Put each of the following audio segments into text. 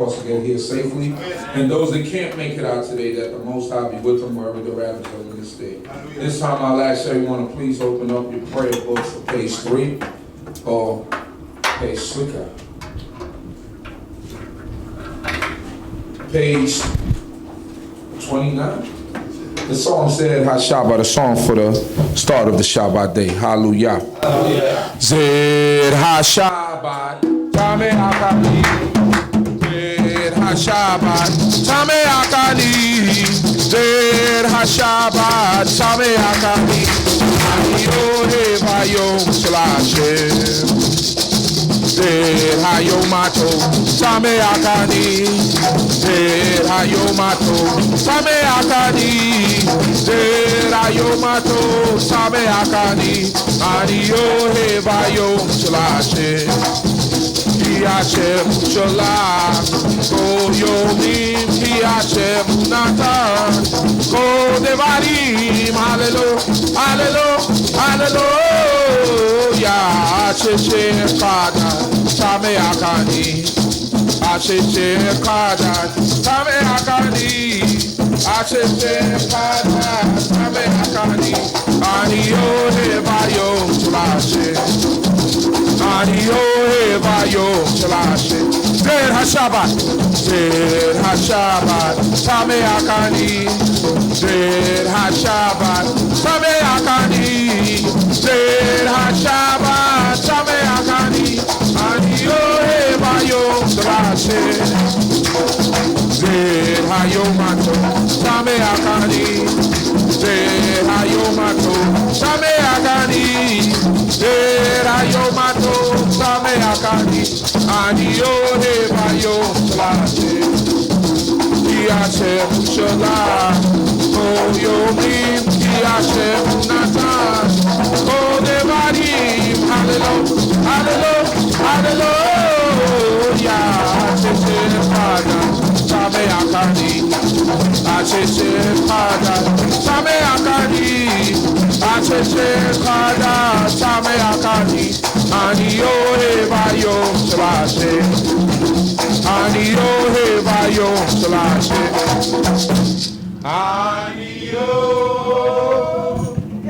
us to get here safely. And those that can't make it out today, that the Most High be with them wherever they're at until this day. This time I'll ask everyone to please open up your prayer books to page 3 or page 6. Page 29. The song said, Shabbat, the song for the start of the Shabbat day. Hallelujah. Zed Shabbat, Tame Akali. Zed Shabbat, Tame Akali. Zed Shabbat, Tame Akali. Ayo Hevayo Slashem. Zed Hayomato, Tame Akani. Zed Hayomato, Tame Akani. Zed Hayomato, Tame Akani. Ayo Hevayo Slashem. Hashem Shalom, Go Yomim, Hashem Natan, Go Devarim, Hallelujah, Hallelujah, Hallelujah, Ashe Kada, Tame Akani, Ashe Kada, Tame Akani, Ashe Kada, Tame Akani, Aniyo Hevayo Slashe. Aniyo Hevayo Shalashim. Zed Shabbat, Zed Shabbat, Tame Akani. Zed Shabbat, Tame Akani. Zed Shabbat, Tame Akani. Aniyo Hevayo Shalashim. Zed Hayomato, Tame Akani. Zed Hayomato, Tame Akani. Zed Hayomato, Tame Akani. Aniyo Hevayo Slashe. Hashem Shalom. Go Yomim, Hashem Natan. Go Devarim. Hallelujah, Hallelujah, Hallelujah. Ashe Kada, Tame Akani. Ashe Kada, Tame Akani. Ashe Kada, Tame Akani. Aniyo Hevayo Slashe. Aniyo Hevayo Slashe. Aniyo Hevayo Slashe.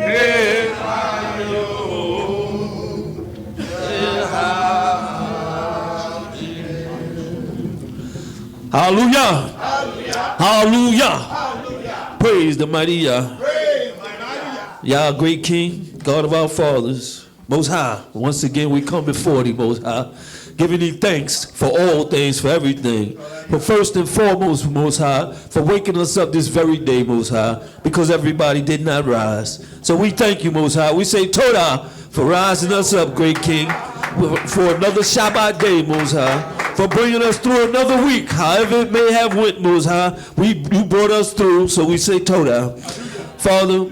Hallelujah. Hallelujah. Praise the mighty Yah. Yah, great King, God of our fathers, Most High. Once again, we come before Thee, Most High, giving Thee thanks for all things, for everything. But first and foremost, Most High, for waking us up this very day, Most High, because everybody did not rise. So we thank You, Most High. We say Torah for rising us up, great King, for another Shabbat day, Most High, for bringing us through another week. However it may have went, Most High, You brought us through, so we say Torah. Father,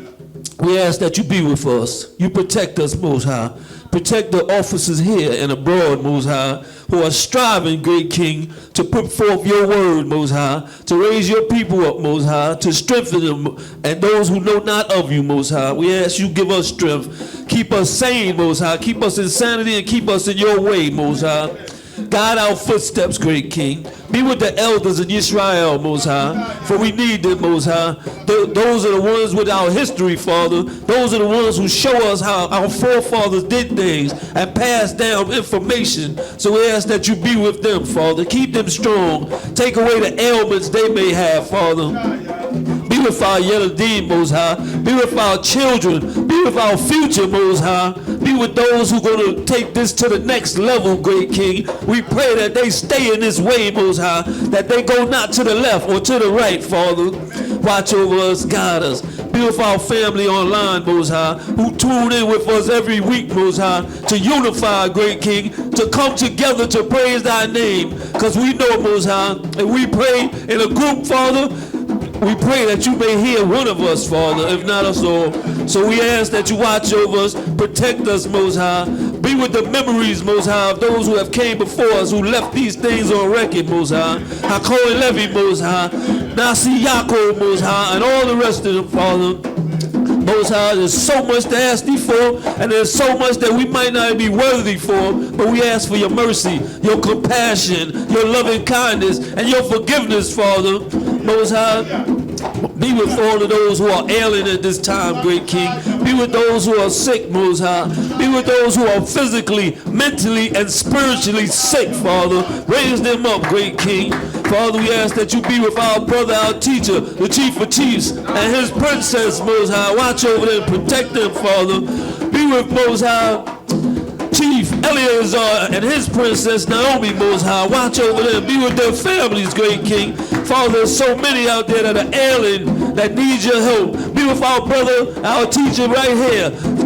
we ask that You be with us. You protect us, Most High. Protect the officers here and abroad, Most High, who are striving, great King, to put forth Your word, Most High, to raise Your people up, Most High, to strengthen them, and those who know not of You, Most High. We ask You give us strength. Keep us sane, Most High. Keep us in sanity and keep us in Your way, Most High. Guide our footsteps, great King. Be with the elders in Yisrael, Most High, for we need them, Most High. Those are the ones with our history, Father. Those are the ones who show us how our forefathers did things and passed down information. So we ask that You be with them, Father. Keep them strong. Take away the ailments they may have, Father. Be with our Yeladim, Most High. Be with our children. Be with our future, Most High. Be with those who are going to take this to the next level, great King. We pray that they stay in this way, Most High, that they go not to the left or to the right, Father. Watch over us, guide us. Be with our family online, Most High, who tune in with us every week, Most High, to unify, great King, to come together to praise Thy name, because we know, Most High, and we pray in a group, Father. We pray that You may hear one of us, Father, if not us all. So we ask that You watch over us, protect us, Most High. Be with the memories, Most High, of those who have came before us, who left these things on record, Most High. Hakol Levi, Most High. Nasi Yaakov, Most High, and all the rest of them, Father. Most High, there's so much to ask thee for, and there's so much that we might not be worthy for, but we ask for your mercy, your compassion, your loving kindness, and your forgiveness, Father. Most High, be with all of those who are ailing at this time, great King. Be with those who are sick, Most High. Be with those who are physically, mentally, and spiritually sick, Father. Raise them up, great King. Father, we ask that you be with our brother, our teacher, the Chief of Chiefs, and his princess, Most High. Watch over them, protect them, Father. Be with Most High Chief Eleazar and his princess Naomi, Most High. Watch over them. Be with their families, great King. Father, there's so many out there that are ailing, that need your help. Be with our brother, our teacher right here. The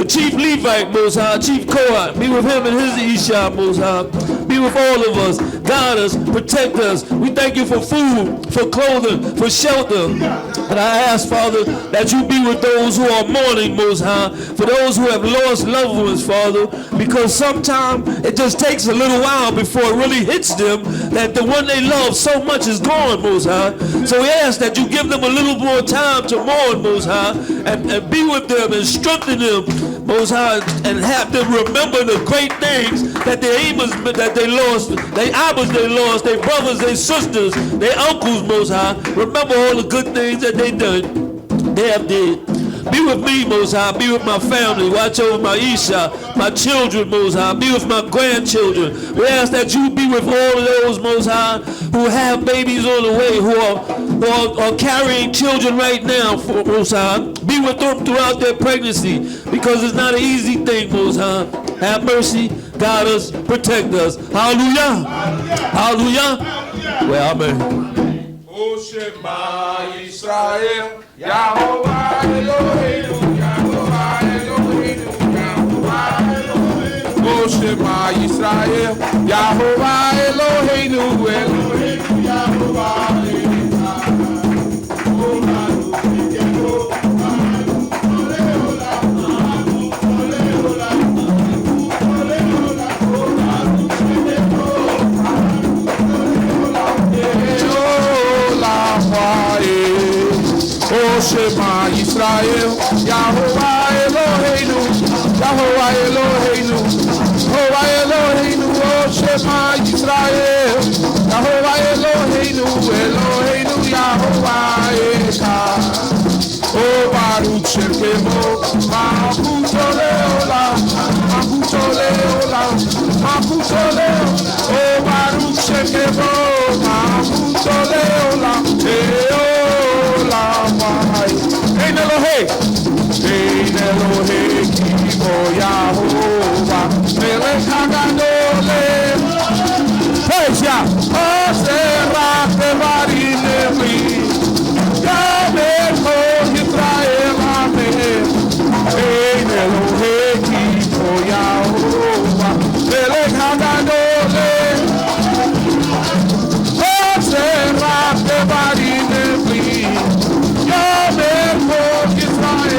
Chief Levite, Most High, Chief Kohat. Be with him and his Isha, Most High. Be with all of us. Guide us, protect us. We thank you for food, for clothing, for shelter. And I ask, Father, that you be with those who are mourning, Most High, for those who have lost loved ones, Father, because sometimes it just takes a little while before it really hits them that the one they love so much is gone, Most High. So we ask that you give them a little more time to mourn, Most High, and be with them and strengthen them, Most High, and have them remember the great things that their Amos, that they lost, their Abbas they lost, their brothers, their sisters, their uncles, Most High. Remember all the good things that they done, they have did. Be with me, Most High. Be with my family. Watch over my Isha, my children, Most High. Be with my grandchildren. We ask that you be with all of those, Most High, who have babies on the way, who are carrying children right now, for Most High. Be with them throughout their pregnancy, because it's not an easy thing, Most High. Have mercy, guide us, protect us. Hallelujah. Hallelujah. Well, amen. O Shema Yisrael, Yahovah Eloheinu, Yahovah Eloheinu, Yahovah Eloheinu. O Shema Yisrael, Yahovah Eloheinu, Eloheinu, Yahovah Eloheinu. Shema Yisrael, Yahovah Eloheinu, Yahovah Eloheinu, Yahovah Eloheinu, oh Shema Yisrael, Yahovah Eloheinu, Eloheinu, Yahovah Echad, oh Baruch Shekemo, Mahuto Leolam, Mahuto Leolam, Mahuto Leolam, oh Baruch Shekemo, Mahuto Leolam, Ein Elohei, Kibo Yahovah, Melech HaGadol, praise Yah, Oserach Devarim Nevli, Yamel Kol Yisrael Amen. Ein Elohei, Kibo Yahovah, Melech HaGadol, Oserach Devarim Nevli, Yamel Kol Yisrael.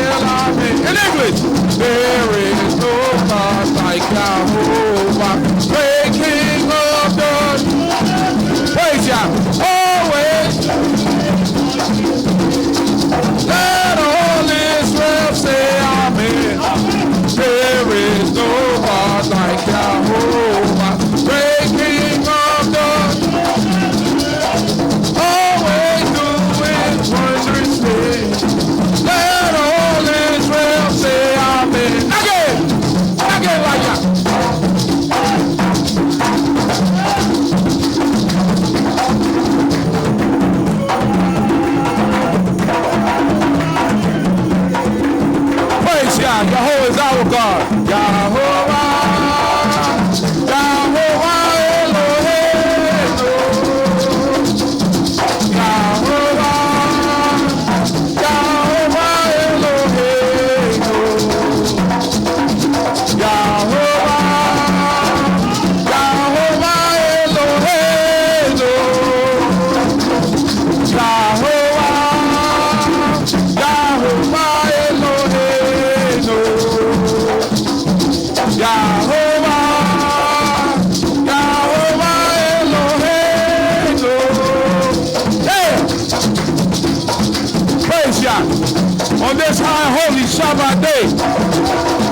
On this high and holy Shabbat day,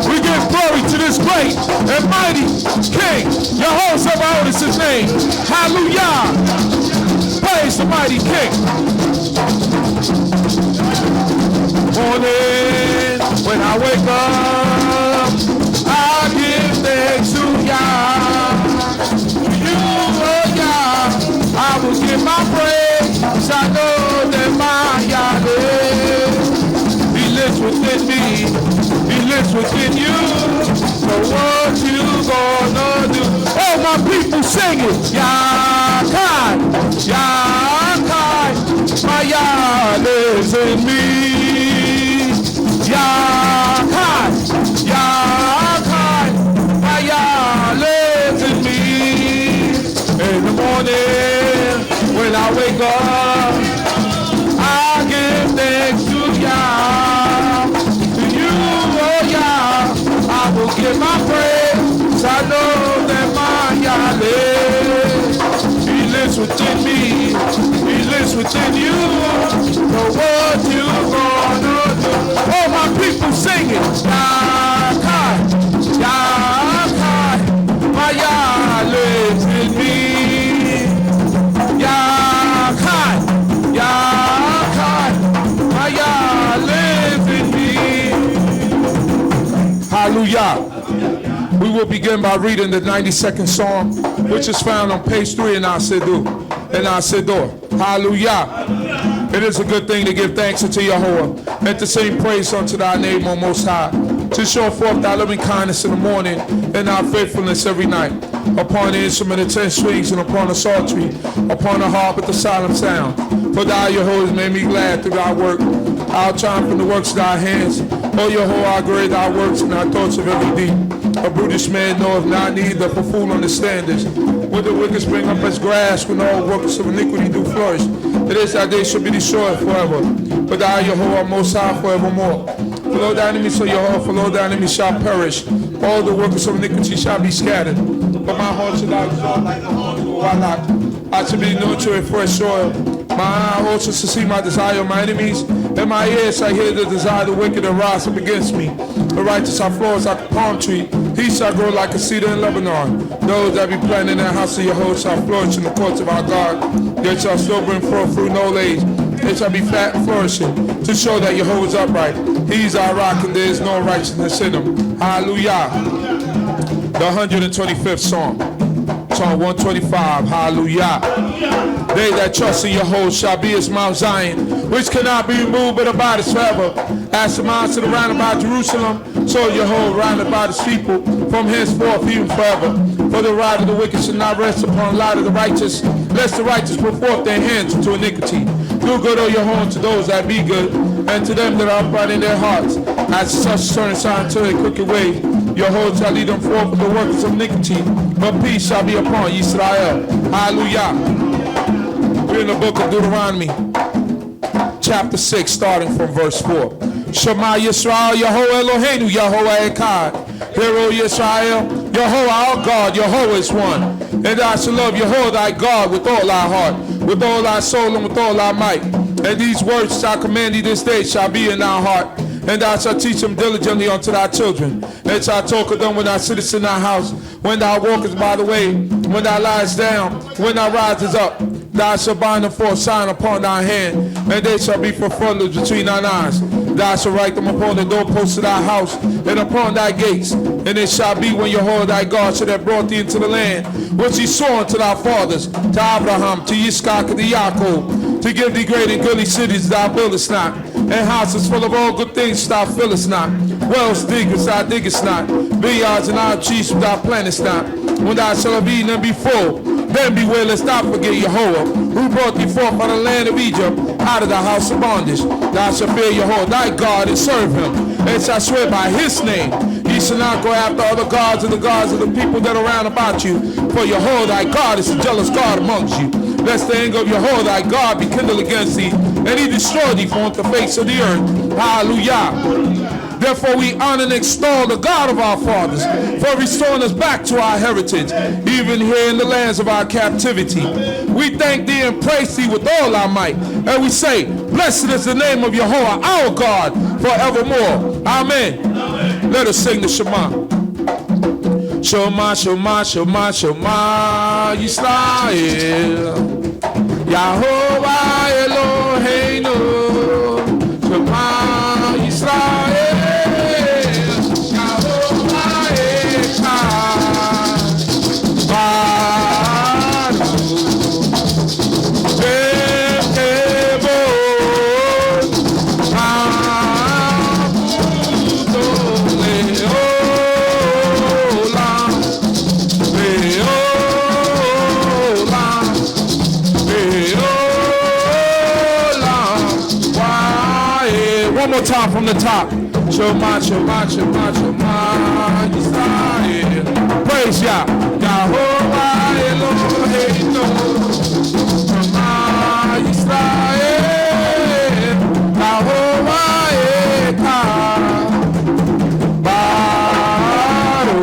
we give glory to this great and mighty King. Yahweh Sabaoth is his name. Hallelujah. Praise the mighty King. Morning, when I wake up, I give thanks to Yah. To you, oh Yah, I will give my praise. I know that my Yah lives. He lives within me. He lives within you. So what you gonna do? Oh, my people sing it. Yah Kai, Yah Kai, my Yah lives in me. Yah Kai, Yah Kai, my Yah lives in me. In the morning, when I wake up, I give thanks to Yah. To you, oh Yah, I will give my praise. I know that my Yah lives. He lives within me. He lives within you. So what you gonna do? Oh, my people sing it. Yah Kai, Yah Kai, my Yah lives in me. Yah Kai, Yah Kai, my Yah lives in me. Hallelujah. We will begin by reading the 92nd Psalm, which is found on page 3 in our Siddur. Hallelujah. It is a good thing to give thanks unto Yahweh and to sing praise unto thy name, O Most High, to show forth thy loving kindness in the morning and thy faithfulness every night, upon the instrument of 10 strings and upon the psaltery, upon the harp with the solemn sound. For thou, Yahweh, has made me glad through thy work. I'll triumph from the works of thy hands. O Yahweh, how great thy works and thy thoughts of every deed. A brutish man knoweth not, neither for fool understandeth. When the wicked spring up as grass, when all workers of iniquity do flourish, it is that they shall be destroyed forever. But thou, Yahweh, Most High, forevermore. For lo, thy enemies shall Yahweh, for lo, thy enemies shall perish. All the workers of iniquity shall be scattered. But my heart shall thou exalt like the horns of a warlock. I shall be nurtured for a soil. My eye also shall see my desire of my enemies, and my ears shall hear the desire of the wicked that rise up against me. The righteous shall flourish like a palm tree. He shall grow like a cedar in Lebanon. Those that be planted in the house of Yahweh shall flourish in the courts of our God. They shall still bring forth fruit in old age. They shall be fat and flourishing, to show that Yahweh is upright. He is our rock, and there is no righteousness in him. Hallelujah. The 125th Psalm. Psalm 125. Hallelujah. They that trust in Yahweh shall be as Mount Zion, which cannot be removed but abides forever. As the mountains that are round about Jerusalem, so Yahweh round about his people, from henceforth even forever. For the rod of the wicked shall not rest upon the lot of the righteous, lest the righteous put forth their hands into iniquity. Do good, O Yahweh, to those that be good, and to them that are upright in their hearts. As such turn aside to their crooked ways, Yahweh shall lead them forth with the workers of iniquity, but peace shall be upon Yisrael. Hallelujah. We're in the book of Deuteronomy, chapter 6, starting from verse 4. Shema Yisrael, Yahweh Eloheinu, Yahweh Echad. Hear, O Yisrael, Yahweh our God, Yahweh is one. And thou shalt love Yahweh thy God with all thy heart, with all thy soul, and with all thy might. And these words shall command thee this day shall be in thy heart. And thou shalt teach them diligently unto thy children. And shalt talk of them when thou sittest in thy house, when thou walkest by the way, when thou liest down, when thou risest up. Thou shalt bind them for a sign upon thy hand, and they shall be for frontlets between thine eyes. Thou shalt write them upon the doorposts of thy house, and upon thy gates. And it shall be when Yahweh thy God shall have brought thee into the land, which he swore unto thy fathers, to Abraham, to Yitzchak, and to Yaakov, to give thee great and goodly cities thou buildest not, and houses full of all good things thou fillest not, wells diggest thou diggest not, vineyards and olive trees thou plantest not. When thou shalt have eaten and be full, then beware lest thou forget Yahweh, who brought thee forth out of the land of Egypt, out of the house of bondage. Thou shalt fear Yahweh thy God, and serve him, and shalt swear by his name. Ye shall not go after other gods, and the gods of the people that are round about you, for Yahweh thy God is a jealous God amongst you. Lest the anger of Yahweh thy God be kindled against thee, and he destroy thee from off the face of the earth. Hallelujah. Therefore we honor and extol the God of our fathers for restoring us back to our heritage, even here in the lands of our captivity. We thank thee and praise thee with all our might. And we say, blessed is the name of Yahuwah, our God, forevermore. Amen. Let us sing the Shema. Shema, Shema, Shema, Shema, Yisrael. Yahovah Eloheinu. Shema, Yisrael. Yahovah Echad. Baruch. Shem Kevod. Abudo Leolam. Leolam. Leolam. Why? One more time from the top. Shema, Shema, Shema, Shema, Yisrael. Praise Yah. Yahovah Eloheinu. Shema, Yisrael. Yahovah Echad. Baruch.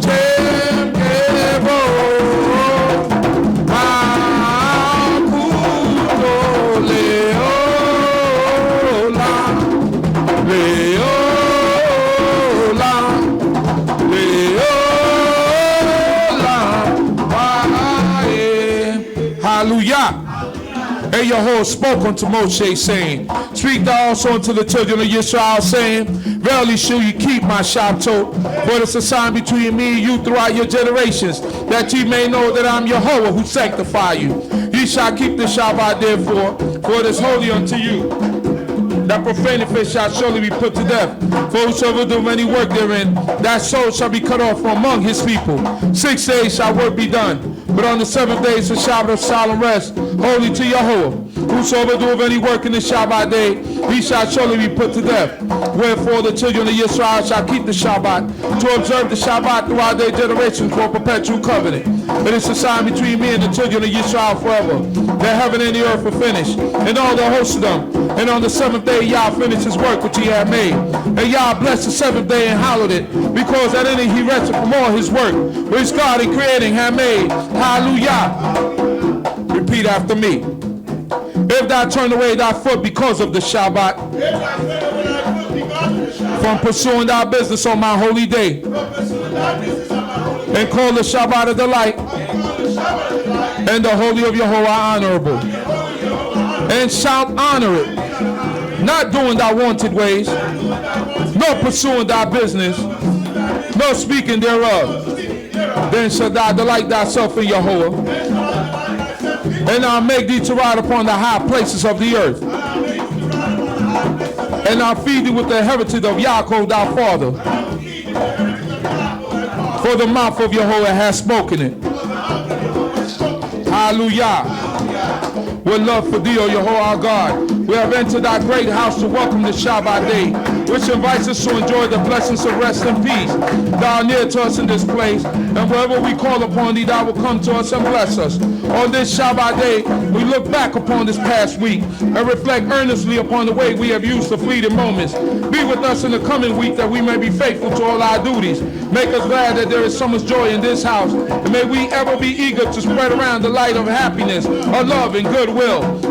Shem Kevod. Abudo Leolam. Leolam, Leolam, hallelujah. And Yahuwah spoke unto Moshe, saying, speak thou also unto the children of Yisrael, saying, verily shall you keep my Shabbat, for it's a sign between me and you throughout your generations, that ye may know that I'm Yahuwah who sanctify you. Ye shall keep the Shabbat therefore, for it is holy unto you. That profaneth it shall surely be put to death. For whosoever do any work therein, that soul shall be cut off from among his people. 6 days shall work be done, but on the 7th day is the Shabbat of solemn rest, holy to Yahuwah. Whosoever doeth any work in the Shabbat day, he shall surely be put to death. Wherefore the children of Yisrael shall keep the Shabbat, to observe the Shabbat throughout their generations for a perpetual covenant. It is a sign between me and the children of Yisrael forever, that heaven and the earth will finish, and all the hosts of them. And on the 7th day Yah finished his work which he had made. And Yah blessed the 7th day and hallowed it, because that in it he rested from all his work, which God in creating had made. Hallelujah. Repeat after me. If thou turn away thy foot because of the Shabbat, from pursuing thy business on my holy day, and call the Shabbat a delight, and the holy of Yahuwah honorable, and shalt honor it, not doing thy wanted ways, nor pursuing thy business, nor speaking thereof, then shalt thou delight thyself in Yahuwah, and I'll make thee to ride upon the high places of the earth, and I'll feed thee with the heritage of Yaakov thy father, for the mouth of Yahuwah has spoken it. Hallelujah. With love for thee, O Yahuwah our God, we have entered thy great house to welcome the Shabbat day, which invites us to enjoy the blessings of rest and peace. Thou art near to us in this place, and wherever we call upon thee, thou will come to us and bless us. On this Shabbat day, we look back upon this past week and reflect earnestly upon the way we have used the fleeting moments. Be with us in the coming week, that we may be faithful to all our duties. Make us glad that there is so much joy in this house, and may we ever be eager to spread around the light of happiness, of love, and goodwill.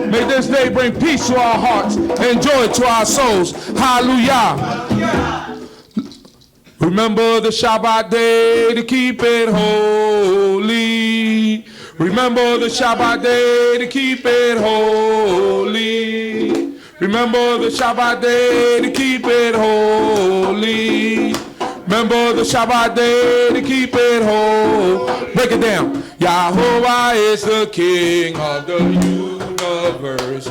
May this day bring peace to our hearts and joy to our souls. Hallelujah. Remember the Shabbat day to keep it holy. Remember the Shabbat day to keep it holy. Remember the Shabbat day to keep it holy. Remember the Shabbat day to keep it whole. Break it down. Yahuwah is the King of the universe.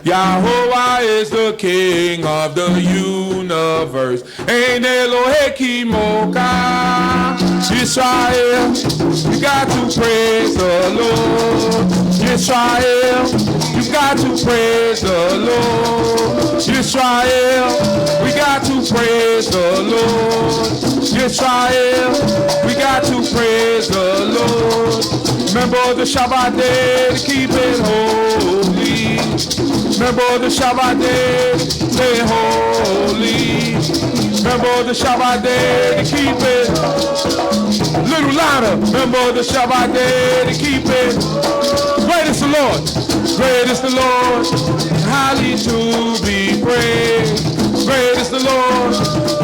Yahuwah is the King of the universe. Ein Elohe Kimoka. Yisrael, you got to praise the Lord. Yisrael, you got to praise the Lord. Yisrael, we got to praise the Lord. Yisrael, we got to praise the Lord. Remember the Shabbat day to keep it holy. Remember the Shabbat day, stay holy. Remember the Shabbat day to keep it. Little louder. Remember the Shabbat day to keep it. Great is the Lord. Great is the Lord. Highly to be praised. Great is the Lord.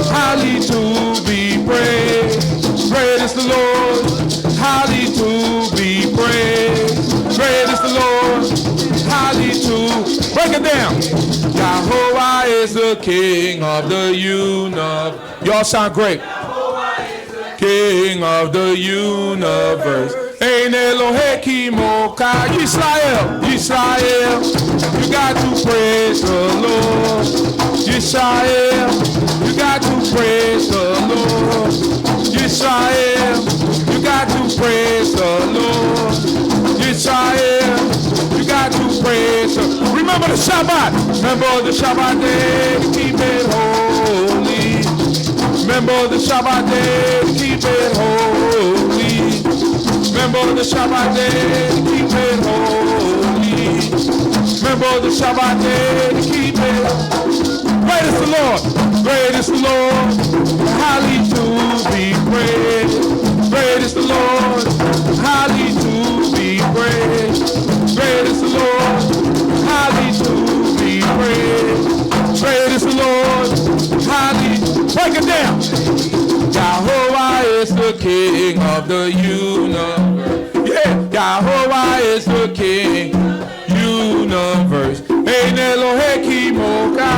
Highly to be praised. Great is the Lord. Highly to be praised. Great is the Lord. Highly to. Break it down. Yahweh is the King of the universe. Y'all sound great. King of the universe. Ein Elohe Kimoka. Yisrael, Yisrael, you got to praise the Lord. Yisrael, you got to praise the Lord. Yisrael, you got to praise the Lord. Yisrael, you got to praise the Lord. Remember the Shabbat. Remember the Shabbat day to keep it holy. Remember the Shabbat day to keep it holy. Remember the Shabbat day to keep it holy. Remember the Shabbat day to keep it. Great is the Lord. Great is the Lord. Highly to be praised. Great is the Lord. Highly to be praised. Great is the Lord. Highly to be praised. Great is the Lord. Highly. Break it down. Yahweh is the King of the universe. Yeah, Yahweh is the King universe. Ein Elohe Kimoka.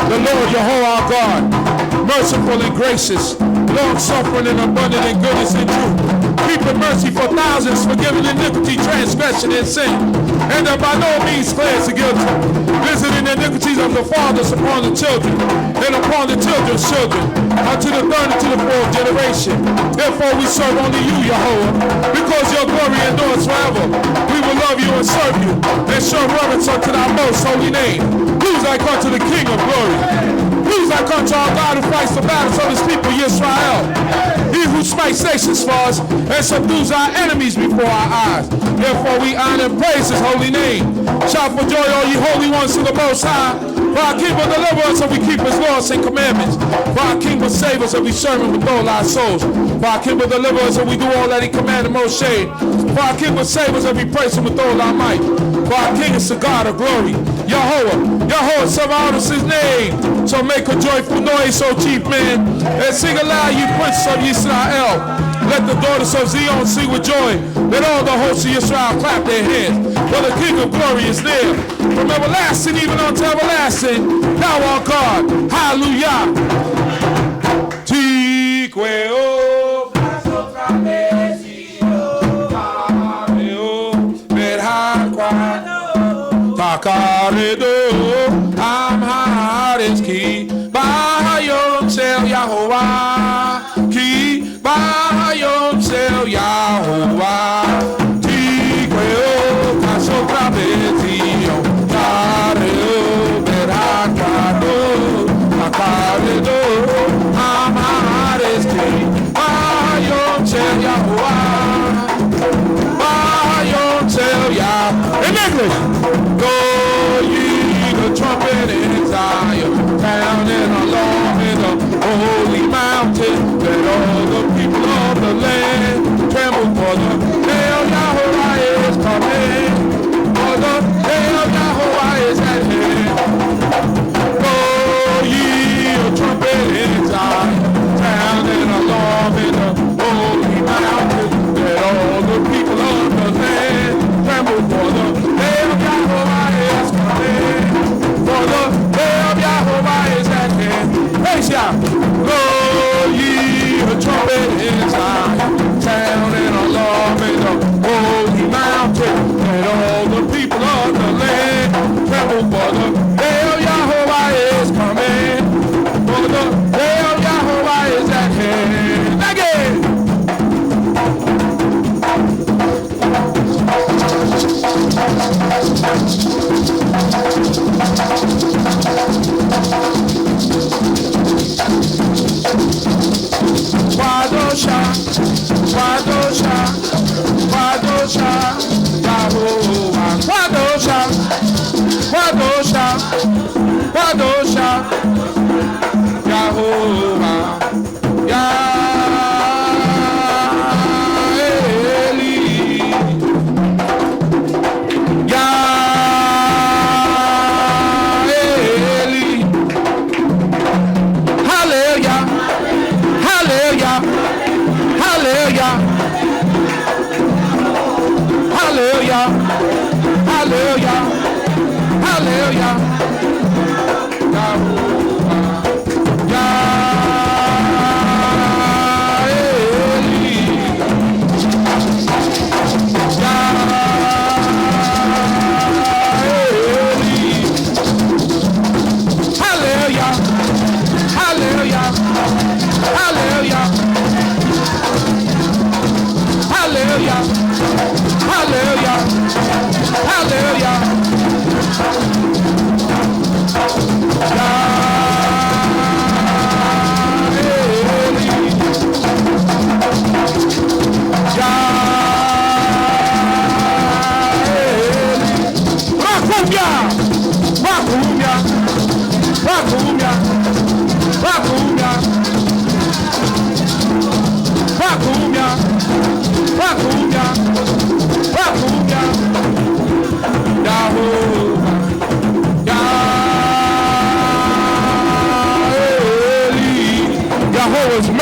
The Lord Yahweh our God, merciful and gracious, long-suffering and abundant in goodness and truth, keeping mercy for thousands, forgiving iniquity, transgression, and sin, and by no means cleanse the guilty, visiting the iniquities of the fathers upon the children, and upon the children's children, unto the third and to the fourth generation. Therefore we serve only you, Yahweh, because your glory endures forever. We will love you and serve you, and show reverence unto thy most holy name. Who's like unto the King of glory? Who's like unto our God who fights the battles of his people, Yisrael? He who smites nations for us and subdues our enemies before our eyes. Therefore we honor and praise his holy name. Shout for joy, all ye holy ones to the Most High. For our King will deliver us if we keep his laws and commandments. For our King will save us if we serve him with all our souls. For our King will deliver us if we do all that he commanded Moshe. For our King will save us if we praise him with all our might. For our King is the God of glory. Yahweh, Yahweh Sabaoth is his name. So make a joyful noise, O chief men, and sing aloud, ye princes of Yisrael. Let the daughters of Zion sing with joy. Let all the hosts of Yisrael clap their hands. For the King of glory is there. From everlasting even unto everlasting, thou art God. Hallelujah. Tiqueo. Takaredo. Amhares ki. Bahayom sel Yahovah. Ki. Bahayom sel Yahovah. Tiqueo. Kasokra betio. Kareo. Berakado. Takaredo. Amhares ki. Bahayom sel Yahovah. Bahayom sel Yah. In English. Go ye the trumpet in Zion, pounding along in the holy mountain. Let all the people of the land tremble for the day of Yahweh is coming. For the day of Yahweh is at hand. Go ye a trumpet in Zion, pounding along in the holy mountain.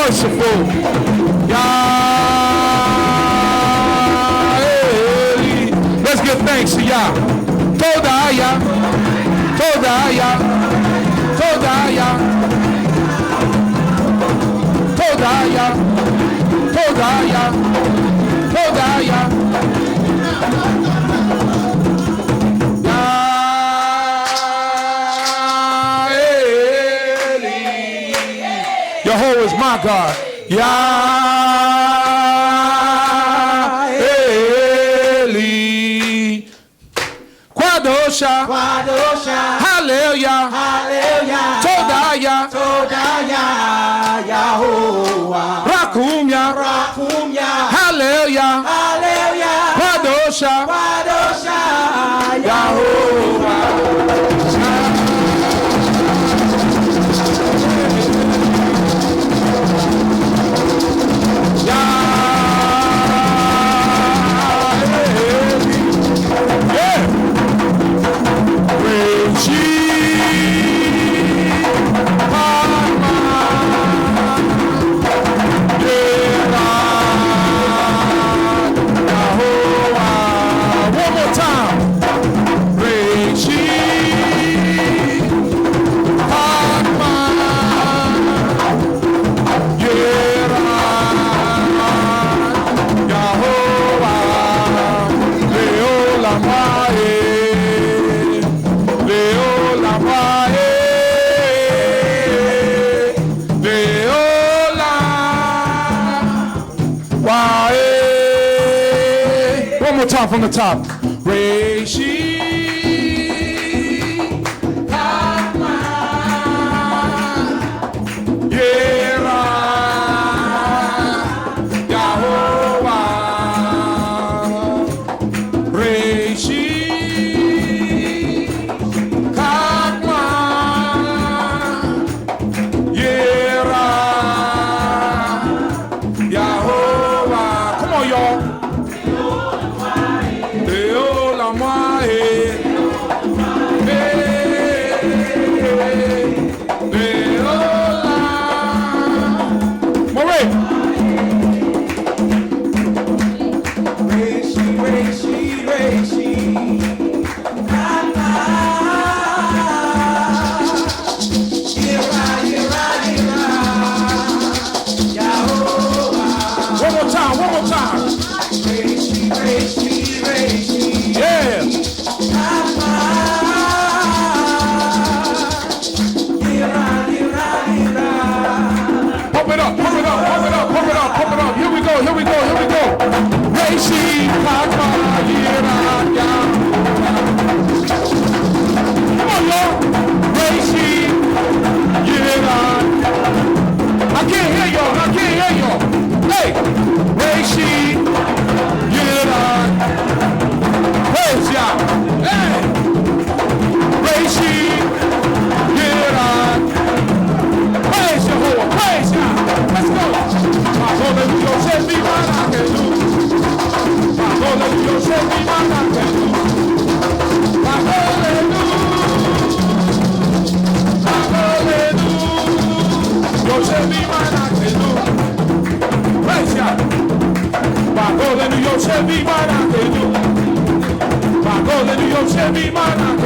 Merciful, Yah. Let's give thanks to Yah. Todah Yah, Todah Yah, Todah Yah, Todah Yah, Todah Yah, Todah Yah. Jehovah is my God. Yah Eli. Quadosha. Quadosha. Hallelujah. Hallelujah. Todah Yah. Todah Yah. Yahuwah. Rakum Yah. Rakum Yah. Hallelujah. Hallelujah. Quadosha. Quadosha. Yahuwah. One more time from the top. Reishi. BINAH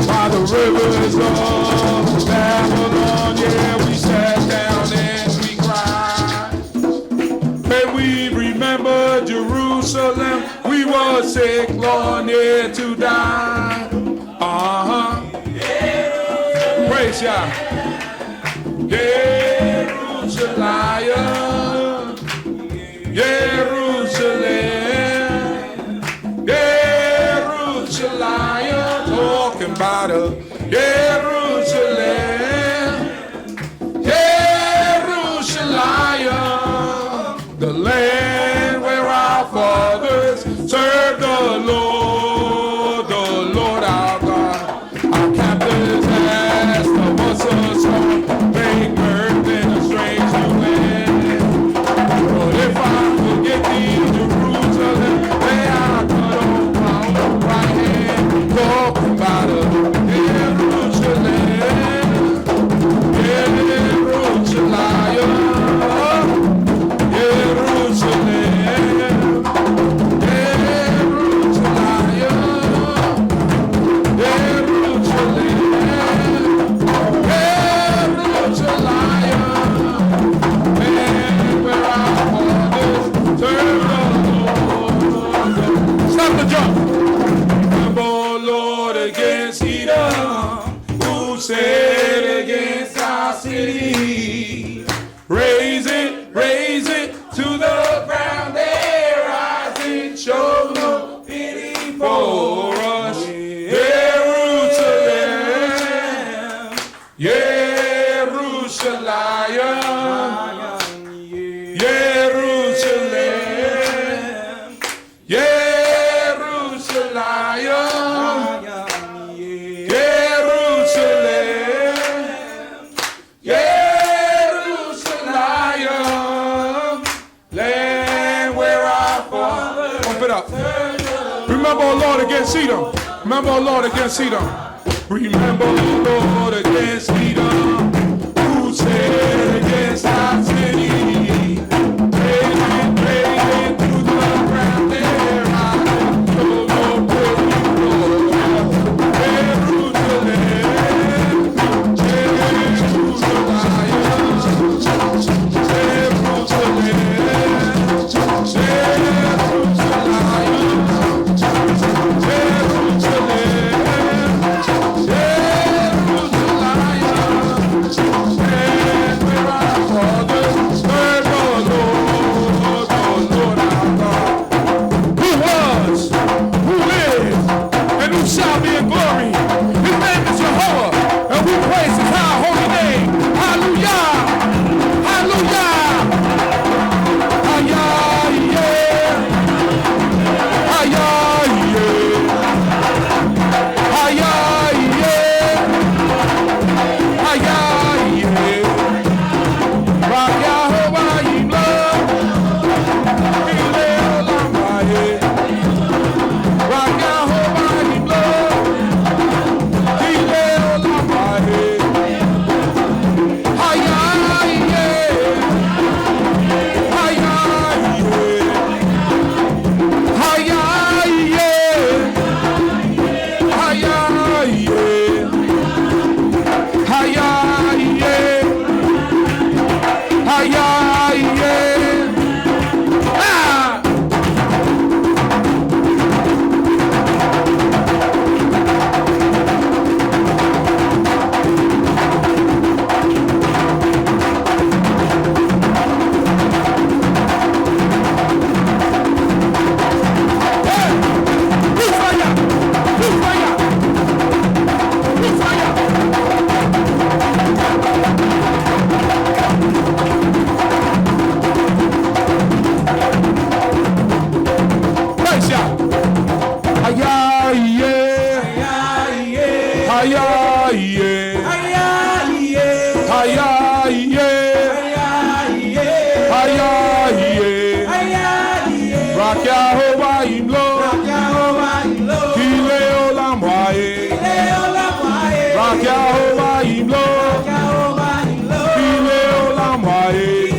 By the rivers of Babylon, yeah, we sat down and we cried. May we remember Jerusalem, we were sick, Lord, near to die. Praise Yah. Jerusalem, Jerusalem, Jerusalem, talking about a Jerusalem, Jerusalem, the land where our fathers served the Lord our God. Our captors asked of us a song, make birth in a strange new land. But if I forget thee, Jerusalem, may I cut off my own right hand. Talking about a Jerusalem, Stop the jump. Remember, Lord, against Edom, who said against our city, raise it to the ground. They rise and show no pity for us. Jerusalem, Jerusalem, Jerusalem, Jerusalem, land where our fathers. Pump it up. Remember, O Lord, against Edom. Remember, O Lord, against Edom. Remember, O Lord, against Edom, who said against our city, raise it to the ground there. I know no pity, Lord. Praise Yah. Yah, yeah. Yah, yeah. Yah, yeah. Rock Yahovah Imlo. Kile olam wae. Rock Yahovah Imlo. Kile olam wae.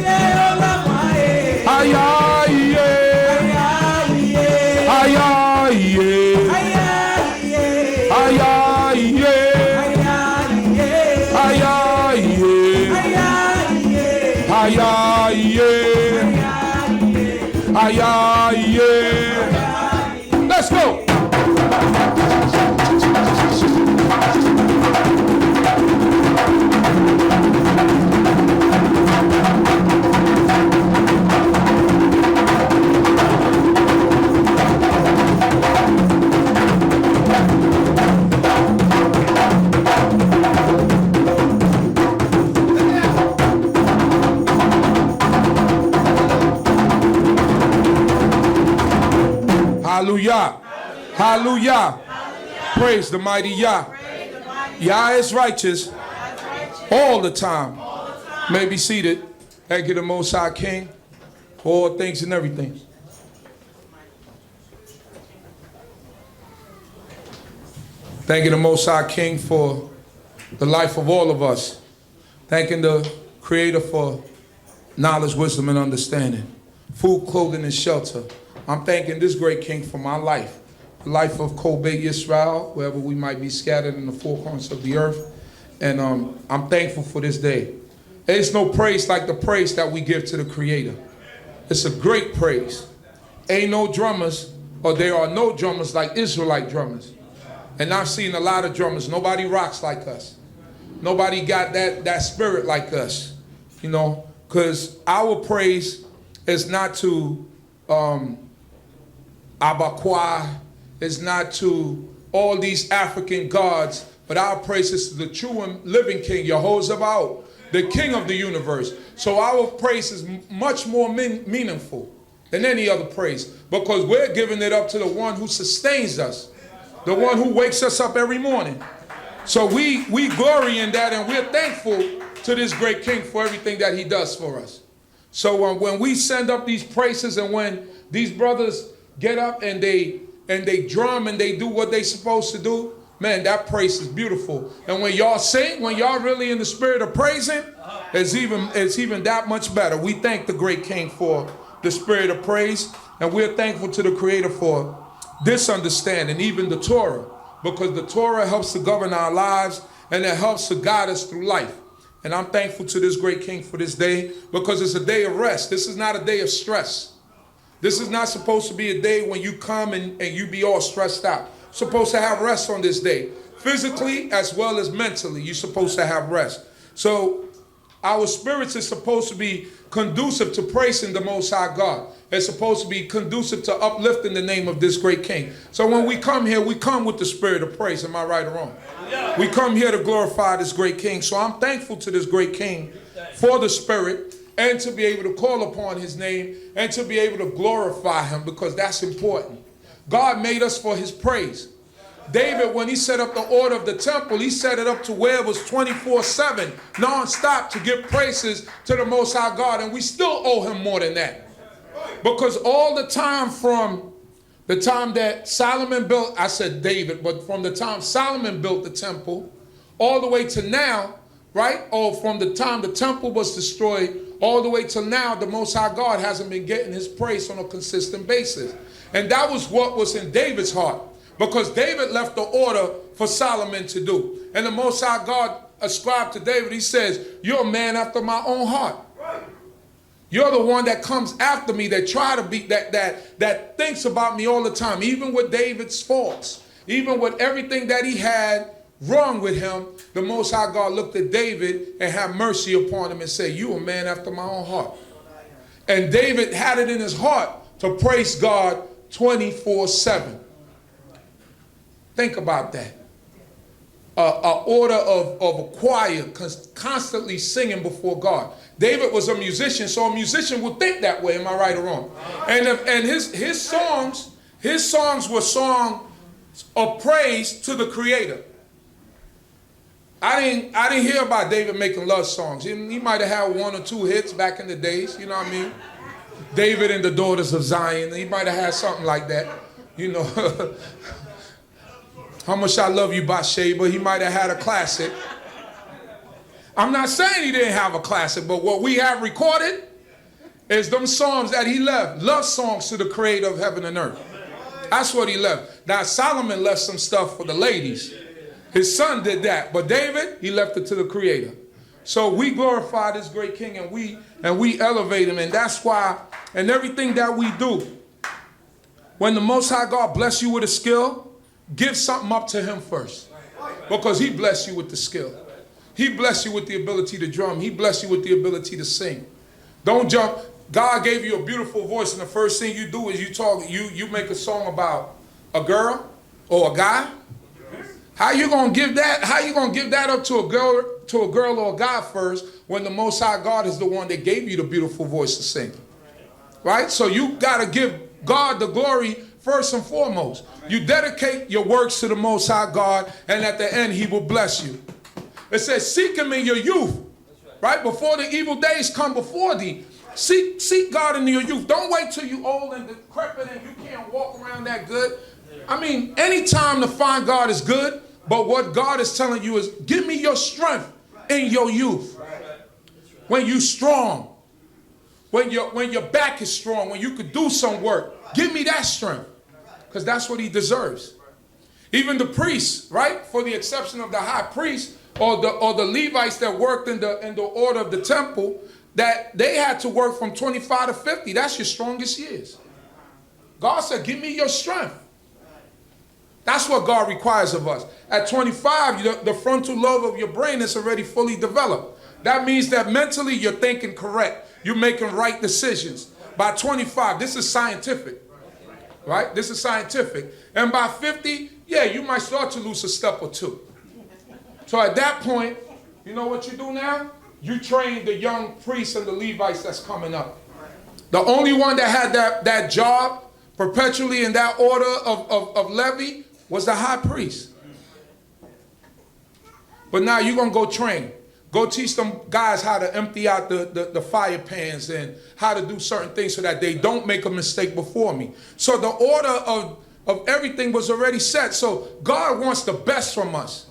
Yah, yeah. Yah, yeah. Let's go. Hallelujah. Hallelujah. Praise the mighty Yah. Yah is righteous all the time. May be seated. Thank you, the Most High King, for all things and everything. Thank you, the Most High King, for the life of all of us. Thanking the Creator for knowledge, wisdom, and understanding. Food, clothing, and shelter. I'm thanking this great King for my life. The life of Kobe Yisrael, wherever we might be scattered in the four corners of the earth. And I'm thankful for this day. There's no praise like the praise that we give to the Creator. It's a great praise. Ain't no drummers, or there are no drummers like Israelite drummers. And I've seen a lot of drummers. Nobody rocks like us. Nobody got that spirit like us. You know, because our praise is not to Abakwa, is not to all these African gods, but our praise is to the true and living King, Yehoshua, the King of the universe. So our praise is much more meaningful than any other praise, because we're giving it up to the one who sustains us, the one who wakes us up every morning. So we glory in that, and we're thankful to this great King for everything that he does for us. So when we send up these praises, and when these brothers get up and they drum and they do what they supposed to do, man, that praise is beautiful. And when y'all sing, when y'all really in the spirit of praising, it's even that much better. We thank the great King for the spirit of praise, and we're thankful to the Creator for this understanding, even the Torah, because the Torah helps to govern our lives, and it helps to guide us through life. And I'm thankful to this great King for this day, because it's a day of rest. This is not a day of stress. This is not supposed to be a day when you come and you be all stressed out. You're supposed to have rest on this day. Physically as well as mentally, you're supposed to have rest. So our spirits is supposed to be conducive to praising the Most High God. It's supposed to be conducive to uplifting the name of this great King. So when we come here, we come with the spirit of praise. Am I right or wrong? We come here to glorify this great King. So I'm thankful to this great King for the spirit, and to be able to call upon his name, and to be able to glorify him, because that's important. God made us for his praise. David, when he set up the order of the temple, he set it up to where it was 24/7, non-stop, to give praises to the Most High God. And we still owe him more than that. Because all the time from the time that Solomon built, I said David, but from the time Solomon built the temple, all the way to now, right? Or from the time the temple was destroyed, all the way till now, the Most High God hasn't been getting his praise on a consistent basis. And that was what was in David's heart, because David left the order for Solomon to do. And the Most High God ascribed to David, he says, you're a man after my own heart. You're the one that comes after me, that try to be, that thinks about me all the time, even with David's faults, even with everything that he had wrong with him. The Most High God looked at David and had mercy upon him and said, you a man after my own heart. And David had it in his heart to praise God 24/7. Think about that. order of a choir constantly singing before God. David was a musician, so a musician would think that way. Am I right or wrong? And his songs were songs of praise to the Creator. I didn't hear about David making love songs. He might have had 1 or 2 hits back in the days. You know what I mean? David and the Daughters of Zion. He might have had something like that. You know. How Much I Love You, Bathsheba. He might have had a classic. I'm not saying he didn't have a classic, but what we have recorded is them songs that he left. Love songs to the Creator of heaven and earth. That's what he left. Now Solomon left some stuff for the ladies. His son did that. But David, he left it to the Creator. So we glorify this great king, and we elevate him. And that's why, and everything that we do, when the Most High God bless you with a skill, give something up to him first. Because he blessed you with the skill. He blessed you with the ability to drum. He blessed you with the ability to sing. Don't jump. God gave you a beautiful voice, and the first thing you do is you make a song about a girl or a guy. How you gonna give that? How you gonna give that up to a girl or a guy first when the Most High God is the one that gave you the beautiful voice to sing? Right? So you gotta give God the glory first and foremost. You dedicate your works to the Most High God, and at the end He will bless you. It says, "Seek Him in your youth," right? Before the evil days come before thee. Seek God in your youth. Don't wait till you old and decrepit and you can't walk around that good. I mean, any time to find God is good, but what God is telling you is, give me your strength in your youth. When you're strong, when your back is strong, when you could do some work, give me that strength, because that's what He deserves. Even the priests, right? For the exception of the high priest or the Levites that worked in the order of the temple, that they had to work from 25 to 50. That's your strongest years. God said, give me your strength. That's what God requires of us. At 25, the frontal lobe of your brain is already fully developed. That means that mentally you're thinking correct. You're making right decisions. By 25, this is scientific. Right? This is scientific. And by 50, yeah, you might start to lose a step or two. So at that point, you know what you do now? You train the young priests and the Levites that's coming up. The only one that had that job perpetually in that order of Levi was the high priest. But now you're going to go train. Go teach them guys how to empty out the fire pans and how to do certain things so that they don't make a mistake before me. So the order of everything was already set. So God wants the best from us.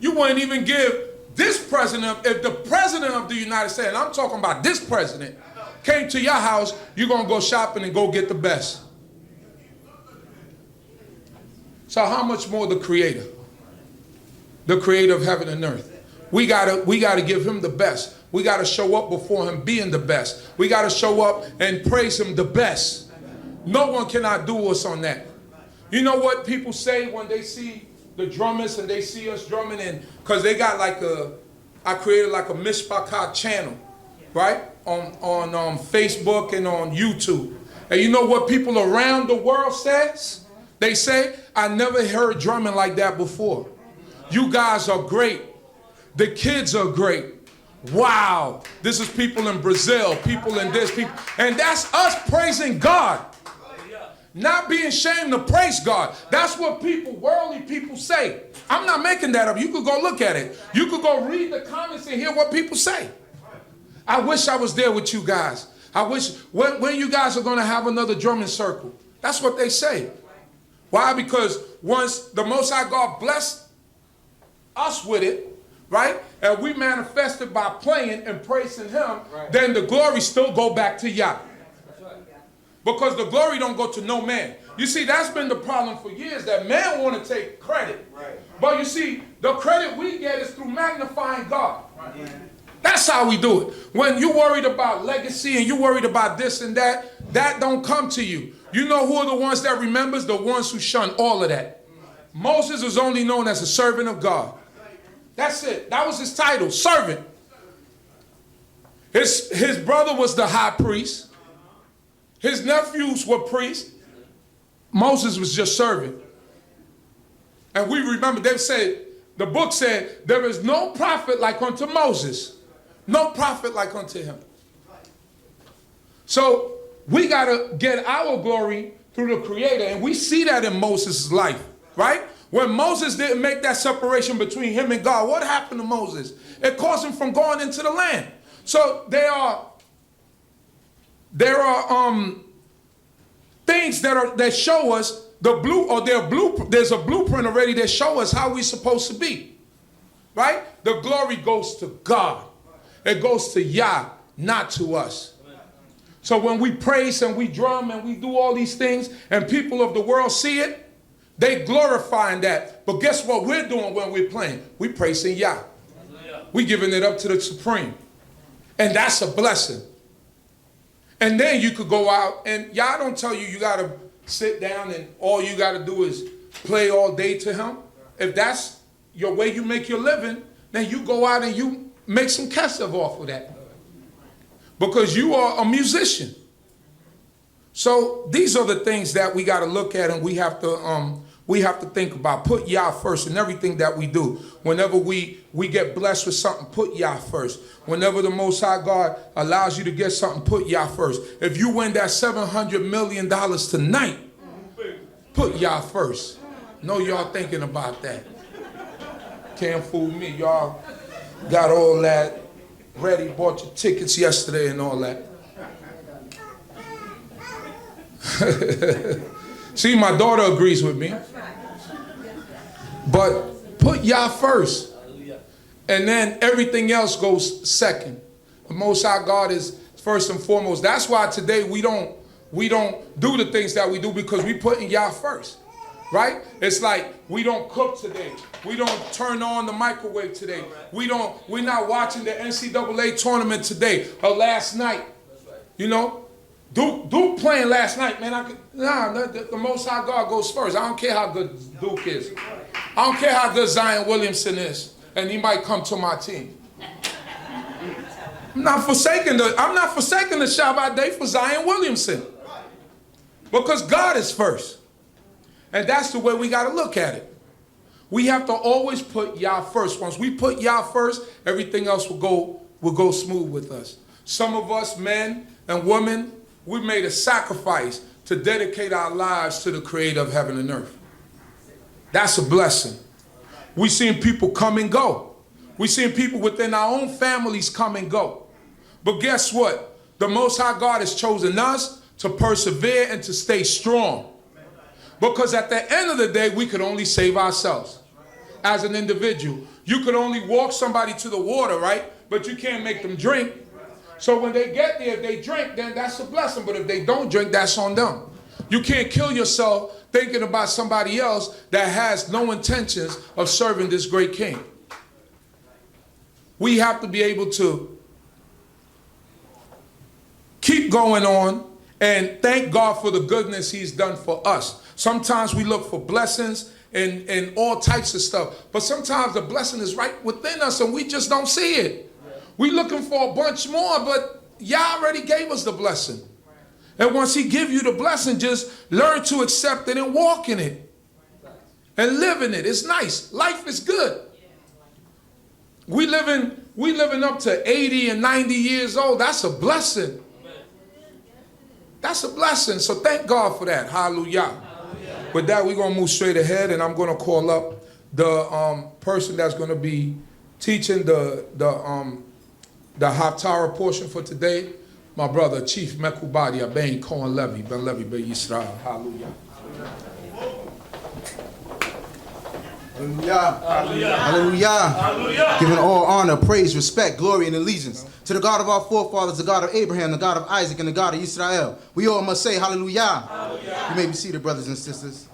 You wouldn't even give this president, if the president of the United States, and I'm talking about this president, came to your house, you're going to go shopping and go get the best. So how much more the Creator of heaven and earth? We gotta give Him the best. We gotta show up before Him being the best. We gotta show up and praise Him the best. No one can outdo us on that. You know what people say when they see the drummers and they see us drumming, and because they got I created like a Mishpachah channel, right? On Facebook and on YouTube. And you know what people around the world says? They say, I never heard drumming like that before. You guys are great. The kids are great. Wow. This is people in Brazil, people in this, people. And that's us praising God. Not being ashamed to praise God. That's what worldly people say. I'm not making that up. You could go look at it. You could go read the comments and hear what people say. I wish I was there with you guys. I wish, when you guys are going to have another drumming circle. That's what they say. Why? Because once the Most High God blessed us with it, right? And we manifest it by playing and praising Him, then the glory still go back to Yah. Because the glory don't go to no man. You see, that's been the problem for years, that man want to take credit. But you see, the credit we get is through magnifying God. That's how we do it. When you're worried about legacy and you're worried about this and that, that don't come to you. You know who are the ones that remembers? The ones who shun all of that. Moses is only known as a servant of God. That's it. That was his title, servant. His brother was the high priest. His nephews were priests. Moses was just servant. And we remember, they said, the book said, there is no prophet like unto Moses. No prophet like unto him. So we got to get our glory through the Creator. And we see that in Moses' life, right? When Moses didn't make that separation between him and God, what happened to Moses? It caused him from going into the land. So there are things that show us there's a blueprint already that show us how we're supposed to be. Right? The glory goes to God. It goes to Yah, not to us. So when we praise and we drum and we do all these things and people of the world see it, they glorifying that. But guess what we're doing when we're playing? We praising Yah. We giving it up to the Supreme. And that's a blessing. And then you could go out and Yah don't tell you got to sit down and all you got to do is play all day to him. If that's your way you make your living, then you go out and you make some kesef off of that. Because you are a musician. So these are the things that we got to look at and we have to think about. Put Yah first in everything that we do. Whenever we get blessed with something, put Yah first. Whenever the Most High God allows you to get something, put Yah first. If you win that $700 million tonight, put Yah first. Know y'all thinking about that. Can't fool me. Y'all got all that ready, bought your tickets yesterday and all that. See, my daughter agrees with me. But put Yah first. And then everything else goes second. The Most High God is first and foremost. That's why today we don't do the things that we do because we put in Yah first. Right? It's like we don't cook today. We don't turn on the microwave today. We're not watching the NCAA tournament today or last night. You know? Duke playing last night, man. The Most High God goes first. I don't care how good Duke is. I don't care how good Zion Williamson is. And he might come to my team. I'm not forsaking the Shabbat day for Zion Williamson. Because God is first. And that's the way we got to look at it. We have to always put Yah first. Once we put Yah first, everything else will go smooth with us. Some of us, men and women, we made a sacrifice to dedicate our lives to the Creator of heaven and earth. That's a blessing. We've seen people come and go. We've seen people within our own families come and go. But guess what? The Most High God has chosen us to persevere and to stay strong. Because at the end of the day, we could only save ourselves. As an individual, you could only walk somebody to the water, right? But you can't make them drink. So when they get there, if they drink, then that's a blessing. But if they don't drink, that's on them. You can't kill yourself thinking about somebody else that has no intentions of serving this great King. We have to be able to keep going on and thank God for the goodness He's done for us. Sometimes we look for blessings and all types of stuff. But sometimes the blessing is right within us and we just don't see it. We're looking for a bunch more, but Yah already gave us the blessing. And once He give you the blessing, just learn to accept it and walk in it. And live in it. It's nice. Life is good. We living up to 80 and 90 years old. That's a blessing. That's a blessing. So thank God for that. Hallelujah. With that, we're going to move straight ahead, and I'm going to call up the person that's going to be teaching the Haftorah portion for today. My brother, Chief Mekubadi Aben Cohen Levy, Ben Levy, Ben Yisrael. Hallelujah. Hallelujah. Hallelujah. Hallelujah. Hallelujah. Giving all honor, praise, respect, glory, and allegiance to the God of our forefathers, the God of Abraham, the God of Isaac, and the God of Yisrael. We all must say hallelujah. Hallelujah. You may be seated, brothers and sisters.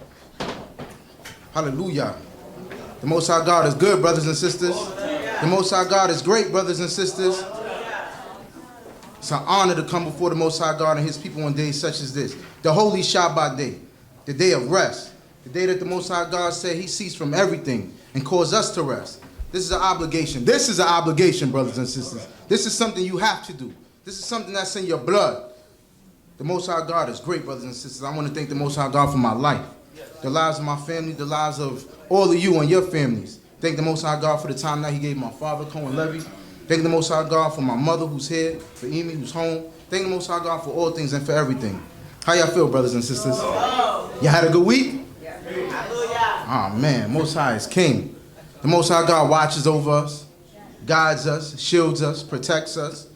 Hallelujah. The Most High God is good, brothers and sisters. The Most High God is great, brothers and sisters. It's an honor to come before the Most High God and His people on days such as this. The holy Shabbat day, the day of rest. The day that the Most High God said He ceased from everything and caused us to rest. This is an obligation. This is an obligation, brothers and sisters. This is something you have to do. This is something that's in your blood. The Most High God is great, brothers and sisters. I want to thank the Most High God for my life. the lives of my family, the lives of all of you and your families. Thank the Most High God for the time that he gave my father, Cohen Levy. Thank the Most High God for my mother who's here, for Amy who's home. Thank the Most High God for all things and for everything. How y'all feel, brothers and sisters? You had a good week? Oh man, Most High is King. The Most High God watches over us, guides us, shields us, protects us.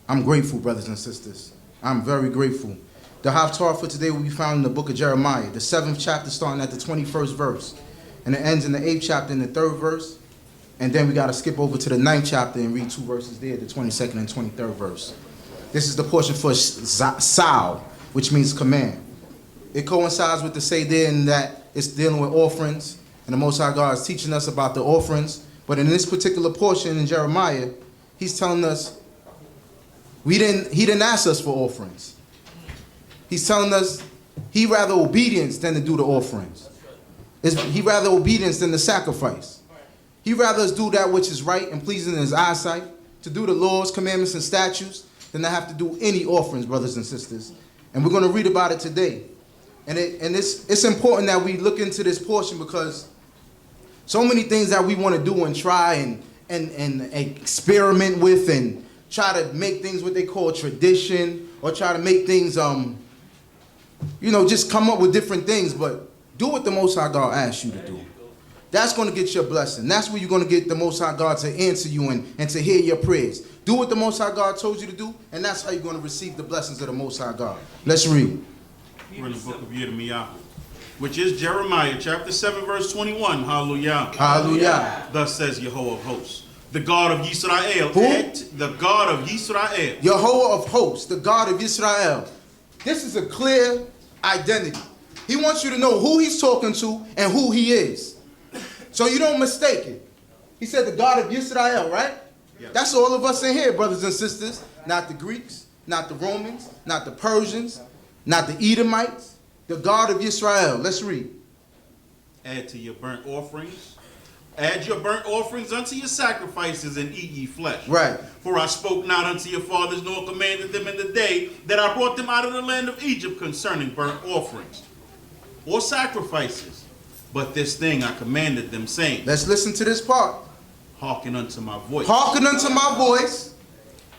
I'm grateful, brothers and sisters. I'm very grateful. The Haftorah for today will be found in the book of Jeremiah, the 7th chapter starting at the 21st verse. And it ends in the 8th chapter in the 3rd verse. And then we got to skip over to the 9th chapter and read 2 verses there, the 22nd and 23rd verse. This is the portion for Sal, which means command. It coincides with the say there in that it's dealing with offerings. And the Most High God is teaching us about the offerings. But in this particular portion in Jeremiah, he's telling us he didn't ask us for offerings. He's telling us he rather obedience than to do the offerings. He rather obedience than the sacrifice. He rather us do that which is right and pleasing in his eyesight, to do the laws, commandments, and statutes, than to have to do any offerings, brothers and sisters. And we're going to read about it today. And it's important that we look into this portion because so many things that we want to do and try and experiment with and try to make things what they call tradition, or try to make things, just come up with different things, but do what the Most High God asks you to do. That's going to get your blessing. That's where you're going to get the Most High God to answer you and to hear your prayers. Do what the Most High God told you to do, and that's how you're going to receive the blessings of the Most High God. Let's read. We're in the book of TMH YAH, which is Jeremiah chapter 7 verse 21. Hallelujah. Hallelujah. Thus says Yehovah of hosts, the God of Yisrael. Who? The God of Yisrael. Yehovah of hosts, the God of Israel. This is a clear identity. He wants you to know who he's talking to and who he is, so you don't mistake it. He said the God of Yisrael, right? Yes. That's all of us in here, brothers and sisters. Not the Greeks, not the Romans, not the Persians, not the Edomites. The God of Yisrael. Let's read. Add to your burnt offerings. Add your burnt offerings unto your sacrifices, and eat ye flesh. Right. For I spoke not unto your fathers, nor commanded them in the day that I brought them out of the land of Egypt concerning burnt offerings or sacrifices. But this thing I commanded them, saying, Let's listen to this part. hearken unto my voice. Hearken unto my voice.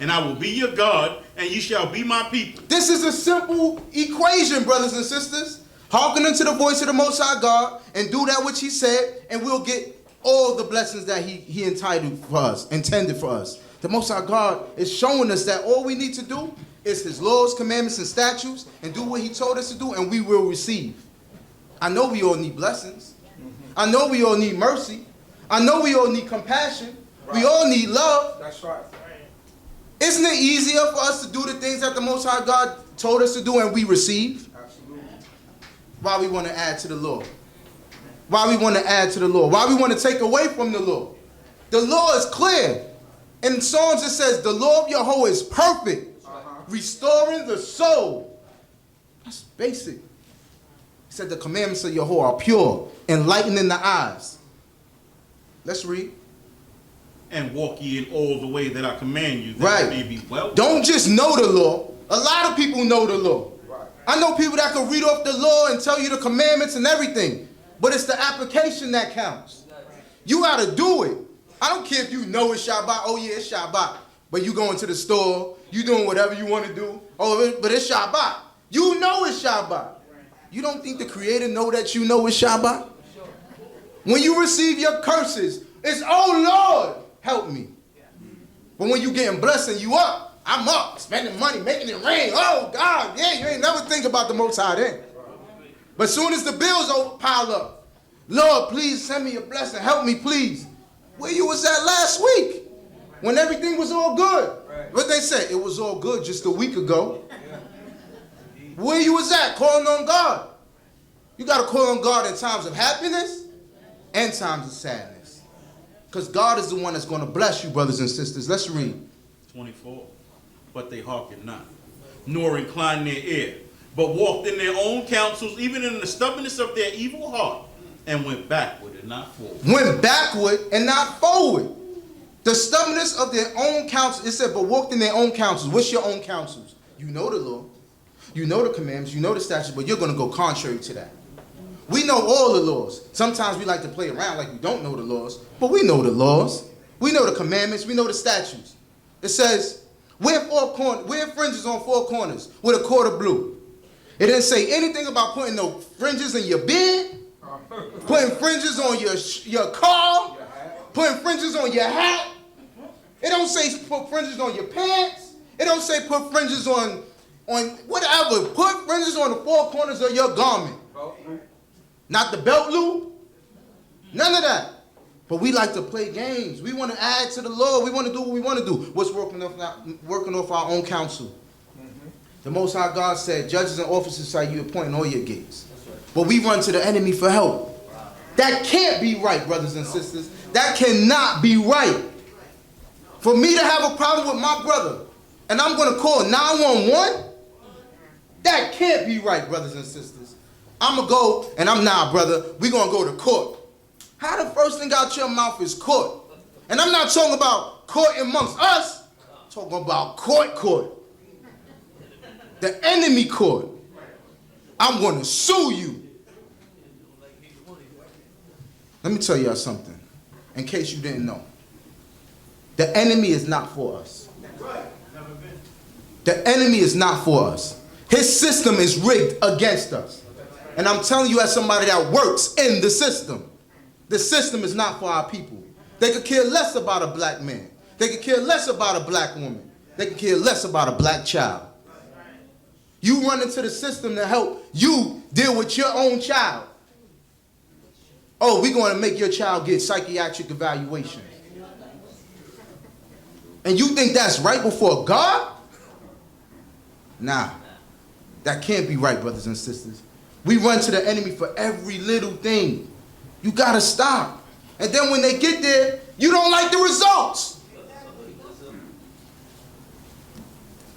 And I will be your God, and you shall be my people. This is a simple equation, brothers and sisters. Hearken unto the voice of the Most High God and do that which he said, and we'll get all the blessings that he intended for us. The Most High God is showing us that all we need to do is his laws, commandments, and statutes, and do what he told us to do, and we will receive. I know we all need blessings. I know we all need mercy. I know we all need compassion. Right. We all need love. That's right. Isn't it easier for us to do the things that the Most High God told us to do and we receive? Absolutely. Why we want to add to the law? Why we want to add to the law? Why we want to take away from the law? The law is clear. In Psalms it says, the law of Yahweh is perfect, restoring the soul. That's basic. He said the commandments of Yahweh are pure, enlightening the eyes. Let's read. And walk ye in all the way that I command you, that Right. it may be well. Don't just know the law. A lot of people know the law. Right. I know people that can read off the law and tell you the commandments and everything, but it's the application that counts. You got to do it. I don't care if you know it's Shabbat. Oh yeah, it's Shabbat. But you going to the store, you doing whatever you want to do. Oh, but it's Shabbat. You know it's Shabbat. You don't think the Creator know that you know it's Shabbat? When you receive your curses, it's, oh Lord, help me. But when you getting blessed and you up, I'm up, spending money, making it rain. Oh God, yeah, you ain't never think about the Most High then. But soon as the bills pile up, Lord, please send me a blessing, help me please. Where you was at last week? When everything was all good. What they say? It was all good just a week ago. Where you was at? Calling on God. You got to call on God in times of happiness and times of sadness. Because God is the one that's going to bless you, brothers and sisters. Let's read. 24. But they hearkened not, nor inclined their ear, but walked in their own counsels, even in the stubbornness of their evil heart, and went backward and not forward. Went backward and not forward. The stubbornness of their own counsels. It said, but walked in their own counsels. What's your own counsels? You know the law. You know the commandments. You know the statutes, but you're going to go contrary to that. We know all the laws. Sometimes we like to play around like we don't know the laws, but we know the laws. We know the commandments. We know the statutes. It says, wear fringes on 4 corners with a cord of blue. It didn't say anything about putting no fringes in your beard, putting fringes on your car, putting fringes on your hat. It don't say put fringes on your pants. It don't say put fringes on whatever. Put fringes on the 4 corners of your garment. Not the belt loop. None of that. But we like to play games. We want to add to the law. We want to do what we want to do. What's working off our own counsel? The Most High God said, judges and officers shall you appoint in all your gates. But we run to the enemy for help. That can't be right, brothers and sisters. That cannot be right. For me to have a problem with my brother, and I'm going to call 911, that can't be right, brothers and sisters. I'm going to go, and nah, brother, we're going to go to court. How the first thing out your mouth is court? And I'm not talking about court amongst us. I'm talking about court. The enemy court. I'm going to sue you. Let me tell y'all something, in case you didn't know. The enemy is not for us. The enemy is not for us. His system is rigged against us. And I'm telling you as somebody that works in the system is not for our people. They could care less about a black man. They could care less about a black woman. They could care less about a black child. You run into the system to help you deal with your own child. Oh, we're going to make your child get psychiatric evaluation. And you think that's right before God? Nah, that can't be right, brothers and sisters. We run to the enemy for every little thing. You got to stop. And then when they get there, you don't like the results.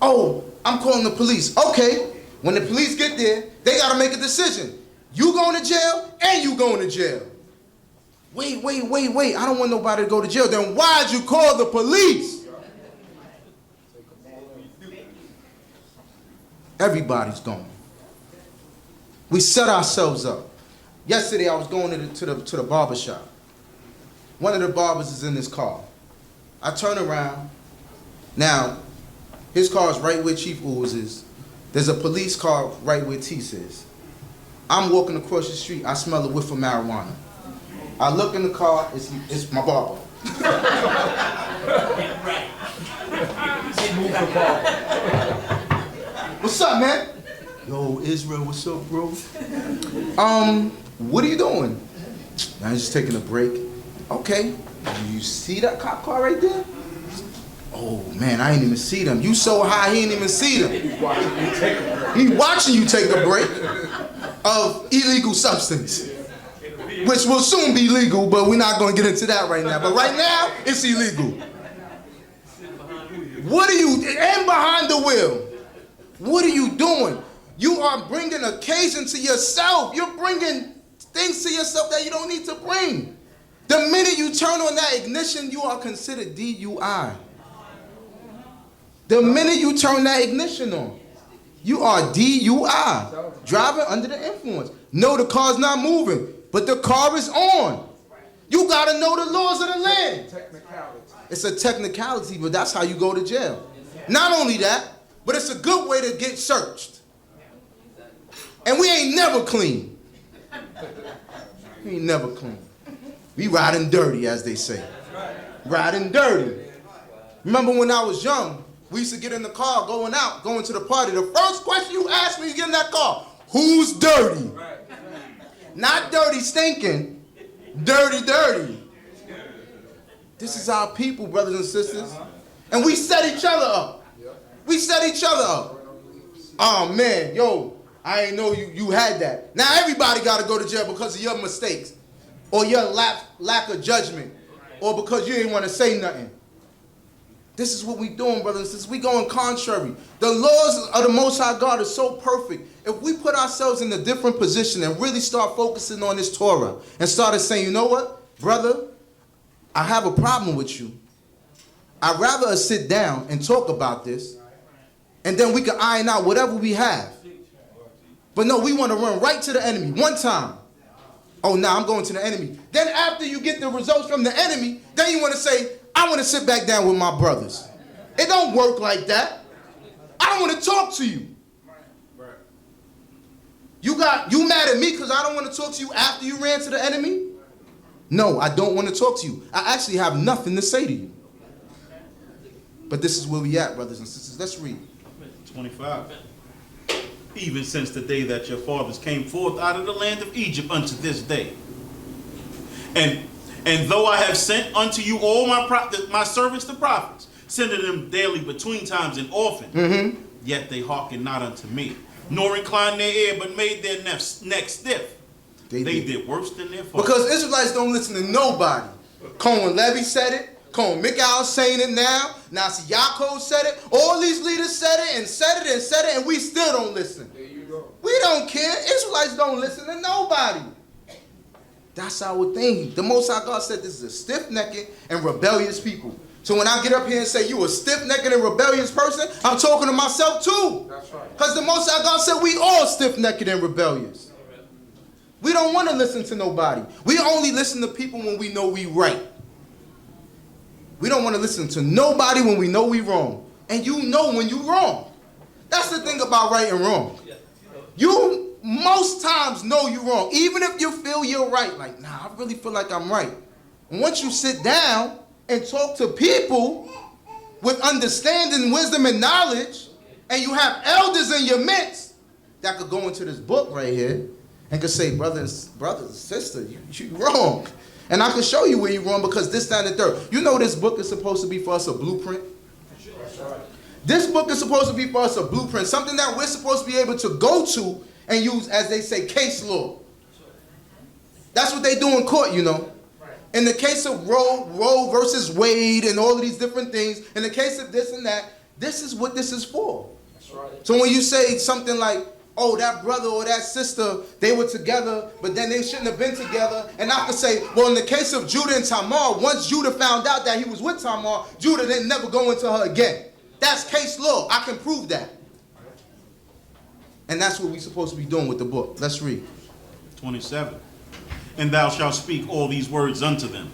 Oh, I'm calling the police. Okay, when the police get there, they got to make a decision. You going to jail and you going to jail. Wait. I don't want nobody to go to jail. Then why'd you call the police? Everybody's going. We set ourselves up. Yesterday I was going to the barber shop. One of the barbers is in his car. I turn around. Now, his car is right where Chief Ooze is. There's a police car right where Teese is. I'm walking across the street. I smell a whiff of marijuana. I look in the car. It's my barber. What's up, man? Yo, Israel, what's up, bro? What are you doing? I'm just taking a break. Okay. Do you see that cop car right there? Oh, man, I ain't even see them. You so high, he ain't even see them. He watching you take a break of illegal substance, which will soon be legal, but we're not going to get into that right now. But right now, it's illegal. What are you, and behind the wheel, what are you doing? You are bringing occasion to yourself. You're bringing things to yourself that you don't need to bring. The minute you turn on that ignition, you are considered DUI. The minute you turn that ignition on, you are DUI. Driving under the influence. No, the car's not moving, but the car is on. You got to know the laws of the land. It's a technicality, but that's how you go to jail. Not only that, but it's a good way to get searched. And we ain't never clean. We ain't never clean. We riding dirty, as they say. Riding dirty. Remember when I was young, we used to get in the car, going to the party. The first question you asked me to get in that car, who's dirty? Not dirty stinking, dirty. This is our people, brothers and sisters. And we set each other up. Oh, man, yo, I ain't know you had that. Now everybody got to go to jail because of your mistakes or your lack of judgment or because you didn't want to say nothing. This is what we doing, brothers and sisters. We going contrary. The laws of the Most High God are so perfect. If we put ourselves in a different position and really start focusing on this Torah and started saying, you know what, brother, I have a problem with you. I'd rather us sit down and talk about this, and then we can iron out whatever we have. But no, we want to run right to the enemy one time. Oh, nah, I'm going to the enemy. Then after you get the results from the enemy, then you want to say, I want to sit back down with my brothers. It don't work like that. I don't want to talk to you. You mad at me because I don't want to talk to you after you ran to the enemy? No, I don't want to talk to you. I actually have nothing to say to you. But this is where we at, brothers and sisters. Let's read. 25. Even since the day that your fathers came forth out of the land of Egypt unto this day. And though I have sent unto you all my servants the prophets, sending them daily between times and often, yet they hearken not unto me, nor incline their ear, but made their neck stiff. They did worse than their fathers. Because Israelites don't listen to nobody. Cohen Levy said it. Cohen Mikhail's saying it now. Nasi Yaakov said it. All these leaders said it and said it and said it, and we still don't listen. There you go. We don't care. Israelites don't listen to nobody. That's our thing. The Most High God said this is a stiff-necked and rebellious people. So when I get up here and say you a stiff-necked and rebellious person, I'm talking to myself too. That's right. Because the Most High God said we all stiff-necked and rebellious. We don't want to listen to nobody. We only listen to people when we know we right. We don't want to listen to nobody when we know we wrong. And you know when you wrong. That's the thing about right and wrong. You most times know you're wrong. Even if you feel you're right. Like, nah, I really feel like I'm right. And once you sit down and talk to people with understanding, wisdom, and knowledge, and you have elders in your midst that could go into this book right here and could say, brothers and sister, you wrong. And I can show you where you're wrong because this, that, and the third. You know this book is supposed to be for us a blueprint? That's right. This book is supposed to be for us a blueprint, something that we're supposed to be able to go to and use, as they say, case law. That's what they do in court, you know. In the case of Roe versus Wade and all of these different things, in the case of this and that, this is what this is for. That's right. So when you say something like, oh, that brother or that sister, they were together, but then they shouldn't have been together. And I could say, well, in the case of Judah and Tamar, once Judah found out that he was with Tamar, Judah didn't never go into her again. That's case law. I can prove that. And that's what we're supposed to be doing with the book. Let's read. 27. And thou shalt speak all these words unto them,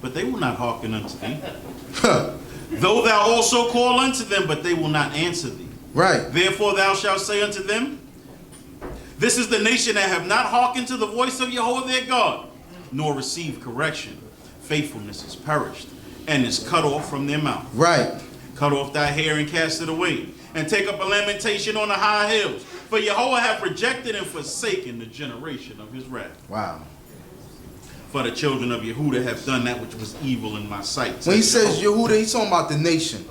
but they will not hearken unto thee. Though thou also call unto them, but they will not answer thee. Right. Therefore thou shalt say unto them, this is the nation that have not hearkened to the voice of Jehovah their God, nor received correction. Faithfulness is perished, and is cut off from their mouth. Right. Cut off thy hair and cast it away, and take up a lamentation on the high hills. For Jehovah hath rejected and forsaken the generation of his wrath. Wow. For the children of Yehuda have done that which was evil in my sight. When he says Yehuda, he's talking about the nation.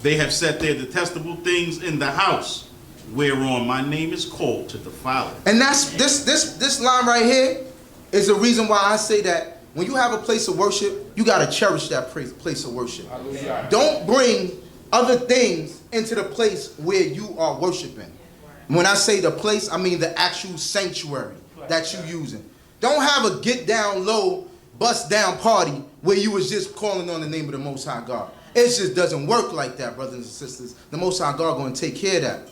They have set their detestable things in the house, whereon my name is called, to defile it. And that's this line right here is the reason why I say that when you have a place of worship, you got to cherish that place of worship. Hallelujah. Don't bring other things into the place where you are worshiping. When I say the place, I mean the actual sanctuary that you're using. Don't have a get down low, bust down party where you was just calling on the name of the Most High God. It just doesn't work like that, brothers and sisters. The Most High God going to take care of that.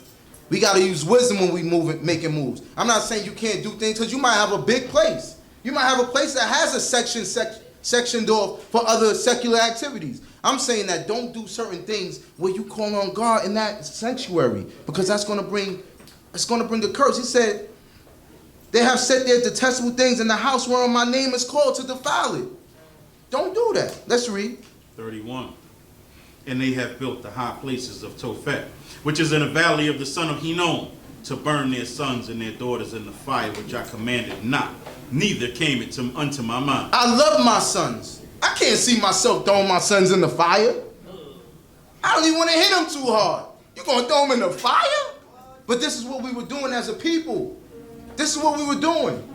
We got to use wisdom when we making moves. I'm not saying you can't do things because you might have a big place. You might have a place that has a sectioned off for other secular activities. I'm saying that don't do certain things where you call on God in that sanctuary because that's going to bring a curse. He said, they have set their detestable things in the house whereon my name is called, to defile it. Don't do that. Let's read. 31. And they have built the high places of Tophet, which is in the valley of the son of Hinnom, to burn their sons and their daughters in the fire, which I commanded not, neither came it unto my mind. I love my sons. I can't see myself throwing my sons in the fire. I don't even want to hit them too hard. You're going to throw them in the fire? But this is what we were doing as a people. This is what we were doing.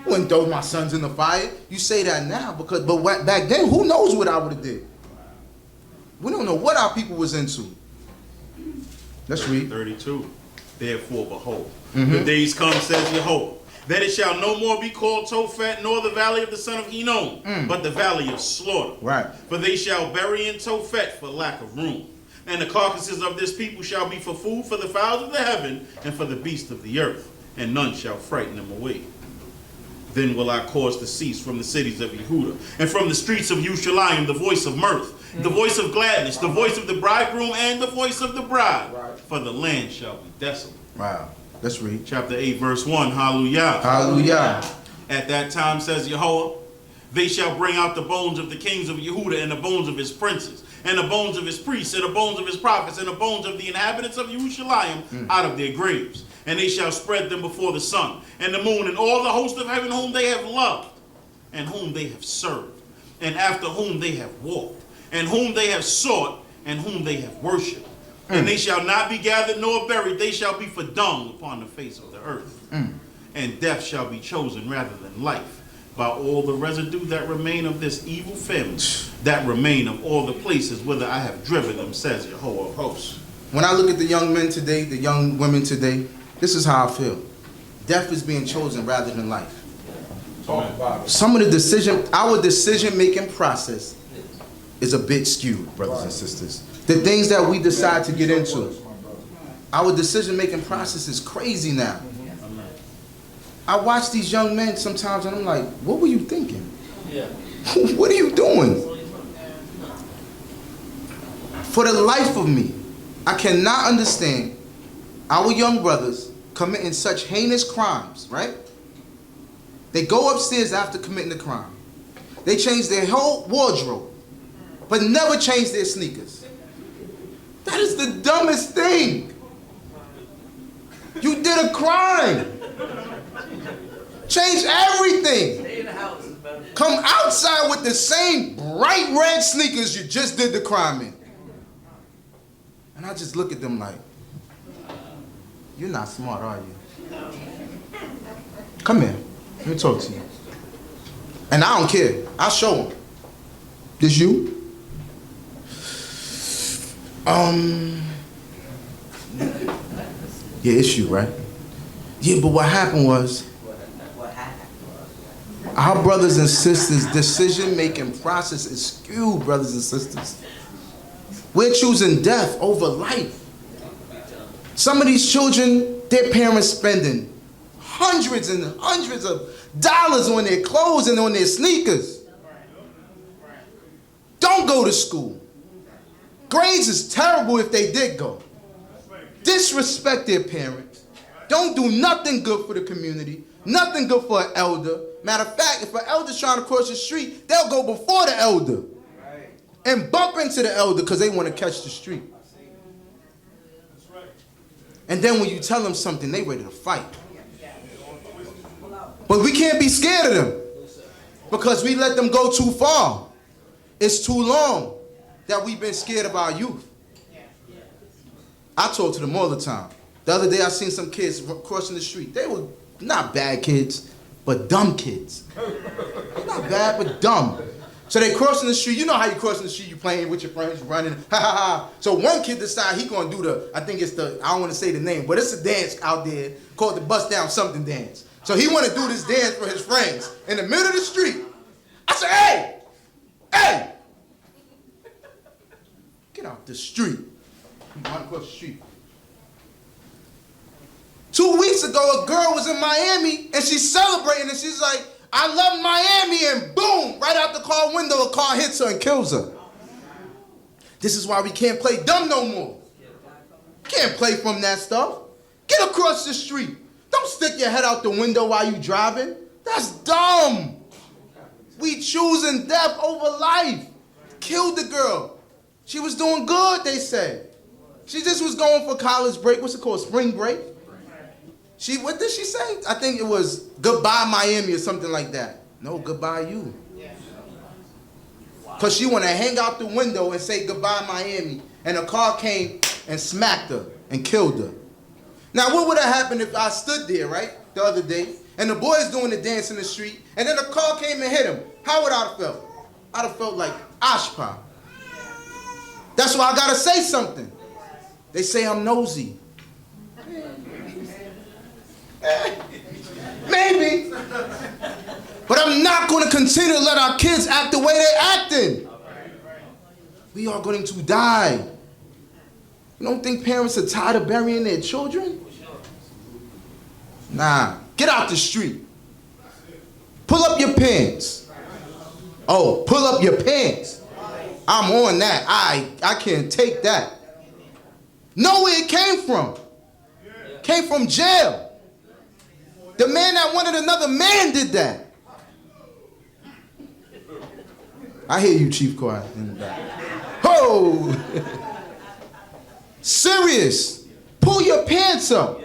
I wouldn't throw my sons in the fire. You say that now, but back then, who knows what I would have did? We don't know what our people was into. Let's read. 32. Therefore, behold, the days come, says Jehovah, that it shall no more be called Tophet, nor the valley of the son of Hinnom, but the valley of slaughter. Right. For they shall bury in Tophet for lack of room. And the carcasses of this people shall be for food for the fowls of the heaven and for the beasts of the earth. and none shall frighten them away. Then will I cause to cease from the cities of Yehuda, and from the streets of Yisrael the voice of mirth, the voice of gladness, the voice of the bridegroom, and the voice of the bride. For the land shall be desolate. Wow. Let's read. Chapter 8, verse 1. Hallelujah. Hallelujah. At that time, says Yahweh, they shall bring out the bones of the kings of Yehuda, and the bones of his princes, and the bones of his priests, and the bones of his prophets, and the bones of the inhabitants of Yisrael out of their graves. And they shall spread them before the sun, and the moon, and all the host of heaven whom they have loved, and whom they have served, and after whom they have walked, and whom they have sought, and whom they have worshipped. And they shall not be gathered nor buried, they shall be for dung upon the face of the earth. And death shall be chosen rather than life, by all the residue that remain of this evil family, that remain of all the places whither I have driven them, says Jehovah of hosts. When I look at the young men today, the young women today, this is how I feel. Death is being chosen rather than life. Some of the our decision-making process is a bit skewed, brothers and sisters. The things that we decide to get into. Our decision-making process is crazy now. I watch these young men sometimes and I'm like, what were you thinking? What are you doing? For the life of me, I cannot understand our young brothers committing such heinous crimes, right? They go upstairs after committing the crime. They change their whole wardrobe, but never change their sneakers. That is the dumbest thing. You did a crime. Change everything. Come outside with the same bright red sneakers you just did the crime in. And I just look at them like, you're not smart, are you? Come here. Let me talk to you. And I don't care. I'll show them. This you? Yeah, it's you, right? Yeah, but what happened was, our brothers and sisters' decision-making process is skewed, brothers and sisters. We're choosing death over life. Some of these children, their parents spending hundreds and hundreds of dollars on their clothes and on their sneakers. Don't go to school. Grades is terrible if they did go. Disrespect their parents. Don't do nothing good for the community. Nothing good for an elder. Matter of fact, if an elder's trying to cross the street, they'll go before the elder and bump into the elder because they want to catch the street. And then when you tell them something, they ready to fight. But we can't be scared of them because we let them go too far. It's too long that we've been scared of our youth. I talk to them all the time. The other day I seen some kids crossing the street. They were not bad kids, but dumb kids. Not bad, but dumb. So they crossing the street. You know how you crossing the street, you playing with your friends, running, ha ha ha. So one kid decided he gonna do the, I think it's the, I don't want to say the name, but it's a dance out there called the bust down something dance. So he want to do this dance for his friends in the middle of the street. I said, hey, hey, get out the street. He run across the street. 2 weeks ago, a girl was in Miami and she's celebrating and she's like, I love Miami, and boom, right out the car window, a car hits her and kills her. This is why we can't play dumb no more. Can't play from that stuff. Get across the street. Don't stick your head out the window while you driving. That's dumb. We choosing death over life. Killed the girl. She was doing good, they said. She just was going for college break. What's it called? Spring break? What did she say? I think it was goodbye Miami or something like that. No, goodbye you. Because she want to hang out the window and say goodbye Miami. And a car came and smacked her and killed her. Now, what would have happened if I stood there, right, the other day, and the boys doing the dance in the street, and then a car came and hit him? How would I have felt? I'd have felt like Ashpa. That's why I got to say something. They say I'm nosy. Maybe. But I'm not going to continue to let our kids act the way they're acting. We are going to die. You don't think parents are tired of burying their children? Nah, get out the street. Pull up your pants. Oh, pull up your pants. I'm on that. I can't take that. Know where it came from. Came from jail. The man that wanted another man did that. I hear you, Chief Quiet in the back. Ho! Serious. Pull your pants up.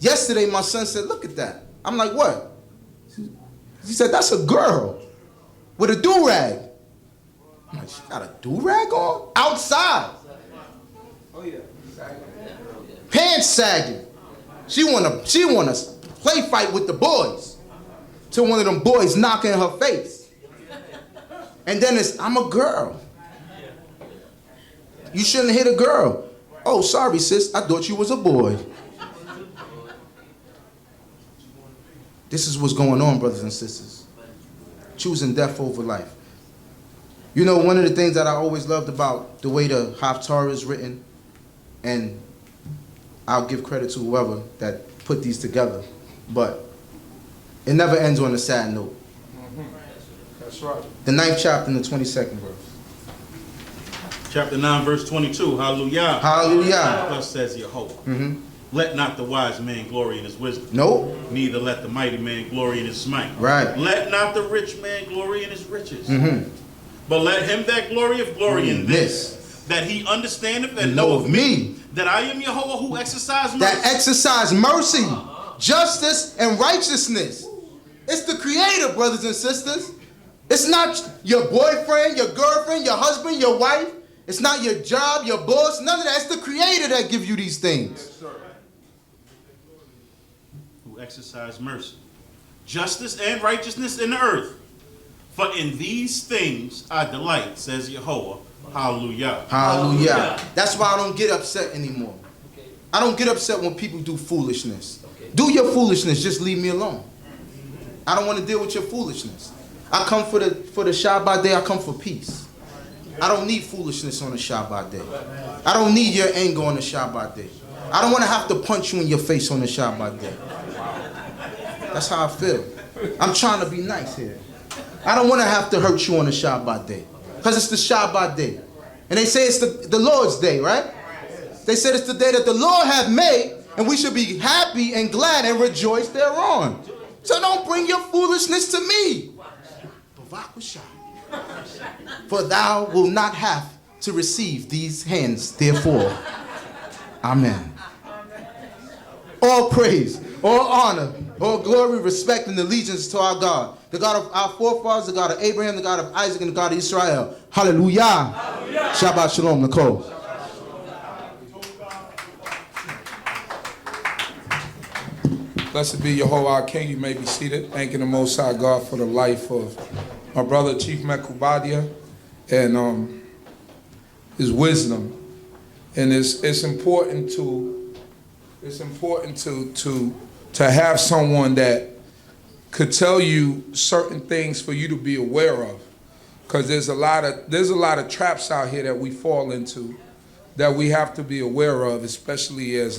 Yesterday, my son said, look at that. I'm like, what? He said, that's a girl with a do-rag. I'm like, she got a do-rag on? Outside. Oh, yeah. Pants sagging. She wanna play fight with the boys. Till one of them boys knock in her face. And then it's, I'm a girl. You shouldn't hit a girl. Oh, sorry, sis. I thought you was a boy. This is what's going on, brothers and sisters. Choosing death over life. You know, one of the things that I always loved about the way the Haftorah is written, and I'll give credit to whoever that put these together, but it never ends on a sad note. That's right. The 9th chapter and the 22nd verse. Chapter 9, verse 22. Hallelujah. Hallelujah. Thus says Yehovah. Let not the wise man glory in his wisdom. Nope. Neither let the mighty man glory in his might. Right. Let not the rich man glory in his riches. But let him that glorieth glory in this, that he understandeth and know of me, that I am Yehovah who exercise mercy. That exercise mercy, justice, and righteousness. It's the Creator, brothers and sisters. It's not your boyfriend, your girlfriend, your husband, your wife. It's not your job, your boss, none of that. It's the Creator that gives you these things. Who exercise mercy, justice, and righteousness in the earth. For in these things I delight, says Yehovah. Hallelujah. Hallelujah. That's why I don't get upset anymore. I don't get upset when people do foolishness. Do your foolishness, just leave me alone. I don't want to deal with your foolishness. I come for the Shabbat day, I come for peace. I don't need foolishness on the Shabbat day. I don't need your anger on the Shabbat day. I don't want to have to punch you in your face on the Shabbat day. That's how I feel. I'm trying to be nice here. I don't want to have to hurt you on the Shabbat day. Because it's the Shabbat day. And they say it's the Lord's day, right? They said it's the day that the Lord hath made, and we should be happy and glad and rejoice thereon. So don't bring your foolishness to me. For thou wilt not have to receive these hands, therefore. Amen. All praise, all honor, all glory, respect, and allegiance to our God, the God of our forefathers, the God of Abraham, the God of Isaac, and the God of Israel. Hallelujah. Hallelujah. Shabbat Shalom, Nicole. Blessed be Yehovah our King. You may be seated. Thanking the Most High God for the life of my brother Chief Mekubadia and his wisdom. And it's important to have someone that could tell you certain things for you to be aware of, because there's a lot of traps out here that we fall into that we have to be aware of, especially as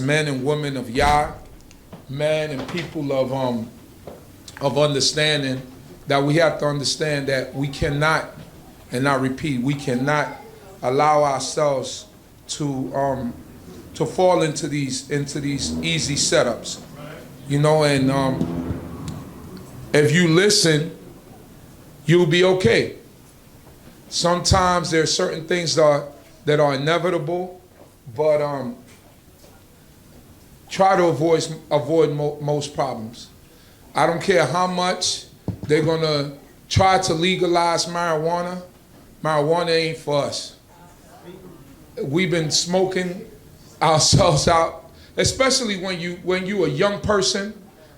men and women of Yah, men and people of understanding, that we have to understand that we cannot, and I repeat, we cannot allow ourselves to fall into these easy setups, you know. And if you listen, you'll be okay. Sometimes there are certain things that are inevitable, but try to avoid most problems. I don't care how much they're gonna try to legalize marijuana. Marijuana ain't for us. We've been smoking ourselves out, especially when you a young person,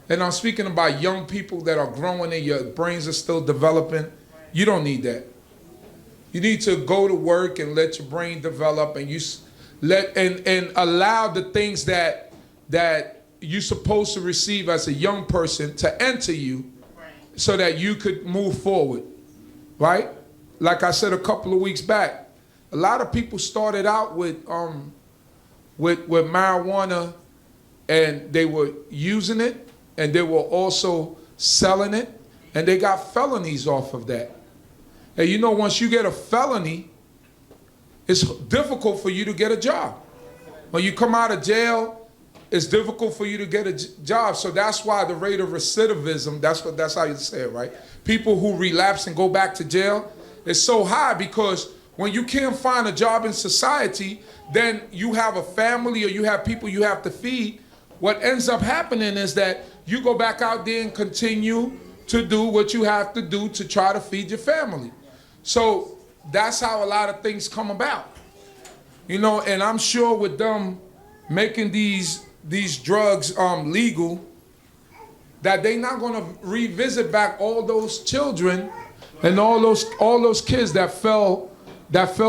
and I'm speaking about young people that are growing and your brains are still developing. You don't need that. You need to go to work and let your brain develop, and and allow the things that you're supposed to receive as a young person to enter you, so that you could move forward, right? Like I said a couple of weeks back, a lot of people started out with marijuana and they were using it, and they were also selling it, and they got felonies off of that. And you know, once you get a felony, it's difficult for you to get a job. When you come out of jail, it's difficult for you to get a job. So that's why the rate of recidivism, that's how you say it, right? People who relapse and go back to jail is so high, because when you can't find a job in society, then you have a family or you have people you have to feed. What ends up happening is that you go back out there and continue to do what you have to do to try to feed your family. So that's how a lot of things come about. You know, and I'm sure with them making these drugs legal, that they're not going to revisit back all those children and all those kids that fell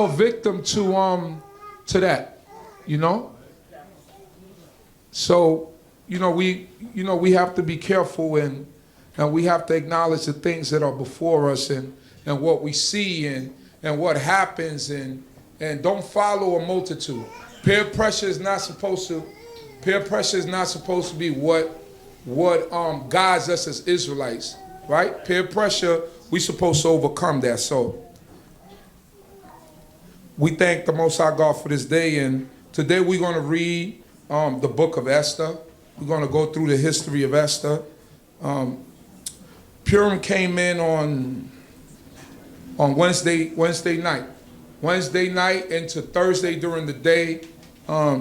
victim to that, you know. So, you know, we have to be careful, and we have to acknowledge the things that are before us, and what we see, and what happens, and don't follow a multitude. Peer pressure is not supposed to be what guides us as Israelites, right? Peer pressure, we're supposed to overcome that. So we thank the Most High God for this day, and today we're going to read the book of Esther. We're going to go through the history of Esther. Purim came in on Wednesday night. Wednesday night into Thursday during the day,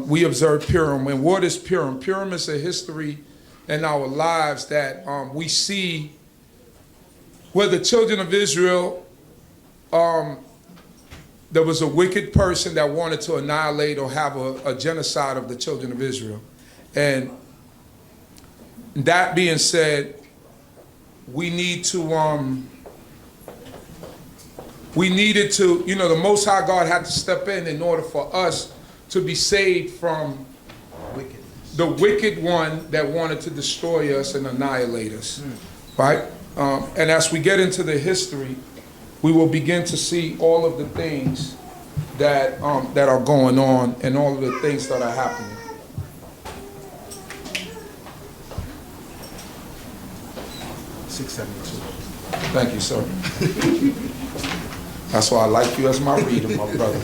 we observe Purim. And what is Purim? Purim is a history in our lives that we see where the children of Israel, there was a wicked person that wanted to annihilate or have a genocide of the children of Israel. And that being said, we needed to, you know, the Most High God had to step in order for us to be saved from the wicked one that wanted to destroy us and annihilate us, right? And as we get into the history, we will begin to see all of the things that are going on and all of the things that are happening. Thank you, sir. That's why I like you as my reader, my brother.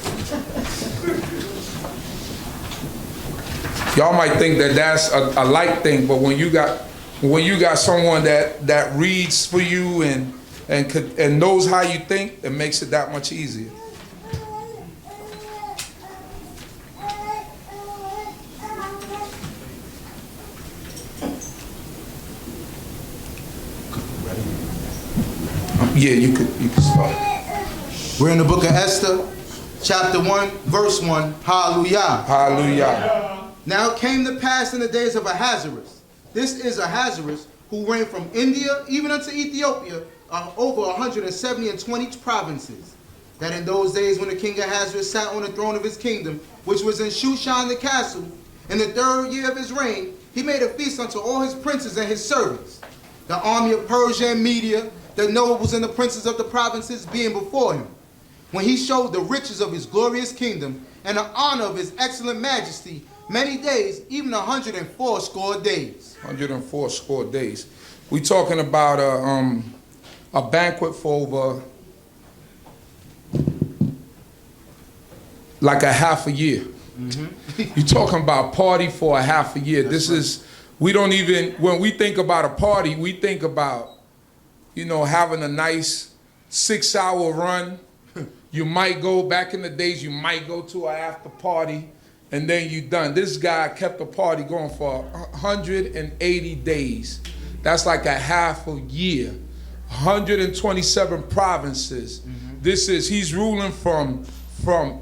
Y'all might think that that's a light thing, but when you got someone that reads for you and knows how you think, it makes it that much easier. Yeah, you could start. We're in the book of Esther, chapter 1, verse 1. Hallelujah. Hallelujah. Now it came to pass in the days of Ahasuerus. This is Ahasuerus, who reigned from India even unto Ethiopia, over 120 provinces. That in those days when the king Ahasuerus sat on the throne of his kingdom, which was in Shushan the castle, in the 3rd year of his reign, he made a feast unto all his princes and his servants. The army of Persia and Media, the nobles and the princes of the provinces being before him. When he showed the riches of his glorious kingdom and the honor of his excellent majesty, many days, even 180 days. 180 days. We talking about a banquet for over like a half a year. You're talking about a party for a half a year. This is, we don't even, when we think about a party, we think about, you know, having a nice 6-hour run. You might go, back in the days, you might go to an after party, and then you're done. This guy kept the party going for 180 days. That's like a half a year. 127 provinces. This is, he's ruling from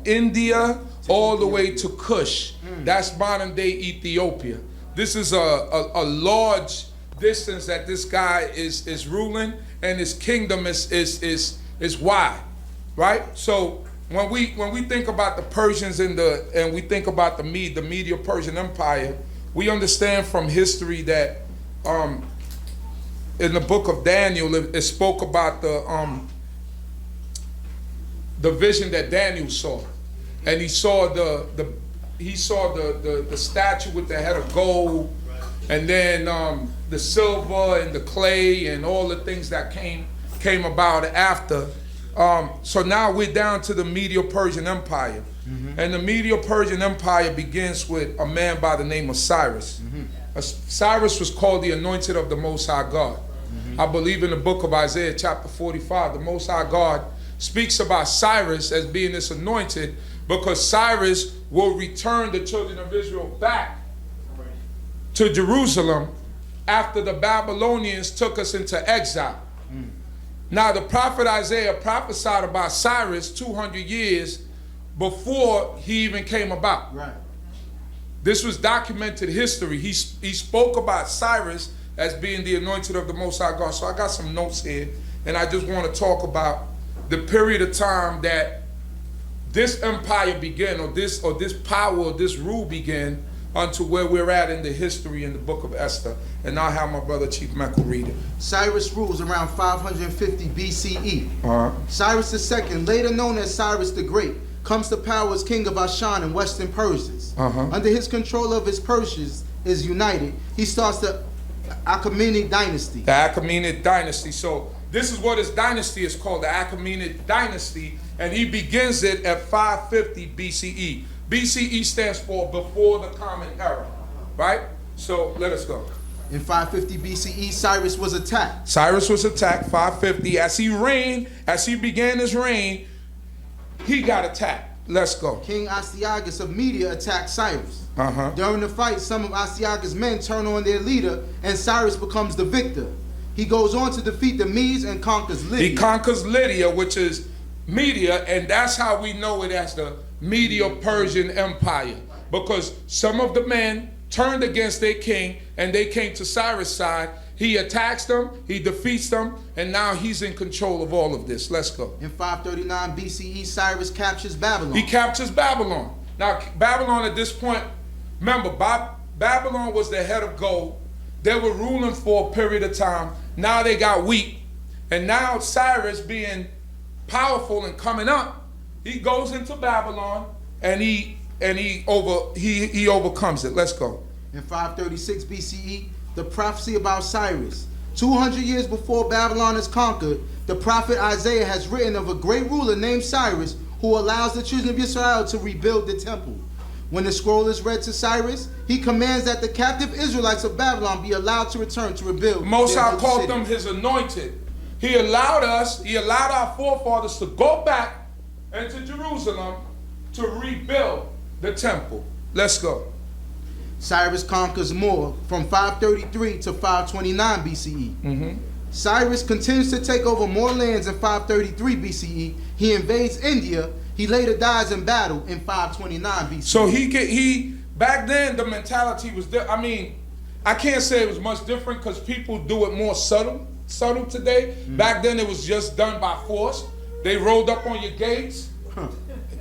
India all the way to Kush. That's modern day Ethiopia. This is a large distance that this guy is ruling, and his kingdom is wide, right? So when we think about the Persians and we think about the Medo-Persian Empire, we understand from history that in the book of Daniel it spoke about the vision that Daniel saw, and he saw he saw the statue with the head of gold, and then the silver and the clay and all the things that came about after. So now we're down to the Medo-Persian Empire. And the Medo-Persian Empire begins with a man by the name of Cyrus. Cyrus was called the anointed of the Most High God. I believe in the book of Isaiah chapter 45, the Most High God speaks about Cyrus as being this anointed because Cyrus will return the children of Israel back to Jerusalem after the Babylonians took us into exile. Now the prophet Isaiah prophesied about Cyrus 200 years before he even came about. Right. This was documented history. He spoke about Cyrus as being the anointed of the Most High God. So I got some notes here, and I just want to talk about the period of time that this empire began, or this power, or this rule began, unto where we're at in the history in the book of Esther. And I'll have my brother Chief Michael read it. Cyrus rules around 550 BCE. Cyrus II, later known as Cyrus the Great, comes to power as king of Ashan and western Persians. Under his control of his Persians is united. He starts the Achaemenid dynasty. The Achaemenid dynasty. So this is what his dynasty is called, the Achaemenid dynasty, and he begins it at 550 BCE. BCE stands for before the common era, right? So let us go. In 550 BCE, Cyrus was attacked. Cyrus was attacked 550. As he reigned, as he began his reign, he got attacked. Let's go. King Astyages of Media attacked Cyrus. During the fight, some of Astyages' men turn on their leader, and Cyrus becomes the victor. He goes on to defeat the Medes and conquers Lydia. He conquers Lydia, which is Media, and that's how we know it as the Medo-Persian Empire, because some of the men turned against their king and they came to Cyrus' side. He attacks them, he defeats them, and now he's in control of all of this. Let's go. In 539 BCE, Cyrus captures Babylon. He captures Babylon. Now, Babylon at this point, remember, Babylon was the head of gold. They were ruling for a period of time. Now they got weak. And now Cyrus, being powerful and coming up, he goes into Babylon and he overcomes it. Let's go. In 536 BCE, the prophecy about Cyrus. 200 years before Babylon is conquered, the prophet Isaiah has written of a great ruler named Cyrus who allows the children of Yisrael to rebuild the temple. When the scroll is read to Cyrus, he commands that the captive Israelites of Babylon be allowed to return to rebuild. Most High called them his anointed. He allowed our forefathers to go back into Jerusalem to rebuild the temple. Let's go. Cyrus conquers more from 533 to 529 BCE. Cyrus continues to take over more lands in 533 BCE. He invades India. He later dies in battle in 529 BCE. So he back then the mentality was I mean, I can't say it was much different because people do it more subtle today. Back then it was just done by force. They rolled up on your gates.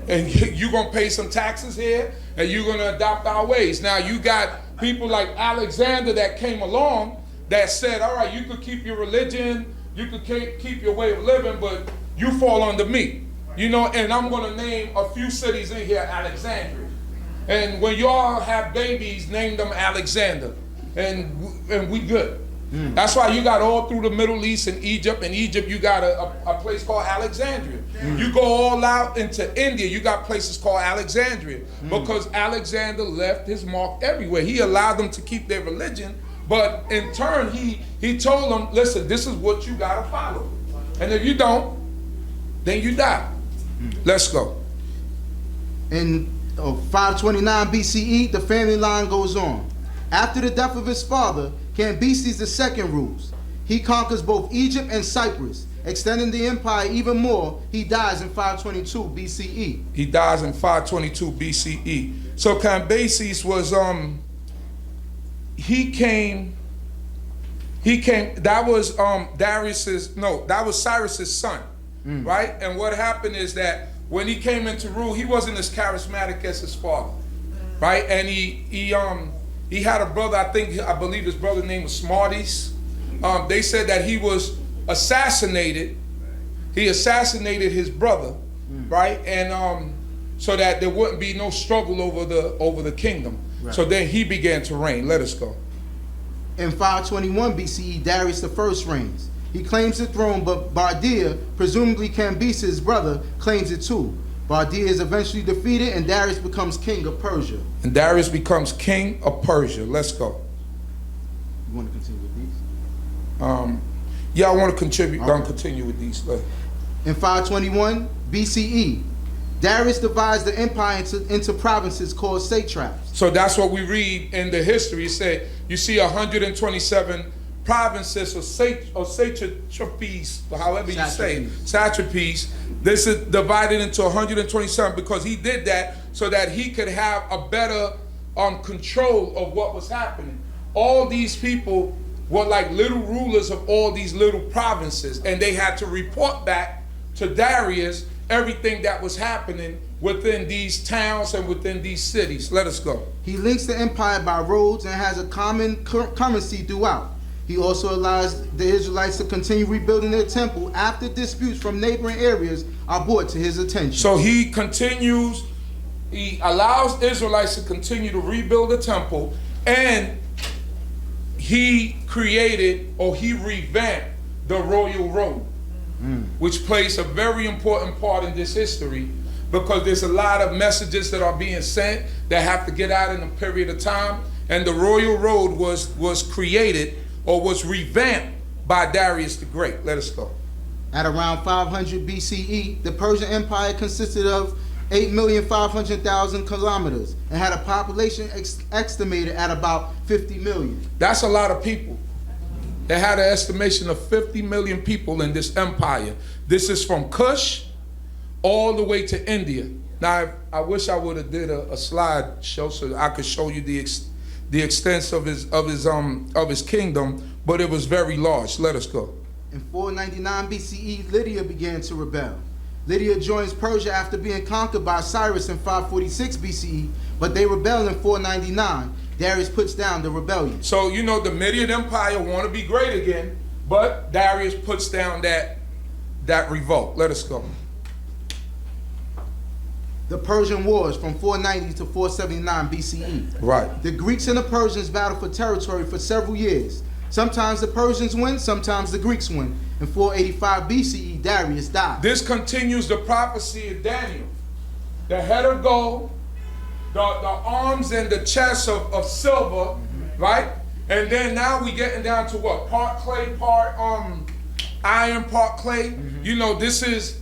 And you're going to pay some taxes here, and you're going to adopt our ways. Now, you got people like Alexander that came along that said, all right, you could keep your religion, you could keep your way of living, but you fall under me. You know, and I'm going to name a few cities in here, Alexandria. And when y'all have babies, name them Alexander, and we good. That's why you got all through the Middle East and Egypt. In Egypt, you got a place called Alexandria. You go all out into India, you got places called Alexandria. Because Alexander left his mark everywhere. He allowed them to keep their religion, but in turn, he told them, listen, this is what you got to follow. And if you don't, then you die. Let's go. In 529 BCE, the family line goes on. After the death of his father, Cambyses II rules. He conquers both Egypt and Cyprus, extending the empire even more. He dies in 522 BCE. He dies in 522 BCE. So Cambyses was that was Cyrus's son, right? And what happened is that when he came into rule, he wasn't as charismatic as his father, right? And he had a brother, I believe his brother name was Smarties. They said that he was assassinated. He assassinated his brother, right? And so that there wouldn't be no struggle over the kingdom. Right. So then he began to reign. Let us go. In 521 BCE, Darius I reigns. He claims the throne, but Bardia, presumably Cambyses' brother, claims it too. Bardia is eventually defeated, and Darius becomes king of Persia. And Darius becomes king of Persia. Let's go. You want to continue with these? Yeah, I want to contribute. Okay. I'm gonna continue with these. In 521 BCE, Darius divides the empire into provinces called satraps. So that's what we read in the history. It said, you see 127 provinces or satrapies, however you say, satrapies. This is divided into 127 because he did that so that he could have a better control of what was happening. All these people were like little rulers of all these little provinces, and they had to report back to Darius everything that was happening within these towns and within these cities. Let us go. He links the empire by roads and has a common currency throughout. He also allows the Israelites to continue rebuilding their temple after disputes from neighboring areas are brought to his attention. So he continues, he allows Israelites to continue to rebuild the temple, and he created, or he revamped, the royal road, which plays a very important part in this history, because there's a lot of messages that are being sent that have to get out in a period of time, and the royal road was created or was revamped by Darius the Great. Let us go. At around 500 BCE, the Persian Empire consisted of 8,500,000 kilometers and had a population estimated at about 50 million. That's a lot of people. They had an estimation of 50 million people in this empire. This is from Kush all the way to India. Now, I wish I would have did a slide show so I could show you the extent of his kingdom, but it was very large. Let us go. In 499 BCE, Lydia began to rebel. Lydia joins Persia after being conquered by Cyrus in 546 BCE, but they rebel in 499. Darius puts down the rebellion. So, you know, the Median Empire want to be great again, but Darius puts down that revolt. Let us go. The Persian Wars from 490 to 479 BCE. Right. The Greeks and the Persians battled for territory for several years. Sometimes the Persians win, sometimes the Greeks win. In 485 BCE, Darius died. This continues the prophecy of Daniel. The head of gold, the arms and the chest of silver, right? And then now we getting down to what? Part clay, part iron, part clay. You know, this is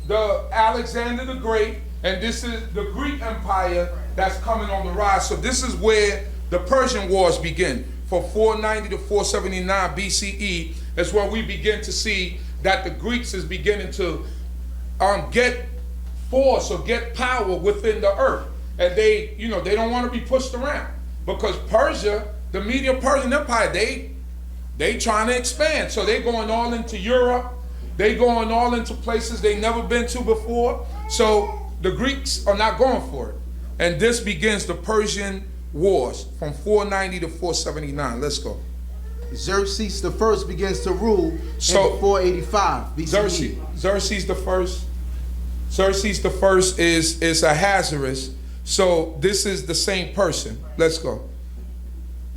the Alexander the Great, and this is the Greek Empire that's coming on the rise. So this is where the Persian Wars begin. From 490 to 479 BCE is where we begin to see that the Greeks is beginning to get force or get power within the earth. And they, you know, they don't want to be pushed around, because Persia, the Median Persian Empire, they trying to expand. So they going all into Europe. They going all into places they never been to before. So the Greeks are not going for it. And this begins the Persian Wars from 490 to 479. Let's go. Xerxes the First begins to rule in 485 BCE. Xerxes the First is Ahasuerus. So this is the same person. Let's go.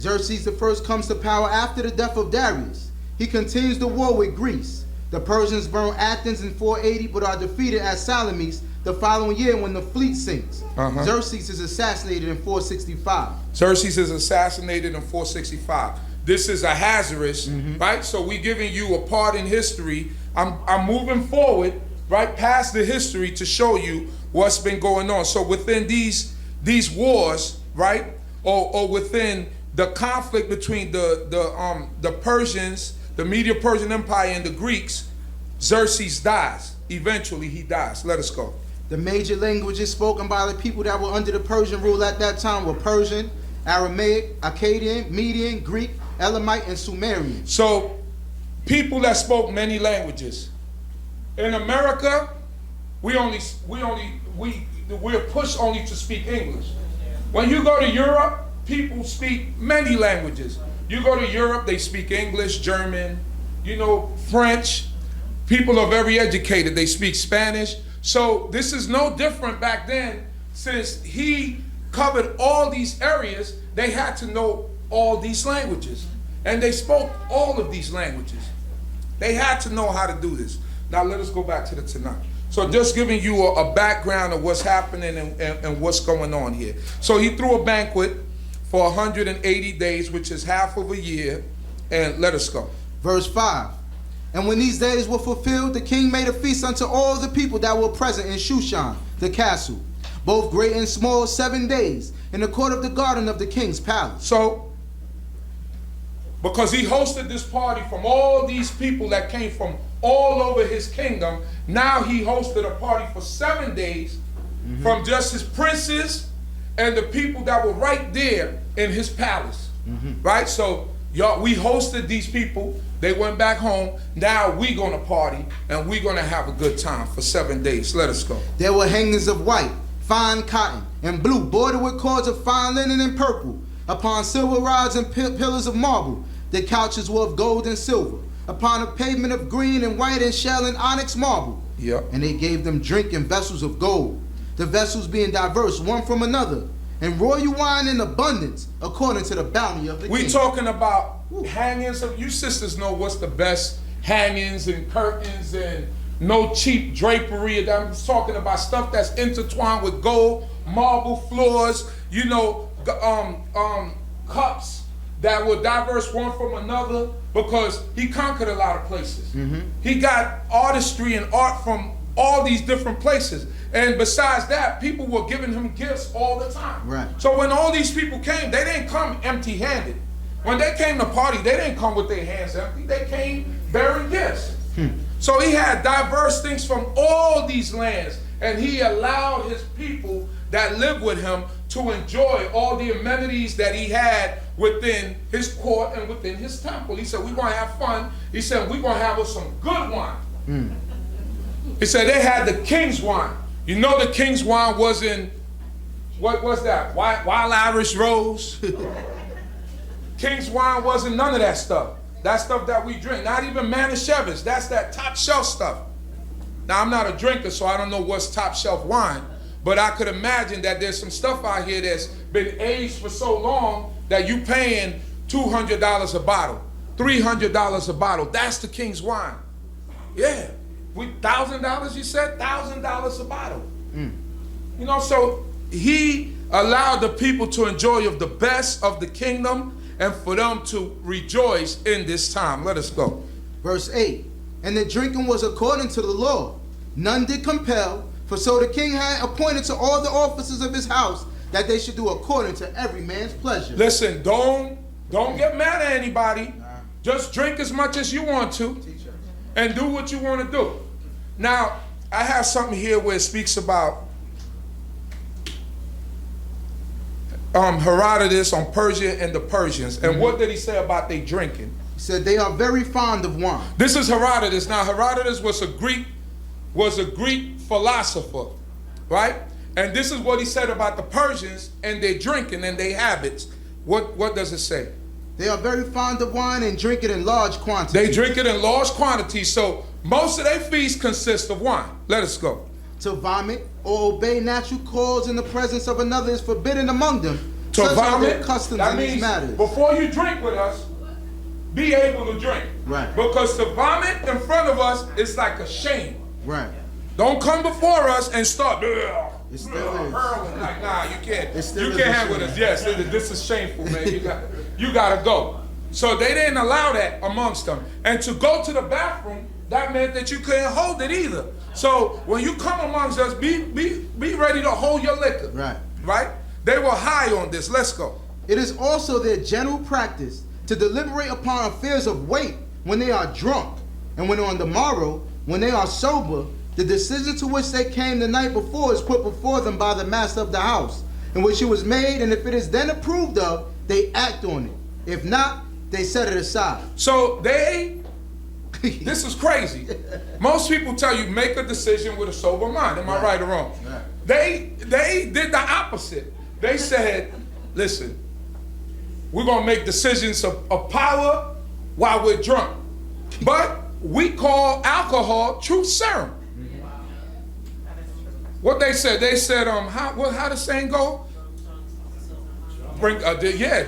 Xerxes the First comes to power after the death of Darius. He continues the war with Greece. The Persians burn Athens in 480 but are defeated at Salamis the following year when the fleet sinks. Xerxes is assassinated in 465. Xerxes is assassinated in 465. This is Ahasuerus, right? So we're giving you a part in history. I'm moving forward, right, past the history to show you what's been going on. So within these wars, right, or within the conflict between the Persians, the Median Persian Empire, and the Greeks, Xerxes dies. Eventually he dies. Let us go. The major languages spoken by the people that were under the Persian rule at that time were Persian, Aramaic, Akkadian, Median, Greek, Elamite, and Sumerian. So people that spoke many languages. In America, we're pushed only to speak English. When you go to Europe, people speak many languages. You go to Europe, they speak English, German, you know, French. People are very educated. They speak Spanish. So this is no different back then, since he covered all these areas. They had to know all these languages, and they spoke all of these languages. They had to know how to do this. Now let us go back to the Tanakh. So just giving you a background of what's happening and what's going on here. So he threw a banquet for 180 days, which is half of a year, and let us go. Verse 5. And when these days were fulfilled, the king made a feast unto all the people that were present in Shushan, the castle, both great and small, 7 days, in the court of the garden of the king's palace. So, because he hosted this party from all these people that came from all over his kingdom, now he hosted a party for 7 days from just his princes and the people that were right there in his palace. Right? So, y'all, we hosted these people. They went back home. Now we gonna party and we gonna have a good time for 7 days. Let us go. There were hangings of white, fine cotton, and blue, bordered with cords of fine linen and purple, upon silver rods and pillars of marble. The couches were of gold and silver, upon a pavement of green and white and shell and onyx marble. Yep. And they gave them drink in vessels of gold, the vessels being diverse one from another, and royal wine in abundance, according to the bounty of the king. We talking about hangings. You sisters know what's the best hangings and curtains and no cheap drapery. I'm talking about stuff that's intertwined with gold, marble floors, you know, cups that were diverse one from another, because he conquered a lot of places. He got artistry and art from all these different places. And besides that, people were giving him gifts all the time. Right. So when all these people came, they didn't come empty-handed. When they came to party, they didn't come with their hands empty. They came bearing gifts. So he had diverse things from all these lands, and he allowed his people that lived with him to enjoy all the amenities that he had within his court and within his temple. He said, we're going to have fun. He said, we're going to have us some good wine. He said they had the king's wine. You know the king's wine was in, what was that? Wild Irish Rose? King's wine wasn't none of that stuff. That stuff that we drink. Not even Manischewitz. That's that top shelf stuff. Now, I'm not a drinker, so I don't know what's top shelf wine. But I could imagine that there's some stuff out here that's been aged for so long that you paying $200 a bottle, $300 a bottle. That's the king's wine. Yeah. $1,000, you said? $1,000 a bottle. You know, so he allowed the people to enjoy of the best of the kingdom and for them to rejoice in this time. Let us go. Verse 8. And the drinking was according to the law. None did compel, for so the king had appointed to all the officers of his house that they should do according to every man's pleasure. Listen, don't get mad at anybody. Just drink as much as you want to and do what you want to do. Now, I have something here where it speaks about Herodotus on Persia and the Persians. And what did he say about they drinking? He said they are very fond of wine. This is Herodotus. Now, Herodotus was a Greek philosopher, right? And this is what he said about the Persians and their drinking and their habits. What does it say? They are very fond of wine and drink it in large quantities. They drink it in large quantities. So most of their feasts consist of wine. Let us go. To vomit or obey natural cause in the presence of another is forbidden among them. To Such are their vomit, customs that in these means matters. before you drink with us, be able to drink. Right. Because to vomit in front of us is like a shame. Right. Don't come before us and start It still is. hurling like, nah, you can't. It still You is can't a hang with shame. us. Yes, this is shameful, man. You gotta go. So they didn't allow that amongst them. And to go to the bathroom, that meant that you couldn't hold it either. So when you come amongst us, be ready to hold your liquor. Right. Right? They were high on this. Let's go. It is also their general practice to deliberate upon affairs of weight when they are drunk, and when on the morrow, when they are sober, the decision to which they came the night before is put before them by the master of the house, in which it was made, and if it is then approved of, they act on it. If not, they set it aside. So this is crazy. Most people tell you make a decision with a sober mind. Am I right or wrong? Right. They did the opposite. They said, listen, we're going to make decisions of power while we're drunk. But we call alcohol truth serum. What they said how the saying go?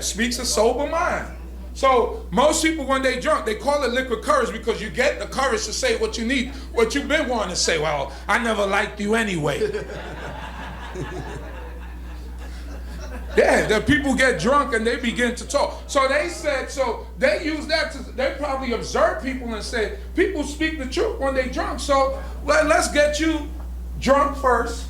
Speaks a sober mind. So most people when they drunk, they call it liquid courage because you get the courage to say what you need, what you've been wanting to say. Well, I never liked you anyway. Yeah, the people get drunk and they begin to talk. So they said, so they use that to, they probably observe people and say, people speak the truth when they drunk. So let's get you drunk first,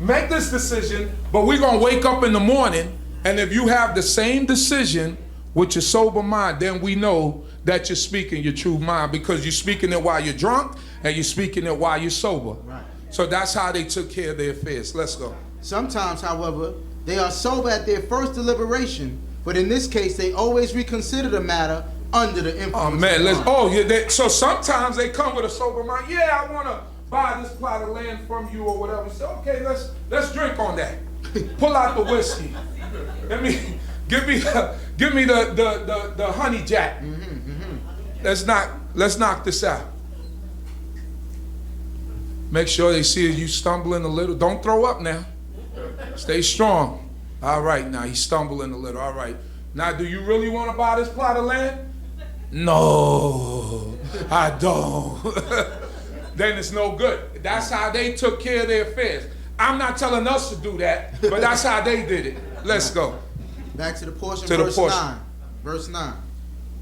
make this decision, but we're going to wake up in the morning, and if you have the same decision with your sober mind, then we know that you're speaking your true mind, because you're speaking it while you're drunk and you're speaking it while you're sober. Right. So that's how they took care of their affairs. Let's go. Sometimes, however, they are sober at their first deliberation, but in this case, they always reconsider the matter under the influence. Oh man, of wine. so sometimes they come with a sober mind. Yeah, I want to buy this plot of land from you or whatever. So okay, let's drink on that. Pull out the whiskey. Give me the honey jack. Let's knock this out. Make sure they see you stumbling a little. Don't throw up now. Stay strong. All right, now he's stumbling a little. All right. Now, do you really want to buy this plot of land? No, I don't. Then it's no good. That's how they took care of their affairs. I'm not telling us to do that, but that's how they did it. Let's go. Back to the portion, verse 9. Verse 9.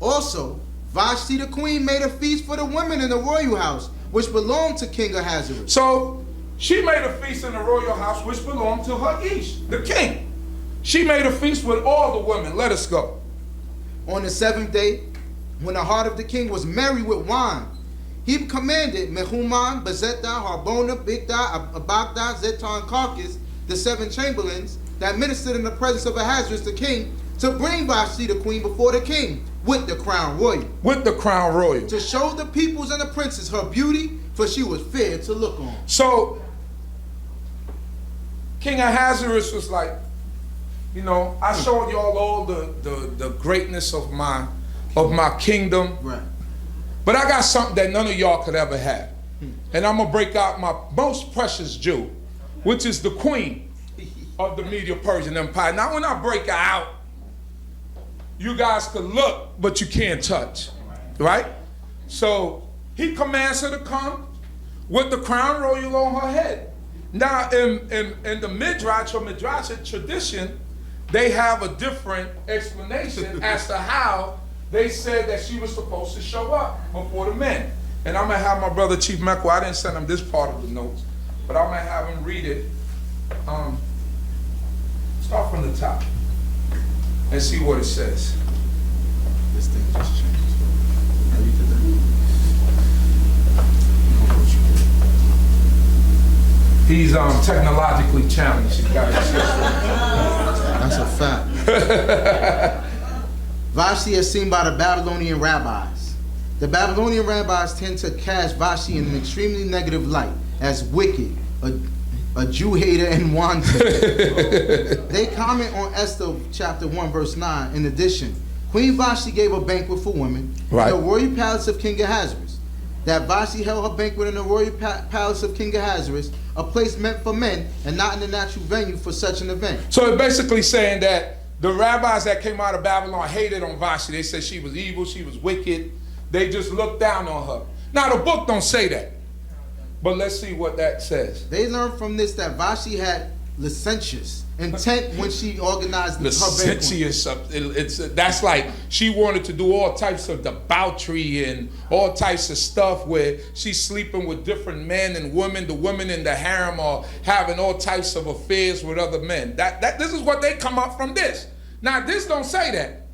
Also, Vashti the queen made a feast for the women in the royal house, which belonged to King Ahasuerus. So she made a feast in the royal house, which belonged to her ish, the king. She made a feast with all the women. Let us go. On the 7th day, when the heart of the king was merry with wine, he commanded Mehuman, Bezetta, Harbona, Bigda, Abagda, Zetar, and Carcass, the 7 chamberlains that ministered in the presence of Ahasuerus the king, to bring Vashti the queen before the king with the crown royal. With the crown royal. To show the peoples and the princes her beauty, for she was fair to look on. So King Ahasuerus was like, you know, I showed y'all all the greatness of my kingdom. Right. But I got something that none of y'all could ever have. And I'm gonna break out my most precious jewel, which is the queen of the Medo-Persian Empire. Now when I break her out, you guys could look, but you can't touch. Right? So he commands her to come with the crown royal on her head. Now in the Midrash or Midrashic tradition, they have a different explanation as to how they said that she was supposed to show up before the men. And I'm going to have my brother Chief Mekwa, I didn't send him this part of the notes, but I'm going to have him read it. Start from the top and see what it says. This thing just changed. He's technologically challenged. He's got his That's a fact. Vashti is seen by the Babylonian rabbis. The Babylonian rabbis tend to cast Vashti in an extremely negative light, as wicked, a Jew hater, and wanton. They comment on Esther chapter 1 verse 9. In addition, Queen Vashti gave a banquet for women in the royal palace of King Ahasuerus. That Vashti held her banquet in the royal palace of King Ahasuerus, a place meant for men and not in the natural venue for such an event. So it's basically saying that the rabbis that came out of Babylon hated on Vashti. They said she was evil, she was wicked. They just looked down on her. Now the book don't say that, but let's see what that says. They learned from this that Vashti had licentious intent when she organized her banquet. Licentious, that's like she wanted to do all types of debauchery and all types of stuff where she's sleeping with different men and women. The women in the harem are having all types of affairs with other men. This is what they come up from this. Now this don't say that,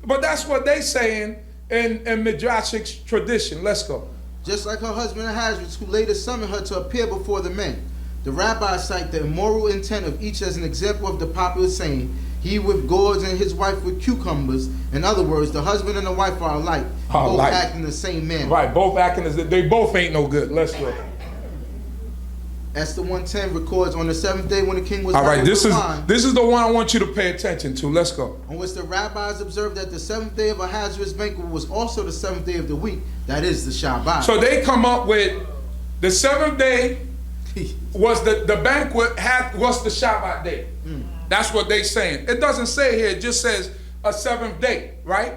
but that's what they saying in Midrashic tradition. Let's go. Just like her husband Ahasuerus, who later summoned her to appear before the men. The rabbis cite the immoral intent of each as an example of the popular saying, he with gourds and his wife with cucumbers. In other words, the husband and the wife are alike, both acting the same manner. Right, both acting as they both ain't no good. Let's go. Esther 1:10 records on the 7th day when the king was all right, this wine, is the one I want you to pay attention to. Let's go. On which the rabbis observed that the 7th day of Ahasuerus' banquet was also the 7th day of the week, that is the Shabbat. So they come up with the 7th day was the banquet was the Shabbat day. That's what they saying. It doesn't say here, it just says a 7th day, right?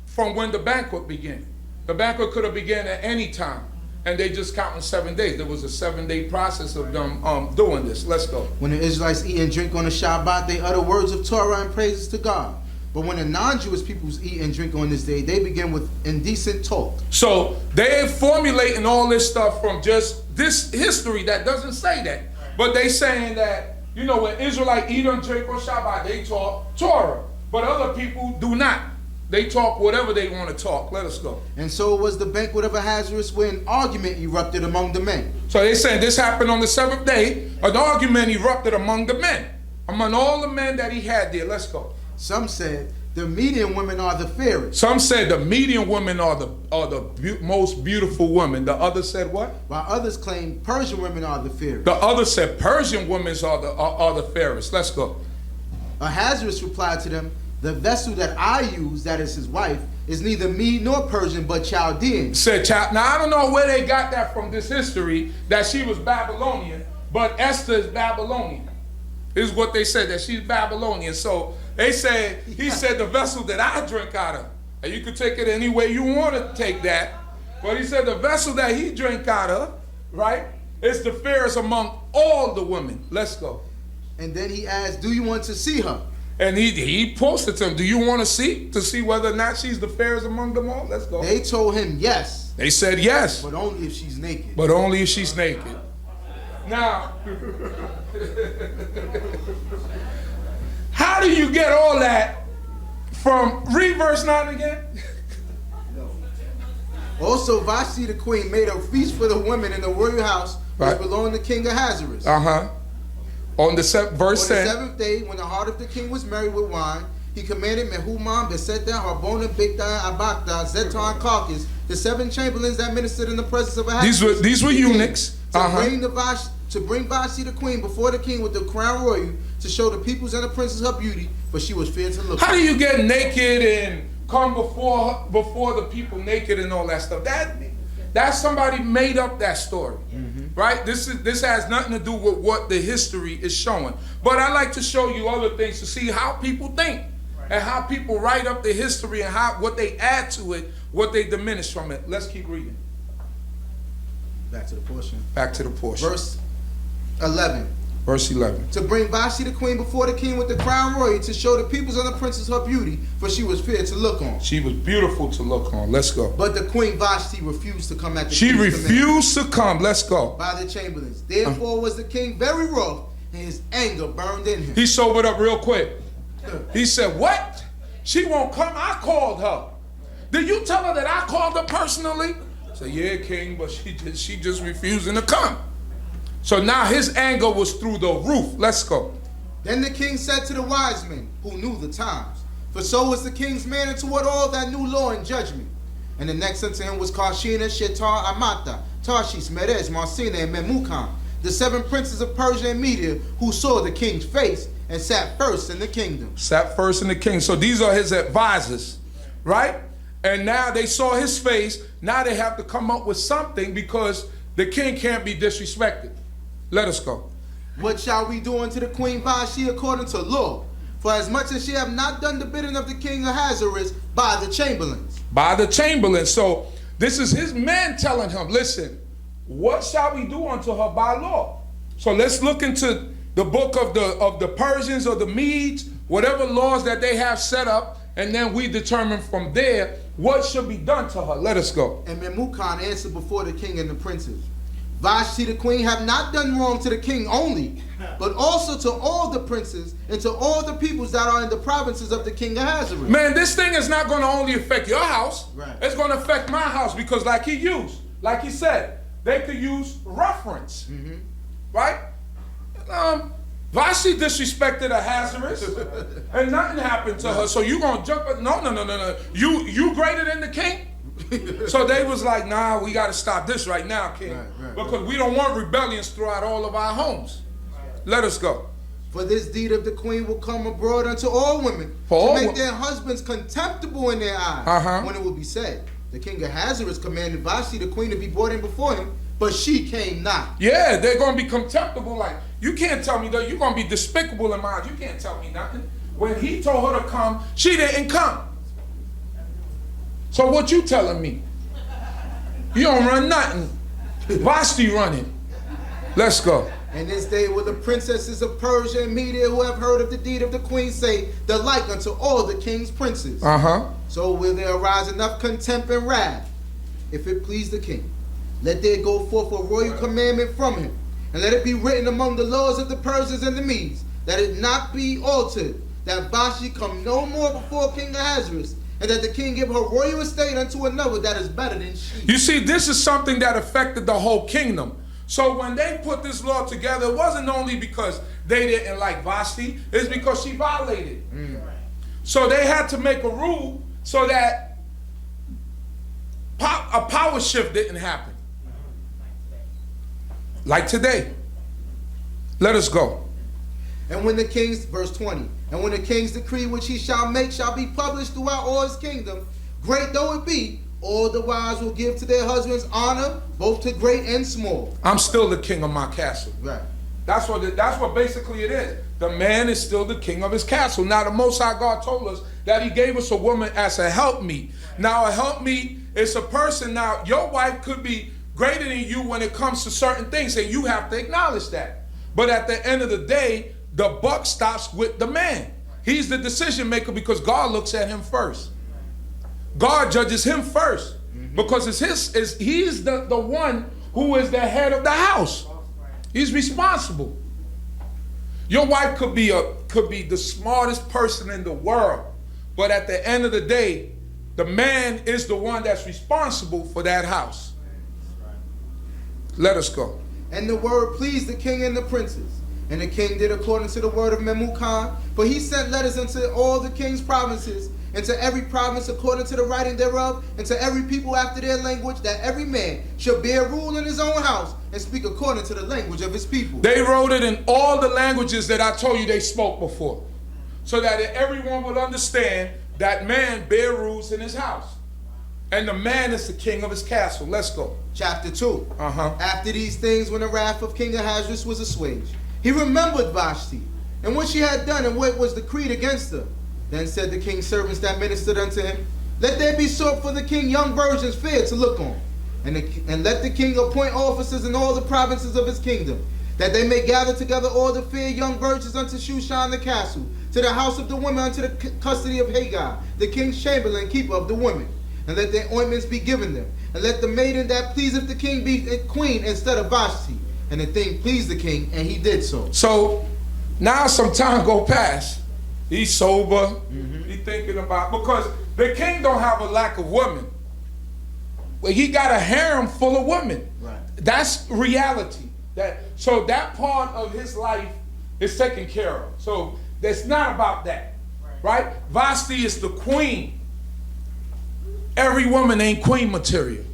From when the banquet began. The banquet could have began at any time, and they just counting 7 days. There was a 7-day process of them doing this. Let's go. When the Israelites eat and drink on the Shabbat, they utter words of Torah and praises to God. But when the non-Jewish peoples eat and drink on this day, they begin with indecent talk. So they're formulating all this stuff from just this history that doesn't say that. But they saying that, you know, when Israelites eat and drink on Shabbat, they talk Torah. But other people do not. They talk whatever they want to talk. Let us go. And so it was the banquet of Ahasuerus where an argument erupted among the men. So they saying this happened on the 7th day. An argument erupted among the men. Among all the men that he had there. Let's go. Some said the Median women are the fairest. Some said the Median women are the most beautiful women. The others said what? While others claim Persian women are the fairest. The others said Persian women are the fairest. Let's go. Ahasuerus replied to them, the vessel that I use, that is his wife, is neither Mede nor Persian, but Chaldean. Said now I don't know where they got that from, this history, that she was Babylonian, but Esther is Babylonian. Is what they said, that she's Babylonian. So they said, he said the vessel that I drink out of. And you could take it any way you want to take that. But he said the vessel that he drank out of, right, is the fairest among all the women. Let's go. And then he asked, do you want to see her? And he posted to him, do you want to see whether or not she's the fairest among them all? Let's go. They told him yes. They said yes. But only if she's naked. But only if she's naked. Now, how do you get all that from, read verse 9 again? Also, Vashti the queen made a feast for the women in the royal house which belonged to King Ahasuerus. On the verse 10. On the 7th day, when the heart of the king was merry with wine, he commanded Mehumam, Beseta, Harbona, Bigda, Abakta, Zetar, and Carcass, the 7 chamberlains that ministered in the presence of Ahasuerus. These were eunuchs. To bring Vashti the queen before the king with the crown royal, to show the peoples and the princes her beauty, but she was fair to look. How do you get naked and come before the people naked and all that stuff? That's somebody made up that story, right? This has nothing to do with what the history is showing. But I like to show you other things to see how people think and how people write up the history and what they add to it, what they diminish from it. Let's keep reading. Back to the portion. Back to the portion. Verse 11. Verse 11. To bring Vashti the queen before the king with the crown royal, to show the peoples and the princes her beauty, for she was fair to look on. She was beautiful to look on. Let's go. But the queen Vashti refused to come at the She king's refused to come. Let's go. By the chamberlains. Therefore was the king very wroth, and his anger burned in him. He sobered up real quick. He said, what? She won't come? I called her. Did you tell her that I called her personally? I said, yeah, king, but she just refusing to come. So now his anger was through the roof. Let's go. Then the king said to the wise men who knew the times, for so was the king's manner toward all that knew law and judgment. And the next unto him was Karshina, Shetar, Amata, Tarshish, Meres, Marsina, and Memucan, the 7 princes of Persia and Media, who saw the king's face and sat first in the kingdom. Sat first in the kingdom. So these are his advisors, right? And now they saw his face. Now they have to come up with something because the king can't be disrespected. Let us go. What shall we do unto the queen Vashti according to law? For as much as she have not done the bidding of the king Ahasuerus by the chamberlains. By the chamberlains. So this is his men telling him, listen, what shall we do unto her by law? So let's look into the book of the Persians or the Medes, whatever laws that they have set up, and then we determine from there what should be done to her. Let us go. And Memucan answered before the king and the princes, Vashti the queen have not done wrong to the king only, but also to all the princes and to all the peoples that are in the provinces of the king Ahasuerus. Man, this thing is not going to only affect your house. Right. It's going to affect my house because like he said, they could use reference. Right? Vashti disrespected Ahasuerus and nothing happened to her. So you going to jump? No. You greater than the king? So they was like, nah, we got to stop this right now, king. Because we don't want rebellions throughout all of our homes. Let us go. For this deed of the queen will come abroad unto all women, to make their husbands contemptible in their eyes. When it will be said, the king Ahasuerus commanded Vashti the queen to be brought in before him, but she came not. Yeah, they're going to be contemptible. Like, you can't tell me that. You're going to be despicable in mind. You can't tell me nothing. When he told her to come, she didn't come. So what you telling me? You don't run nothing. Vashti running. Let's go. And this day will the princesses of Persia and Media who have heard of the deed of the queen say the like unto all the king's princes. So will there arise enough contempt and wrath, if it please the king. Let there go forth a royal commandment from him, and let it be written among the laws of the Persians and the Medes, that it not be altered, that Vashti come no more before King Ahasuerus, and that the king give her royal estate unto another that is better than she. You see, this is something that affected the whole kingdom. So when they put this law together, it wasn't only because they didn't like Vashti, it's because she violated. So they had to make a rule so that a power shift didn't happen. Like today. Let us go. And when the king's, verse 20, and when the king's decree which he shall make shall be published throughout all his kingdom, great though it be, all the wives will give to their husbands honor, both to great and small. I'm still the king of my castle. Right. That's what basically it is. The man is still the king of his castle. Now the Most High God told us that he gave us a woman as a helpmeet. Now a helpmeet is a person. Now your wife could be greater than you when it comes to certain things, and you have to acknowledge that. But at the end of the day, the buck stops with the man. He's the decision maker because God looks at him first. God judges him first because he's the one who is the head of the house. He's responsible. Your wife could be the smartest person in the world, but at the end of the day, the man is the one that's responsible for that house. Let us go. And the word pleased the king and the princes. And the king did according to the word of Memucan, for he sent letters into all the king's provinces, and to every province according to the writing thereof, and to every people after their language, that every man should bear rule in his own house, and speak according to the language of his people. They wrote it in all the languages that I told you they spoke before, so that everyone would understand that man bear rules in his house. And the man is the king of his castle. Let's go. Chapter 2. After these things, when the wrath of King Ahasuerus was assuaged, he remembered Vashti, and what she had done, and what was decreed against her. Then said the king's servants that ministered unto him, let there be sought for the king young virgins fair to look on, and let the king appoint officers in all the provinces of his kingdom, that they may gather together all the fair young virgins unto Shushan the castle, to the house of the women, unto the custody of Hagar, the king's chamberlain, keeper of the women. And let their ointments be given them, and let the maiden that pleaseth the king be a queen instead of Vashti. And the thing pleased the king, and he did so. So now some time go past. He's sober. He's thinking about, because the king don't have a lack of women. Well, he got a harem full of women. Right. That's reality. So that part of his life is taken care of. So it's not about that, right? Vashti is the queen. Every woman ain't queen material.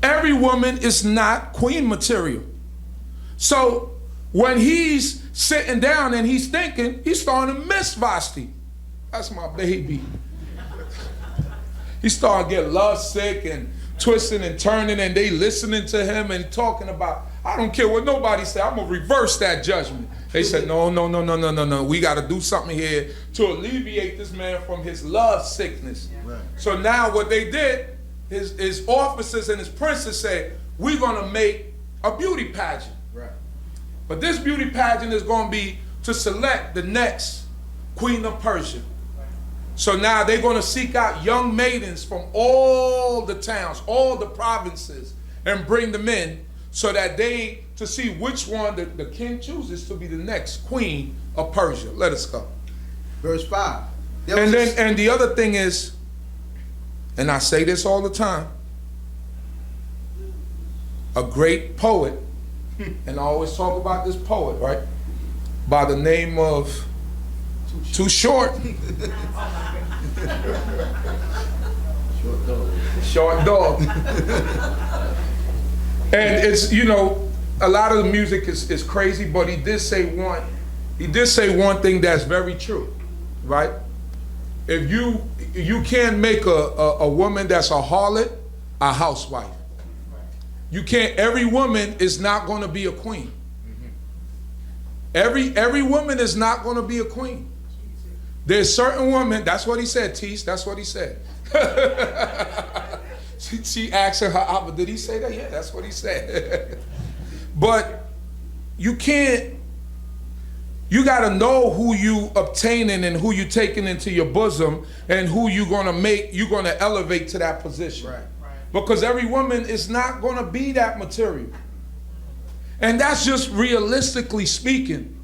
Every woman is not queen material. So when he's sitting down and he's thinking, he's starting to miss Vashti. That's my baby. He started getting love sick and twisting and turning, and they listening to him and talking about, I don't care what nobody say, I'm going to reverse that judgment. They said, no. We got to do something here to alleviate this man from his love sickness. Right. So now what they did, his officers and his princes said, we're going to make a beauty pageant. Right. But this beauty pageant is going to be to select the next queen of Persia. So now they're going to seek out young maidens from all the towns, all the provinces, and bring them in so that to see which one the king chooses to be the next queen of Persia. Let us go. Verse 5. And the other thing is, and I say this all the time, a great poet, and I always talk about this poet, right? By the name of Too Short. Short Dog. And it's, a lot of the music is crazy, but he did say one thing that's very true, right? If you can't make a woman that's a harlot a housewife. You can't, every woman is not going to be a queen. Every woman is not going to be a queen. There's certain women, that's what he said, Tease, that's what he said. she asked her, did he say that? Yeah, that's what he said. But you can't, you got to know who you obtaining and who you taking into your bosom and who you're going to elevate to that position. Right. Because every woman is not going to be that material. And that's just realistically speaking.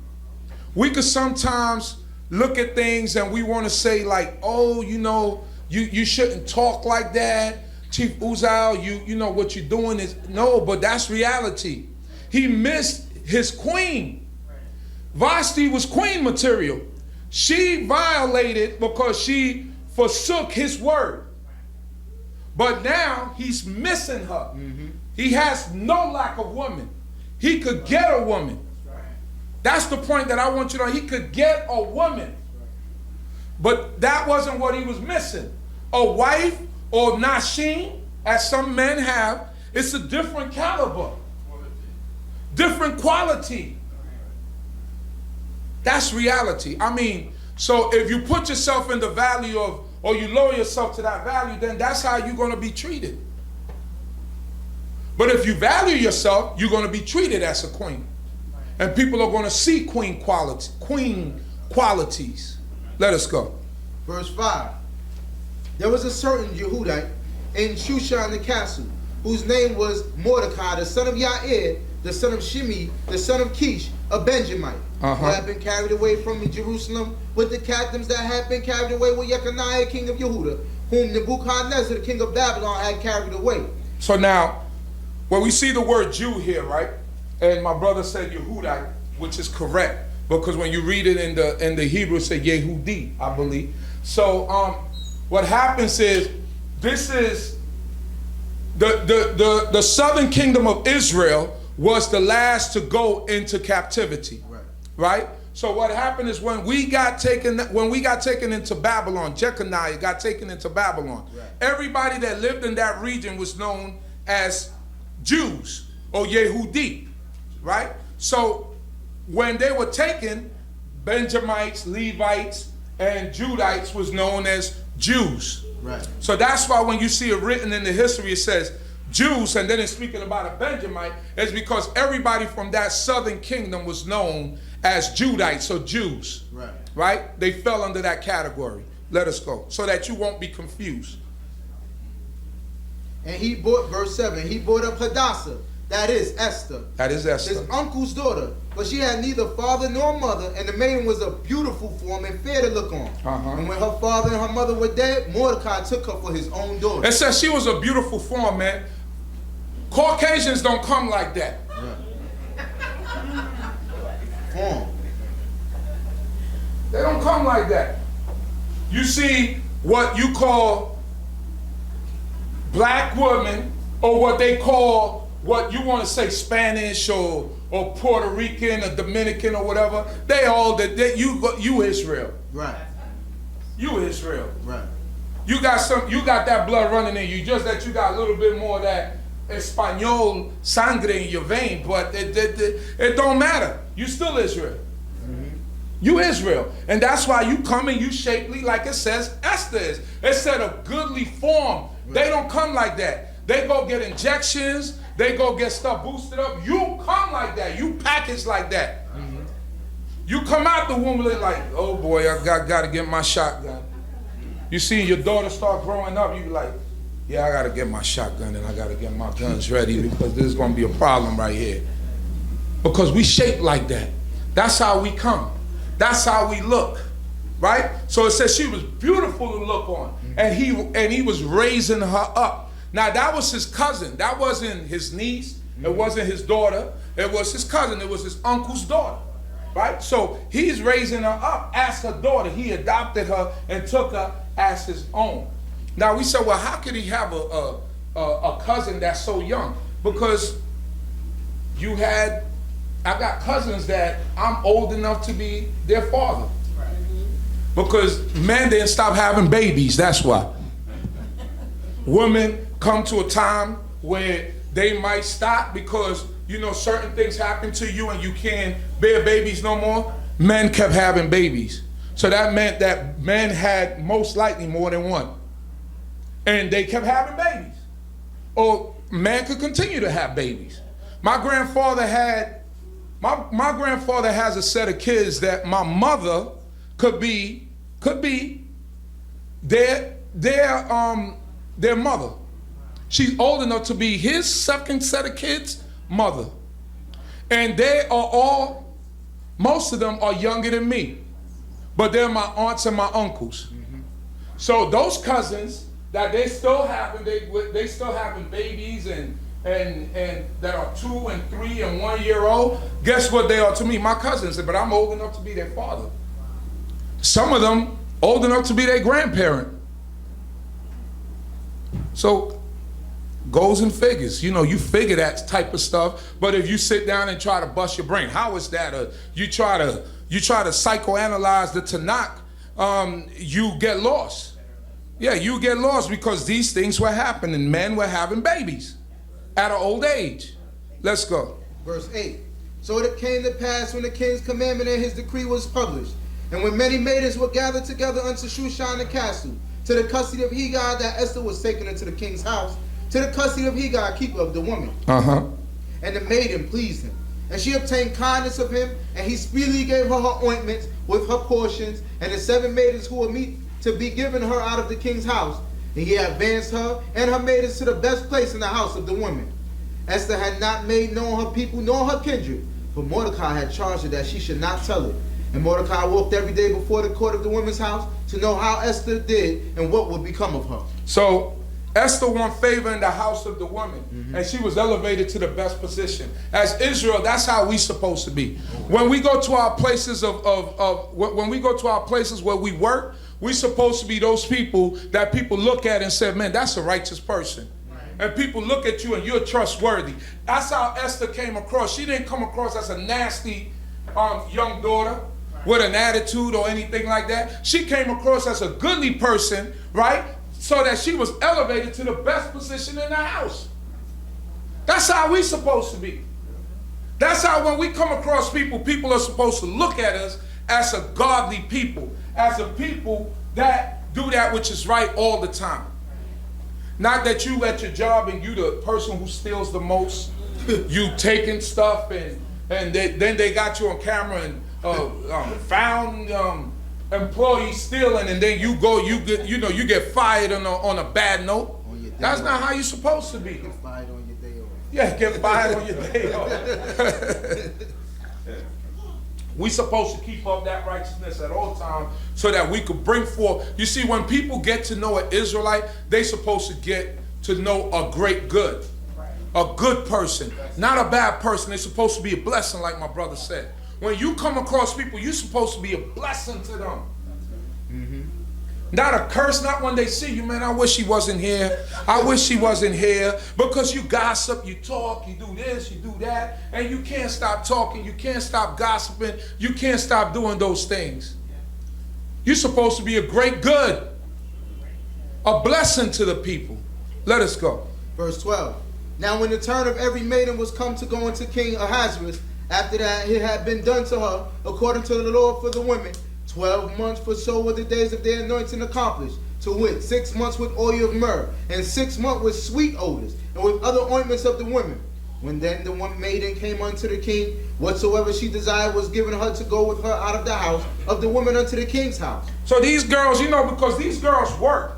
We could sometimes look at things and we want to say like, oh, you know, you shouldn't talk like that. Chief Uzziel, you know what you're doing is, no, but that's reality. He missed his queen. Vashti was queen material. She violated because she forsook his word. But now he's missing her. He has no lack of woman. He could get a woman. That's the point that I want you to know. He could get a woman. But that wasn't what he was missing. A wife or nashim, as some men have, it's a different caliber. Different quality. That's reality. I mean, so if you put yourself in the value of, or you lower yourself to that value, then that's how you're going to be treated. But if you value yourself, you're going to be treated as a queen. And people are going to see queen qualities. Let us go. Verse 5. There was a certain Yehudite in Shushan the castle, whose name was Mordecai, the son of Yair, the son of Shimei, the son of Kish, a Benjamite, who had been carried away from Jerusalem with the captains that had been carried away with Jeconiah, king of Yehuda, whom Nebuchadnezzar, the king of Babylon, had carried away. So now, when we see the word Jew here, right? And my brother said Yehudite, which is correct, because when you read it in the Hebrew, it says Yehudi, I believe. So what happens is, this is the southern kingdom of Israel was the last to go into captivity, right? So what happened is when we got taken into Babylon, Jeconiah got taken into Babylon. Everybody that lived in that region was known as Jews or Yehudi, right? So when they were taken, Benjamites, Levites, and Judites was known as Jews. Right. So that's why when you see it written in the history, it says Jews, and then it's speaking about a Benjamite, is because everybody from that southern kingdom was known as Judites or Jews. Right. Right? They fell under that category. Let us go, so that you won't be confused. And he brought, verse 7, he brought up Hadassah, that is Esther. That is Esther. His uncle's daughter, but she had neither father nor mother, and the maiden was a beautiful form and fair to look on. And when her father and her mother were dead, Mordecai took her for his own daughter. It says she was a beautiful form, man. Caucasians don't come like that. Form. They don't come like that. You see what you call black women, or what they call, what you want to say, Spanish or Puerto Rican or Dominican or whatever. They all you Israel. Right. You Israel. Right. You got that blood running in you, just that you got a little bit more of that Espanol sangre in your vein, but it don't matter. You still Israel. You Israel. And that's why you come and you shapely like it says Esther is. It said a goodly form. They don't come like that. They go get injections. They go get stuff boosted up. You come like that. You package like that. You come out the womb like, oh boy, I got to get my shotgun. You see your daughter start growing up, you be like, yeah, I got to get my shotgun and I got to get my guns ready because there's going to be a problem right here. Because we shape like that. That's how we come. That's how we look, right? So it says she was beautiful to look on, and he was raising her up. Now that was his cousin. That wasn't his niece. It wasn't his daughter. It was his cousin. It was his uncle's daughter, right? So he's raising her up as her daughter. He adopted her and took her as his own. Now we said, well, how could he have a cousin that's so young? Because I got cousins that I'm old enough to be their father. Because men didn't stop having babies, that's why. Women come to a time where they might stop because, you know, certain things happen to you and you can't bear babies no more. Men kept having babies. So that meant that men had most likely more than one. And they kept having babies. Or man could continue to have babies. My grandfather had, my grandfather has a set of kids that my mother could be their mother. She's old enough to be his second set of kids' mother. And they are all, most of them are younger than me. But they're my aunts and my uncles. So those cousins that they still having, they still having babies and that are 2 and 3 and 1 year old. Guess what they are to me? My cousins, but I'm old enough to be their father. Some of them old enough to be their grandparent. So goes and figures. You know, you figure that type of stuff. But if you sit down and try to bust your brain, how is that? You try to psychoanalyze the Tanakh, you get lost. Yeah, you get lost because these things were happening. Men were having babies at an old age. Let's go. Verse 8. So it came to pass when the king's commandment and his decree was published, and when many maidens were gathered together unto Shushan the castle, to the custody of Hegai, that Esther was taken into the king's house, to the custody of Hegai, keeper of the woman. And the maiden pleased him, and she obtained kindness of him, and he speedily gave her her ointments with her portions, and the 7 maidens who were meet to be given her out of the king's house. And he advanced her and her maidens to the best place in the house of the women. Esther had not made known her people nor her kindred, for Mordecai had charged her that she should not tell it. And Mordecai walked every day before the court of the women's house to know how Esther did and what would become of her. So Esther won favor in the house of the women, and she was elevated to the best position. As Israel, that's how we supposed to be. When we go to our places when we go to our places where we work, we're supposed to be those people that people look at and say, man, that's a righteous person. And people look at you and you're trustworthy. That's how Esther came across. She didn't come across as a nasty young daughter with an attitude or anything like that. She came across as a goodly person, right? So that she was elevated to the best position in the house. That's how we supposed to be. That's how when we come across people, people are supposed to look at us as a godly people, as a people that do that which is right all the time. Not that you at your job and you the person who steals the most, you taking stuff and then they got you on camera and found employees stealing, and then you get fired on a bad note. That's not how you're supposed to be. Get fired on your day off. Yeah, get fired on your day off. We supposed to keep up that righteousness at all times so that we could bring forth. You see, when people get to know an Israelite, they supposed to get to know a great good. A good person, not a bad person. They're supposed to be a blessing, like my brother said. When you come across people, you're supposed to be a blessing to them. Not a curse, not when they see you, man, I wish he wasn't here. I wish he wasn't here. Because you gossip, you talk, you do this, you do that, and you can't stop talking, you can't stop gossiping, you can't stop doing those things. You're supposed to be a great good, a blessing to the people. Let us go. Verse 12. Now when the turn of every maiden was come to go into King Ahasuerus, after that it had been done to her, according to the law for the women, 12 months for so were the days of their anointing accomplished, to wit, 6 months with oil of myrrh, and 6 months with sweet odors, and with other ointments of the women. When then the one maiden came unto the king, whatsoever she desired was given her to go with her out of the house of the woman unto the king's house. So these girls, because these girls work,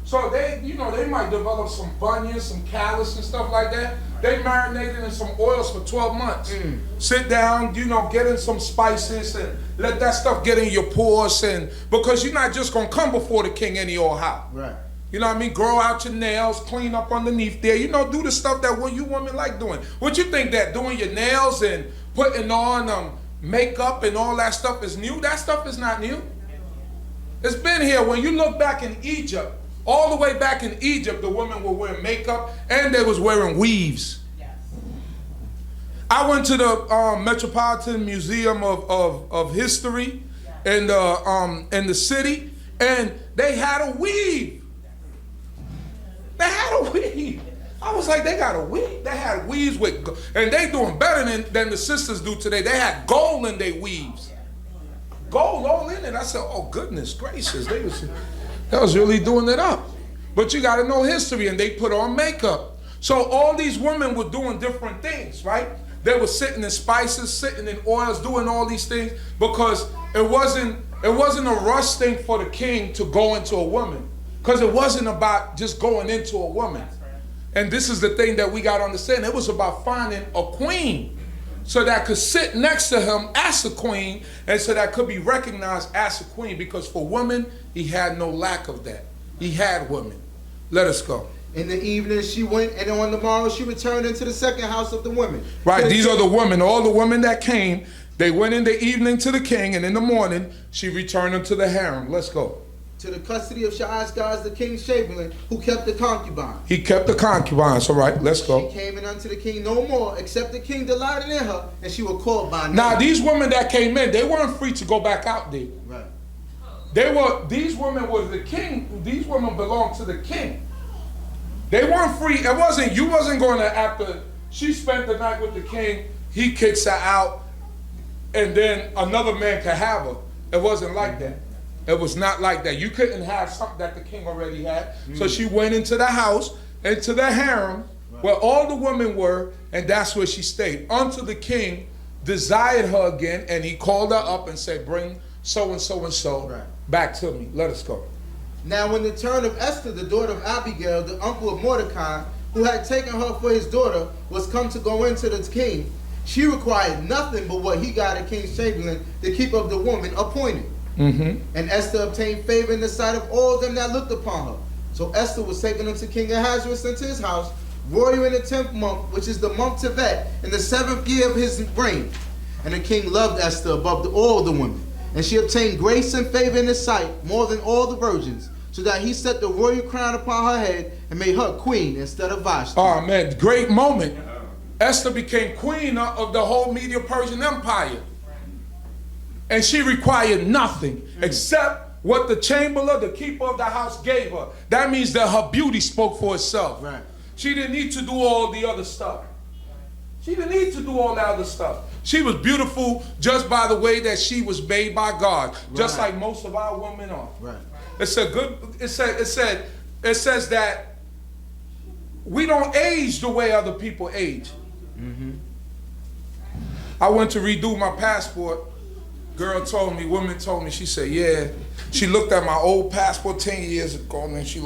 so they might develop some bunions, some callus and stuff like that. They marinated in some oils for 12 months. Sit down, get in some spices and let that stuff get in your pores, and because you're not just gonna come before the king any old how. Right. You know what I mean? Grow out your nails, clean up underneath there. Do the stuff that you women like doing. What you think that doing your nails and putting on makeup and all that stuff is new? That stuff is not new. It's been here. When you look back in Egypt, all the way back in Egypt, the women were wearing makeup and they was wearing weaves. Yes. I went to the Metropolitan Museum of History in the city, and they had a weave. They had a weave. I was like, they got a weave. They had weaves with, and they doing better than the sisters do today. They had gold in their weaves. Gold all in it. I said, oh goodness gracious. They was really doing it up. But you got to know history, and they put on makeup. So all these women were doing different things, right? They were sitting in spices, sitting in oils, doing all these things because it wasn't a rush thing for the king to go into a woman, because it wasn't about just going into a woman. And this is the thing that we got to understand. It was about finding a queen so that could sit next to him as a queen, and so that could be recognized as a queen, because for women, he had no lack of that. He had women. Let us go. In the evening she went, and on the morrow she returned into the second house of the women. Right, these are the women, all the women that came. They went in the evening to the king, and in the morning she returned them to the harem. Let's go. To the custody of Shaashgaz, the king's chamberlain, who kept the concubine. He kept the concubines. All right, let's go. She came in unto the king no more, except the king delighted in her, and she was called by name. Now these women that came in, they weren't free to go back out there. Right. These women was the king. These women belonged to the king. They weren't free. You wasn't going to, after she spent the night with the king, he kicks her out, and then another man could have her. It wasn't like that. It was not like that. You couldn't have something that the king already had. So she went into the house, into the harem, where all the women were, and that's where she stayed. Until the king desired her again, and he called her up and said, bring so and so and so back to me. Let us go. Now when the turn of Esther, the daughter of Abigail, the uncle of Mordecai, who had taken her for his daughter, was come to go into the king, she required nothing but what he got a king's chamberlain, the keeper of the woman, appointed. And Esther obtained favor in the sight of all them that looked upon her. So Esther was taken unto King Ahasuerus into his house, royal in the 10th month, which is the month Tevet, in the 7th year of his reign. And the king loved Esther above all the women, and she obtained grace and favor in his sight more than all the virgins, so that he set the royal crown upon her head and made her queen instead of Vashti. Oh man, great moment. Esther became queen of the whole Medo-Persian Empire. And she required nothing except what the chamberlain, the keeper of the house, gave her. That means that her beauty spoke for itself. Right. She didn't need to do all the other stuff. She didn't need to do all that other stuff. She was beautiful just by the way that she was made by God, just like most of our women are. Right. It's a good. It says that we don't age the way other people age. I went to redo my passport. Woman told me, she said, yeah. She looked at my old passport 10 years ago, and then she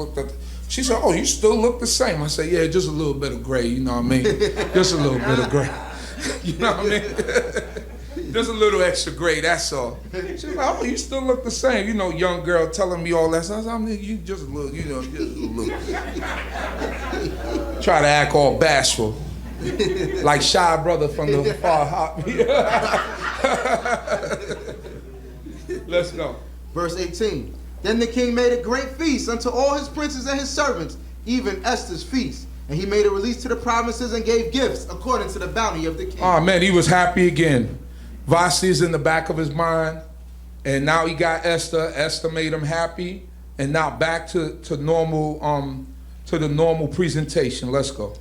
said, oh, you still look the same. I said, yeah, just a little bit of gray, you know what I mean? Just a little bit of gray. You know what I mean? Just a little extra gray, that's all. She was like, oh, you still look the same. You know, young girl telling me all that stuff. I mean, you just a little, you know, just a little. Try to act all bashful. Like Shy Brother from the Far Hop. Let's go. Verse 18. Then the king made a great feast unto all his princes and his servants, even Esther's feast. And he made a release to the provinces and gave gifts according to the bounty of the king. Oh man, he was happy again. Vashti is in the back of his mind, and now he got Esther. Esther made him happy, and now back to normal to the normal presentation. Let's go.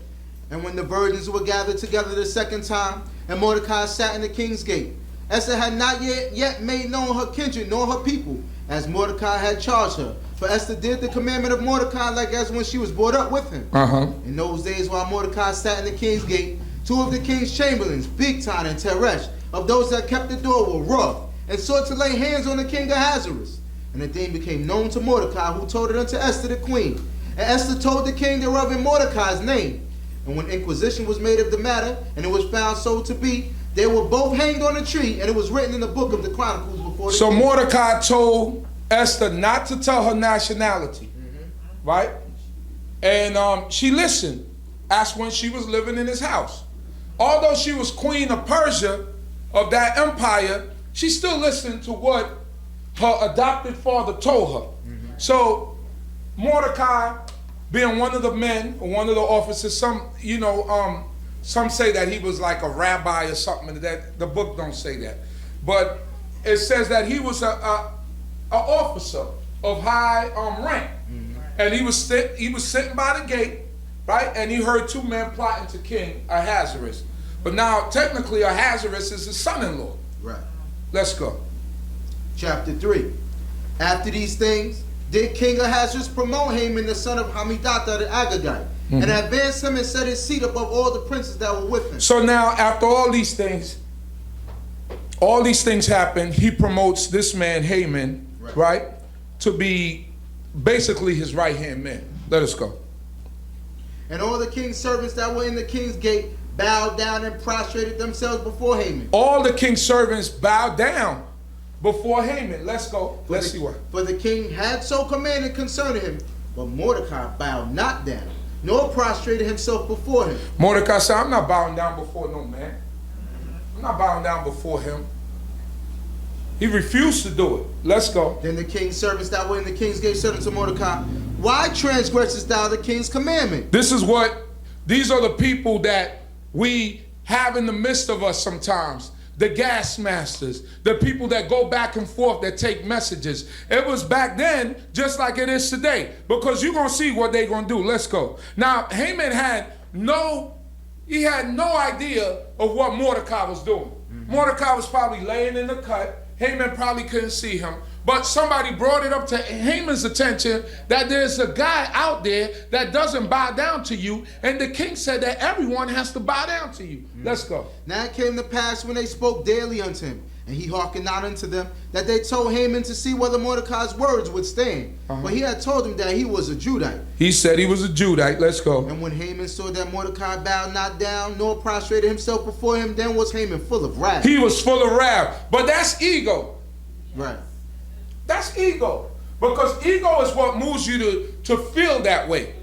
And when the virgins were gathered together the second time, and Mordecai sat in the king's gate, Esther had not yet made known her kindred nor her people, as Mordecai had charged her. For Esther did the commandment of Mordecai like as when she was brought up with him. In those days while Mordecai sat in the king's gate, two of the king's chamberlains, Bigtan and Teresh, of those that kept the door, were rough, and sought to lay hands on the king Ahasuerus. And the thing became known to Mordecai, who told it unto Esther the queen. And Esther told the king thereof in Mordecai's name. And when inquisition was made of the matter, and it was found so to be, they were both hanged on a tree, and it was written in the book of the Chronicles before the king. So Mordecai told Esther not to tell her nationality, right? And she listened. That's when she was living in his house. Although she was queen of Persia, of that empire, she still listened to what her adopted father told her. So Mordecai, being one of the men, or one of the officers, some say that he was like a rabbi or something. That the book don't say that, but it says that he was a officer of high rank, and he was sitting by the gate, right? And he heard two men plotting to King Ahasuerus. But now, technically, Ahasuerus is his son-in-law. Right. Let's go. Chapter 3. After these things, did King Ahasuerus promote Haman, the son of Hammedatha the Agagite, and advanced him and set his seat above all the princes that were with him. So now, after all these things happen, he promotes this man, Haman, right, to be basically his right-hand man. Let us go. And all the king's servants that were in the king's gate bowed down and prostrated themselves before Haman. All the king's servants bowed down before Haman. Let's go. Let's see what. For the king had so commanded concerning him, but Mordecai bowed not down, nor prostrated himself before him. Mordecai said, I'm not bowing down before no man. I'm not bowing down before him. He refused to do it. Let's go. Then the king's servants that were in the king's gate said unto Mordecai, why transgressest thou the king's commandment? These are the people that we have in the midst of us sometimes. The gas masters, the people that go back and forth, that take messages. It was back then just like it is today, because you're going to see what they're going to do. Let's go. Now, Haman had no idea of what Mordecai was doing. Mordecai was probably laying in the cut. Haman probably couldn't see him. But somebody brought it up to Haman's attention that there's a guy out there that doesn't bow down to you. And the king said that everyone has to bow down to you. Let's go. Now it came to pass when they spoke daily unto him, and he hearkened not unto them, that they told Haman to see whether Mordecai's words would stand. But he had told him that he was a Judite. He said he was a Judite. Let's go. And when Haman saw that Mordecai bowed not down, nor prostrated himself before him, then was Haman full of wrath. He was full of wrath. But that's ego. Right. That's ego. Because ego is what moves you to feel that way.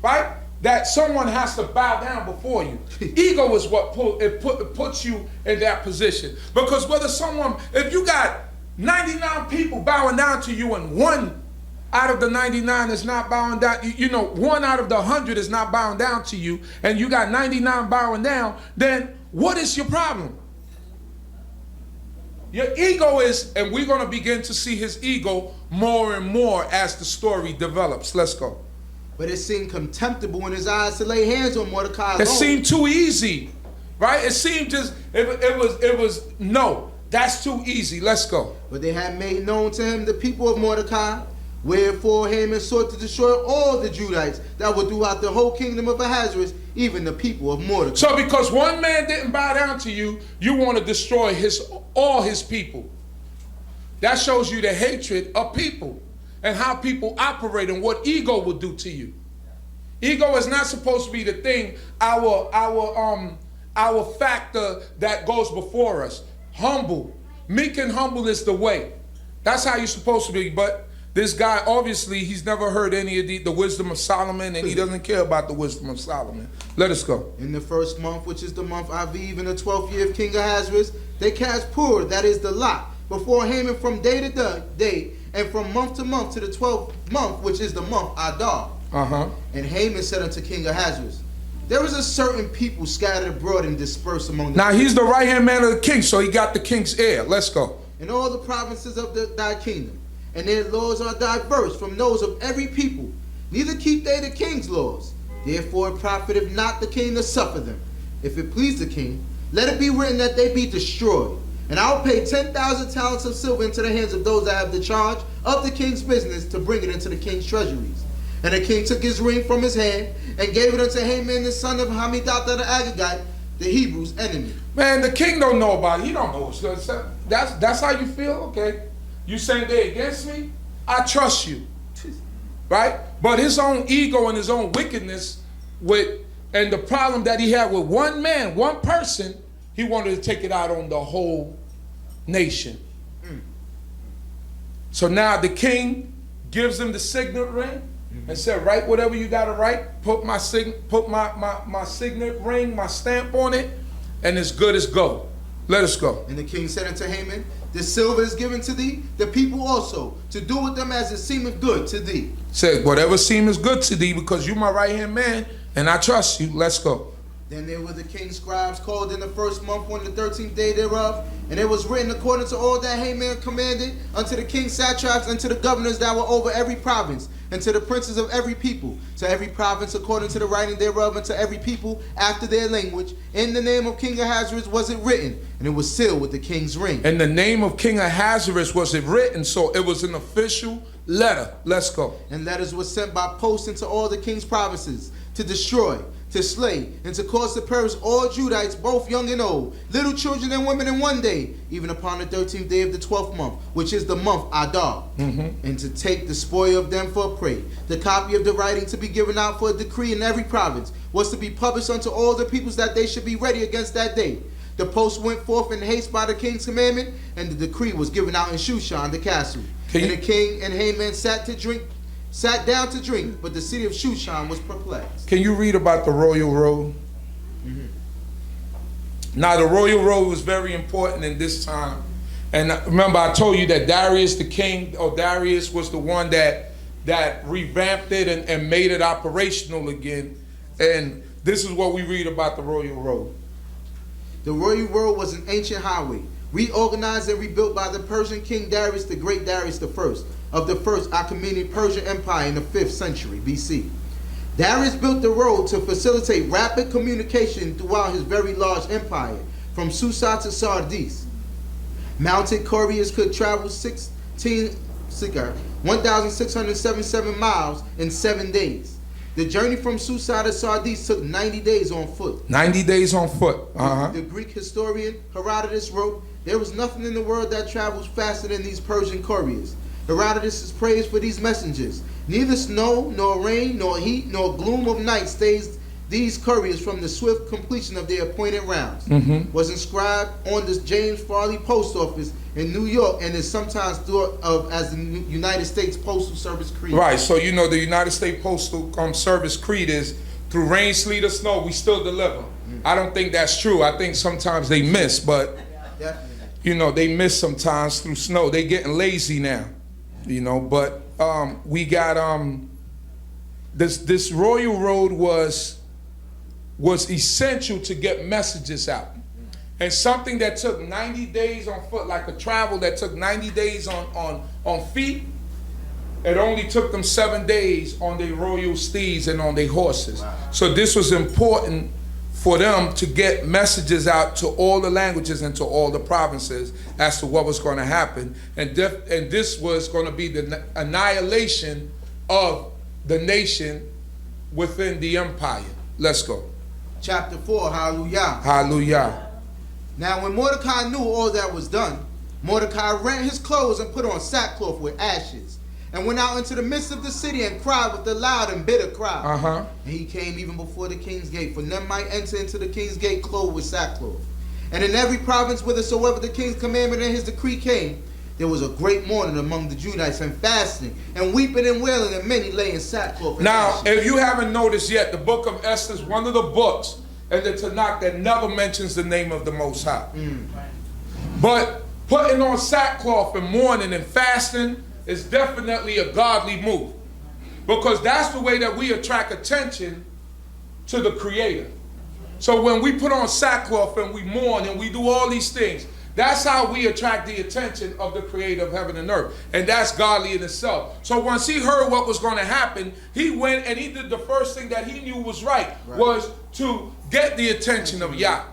Right? That someone has to bow down before you. Ego is what puts you in that position. Because if you got 99 people bowing down to you and one out of the 99 is not bowing down, one out of the 100 is not bowing down to you, and you got 99 bowing down, then what is your problem? Your ego is, and we're going to begin to see his ego more and more as the story develops. Let's go. But it seemed contemptible in his eyes to lay hands on Mordecai alone. It seemed too easy, right? It seemed just, it was, no, that's too easy. Let's go. But they had made known to him the people of Mordecai, wherefore Haman sought to destroy all the Judites that were throughout the whole kingdom of Ahasuerus, even the people of Mordecai. So because one man didn't bow down to you, you want to destroy all his people. That shows you the hatred of people and how people operate and what ego will do to you. Ego is not supposed to be the thing, our factor that goes before us. Humble, meek and humble is the way. That's how you're supposed to be. But this guy, obviously, he's never heard any of the wisdom of Solomon, and he doesn't care about the wisdom of Solomon. Let us go. In the first month, which is the month Aviv, in the 12th year of King Ahasuerus, they cast Pur, that is the lot, before Haman from day to day, and from month to month to the 12th month, which is the month Adar. And Haman said unto King Ahasuerus, there is a certain people scattered abroad and dispersed among the Now he's the right-hand man of the king, so he got the king's ear. Let's go. in all the provinces of thy kingdom, and their laws are diverse from those of every people. Neither keep they the king's laws. Therefore it profiteth not the king to suffer them. If it please the king, let it be written that they be destroyed. And I will pay 10,000 talents of silver into the hands of those that have the charge of the king's business to bring it into the king's treasuries. And the king took his ring from his hand and gave it unto Haman the son of Hammedatha the Agagite, the Hebrews' enemy. Man, the king don't know about it. He don't know what's going to. That's how you feel? Okay. You saying they against me? I trust you. Right? But his own ego and his own wickedness and the problem that he had with one man, one person, he wanted to take it out on the whole nation. So now the king gives him the signet ring and said, write whatever you got to write. Put my signet ring, my stamp on it, and it's good as gold. Let us go. And the king said unto Haman, the silver is given to thee, the people also, to do with them as it seemeth good to thee. Said, whatever seemeth good to thee, because you my right-hand man, and I trust you. Let's go. Then there were the king's scribes called in the first month on the 13th day thereof, and it was written according to all that Haman commanded unto the king's satraps and to the governors that were over every province, and to the princes of every people, to every province according to the writing thereof, and to every people after their language. In the name of King Ahasuerus was it written, and it was sealed with the king's ring. In the name of King Ahasuerus was it written, so it was an official letter. Let's go. And letters were sent by post into all the king's provinces, to destroy, to slay, and to cause to perish all Judites, both young and old, little children and women in one day, even upon the 13th day of the 12th month, which is the month Adar, and to take the spoil of them for a prey. The copy of the writing to be given out for a decree in every province was to be published unto all the peoples, that they should be ready against that day. The post went forth in haste by the king's commandment, and the decree was given out in Shushan the castle. And the king and Haman sat down to drink, but the city of Shushan was perplexed. Can you read about the royal road? Now, the royal road was very important in this time. And remember, I told you that Darius the king, or Darius was the one that revamped it and made it operational again. And this is what we read about the royal road. The royal road was an ancient highway, reorganized and rebuilt by the Persian king Darius, the great Darius I, of the first Achaemenid Persian Empire in the 5th century BC. Darius built the road to facilitate rapid communication throughout his very large empire, from Susa to Sardis. Mounted couriers could travel 1,677 miles in 7 days. The journey from Susa to Sardis took 90 days on foot. 90 days on foot. The Greek historian Herodotus wrote, "There was nothing in the world that travels faster than these Persian couriers." Herodotus is praised for these messengers. Neither snow, nor rain, nor heat, nor gloom of night stays these couriers from the swift completion of their appointed rounds. Was inscribed on the James Farley Post Office in New York, and is sometimes thought of as the United States Postal Service creed. Right, so you know the United States Postal Service creed is, through rain, sleet, or snow, we still deliver. I don't think that's true. I think sometimes they miss, but you know, they miss sometimes through snow. They getting lazy now, you know, but we got this royal road was essential to get messages out. And something that took 90 days on foot, like a travel that took 90 days on feet, it only took them 7 days on their royal steeds and on their horses. Wow. So this was important for them to get messages out to all the languages and to all the provinces as to what was going to happen. And this was going to be the annihilation of the nation within the empire. Let's go. Chapter 4, Hallelujah. Hallelujah. Now when Mordecai knew all that was done, Mordecai rent his clothes and put on sackcloth with ashes, and went out into the midst of the city and cried with a loud and bitter cry. And he came even before the king's gate, for none might enter into the king's gate clothed with sackcloth. And in every province whithersoever the king's commandment and his decree came, there was a great mourning among the Judites, and fasting, and weeping and wailing, and many lay in sackcloth and ashes. Now, if you haven't noticed yet, the book of Esther is one of the books in the Tanakh that never mentions the name of the Most High. But putting on sackcloth and mourning and fasting is definitely a godly move, because that's the way that we attract attention to the Creator. So when we put on sackcloth and we mourn and we do all these things, that's how we attract the attention of the Creator of heaven and earth. And that's godly in itself. So once he heard what was going to happen, he went and he did the first thing that he knew was right. Was to get the attention of Yah.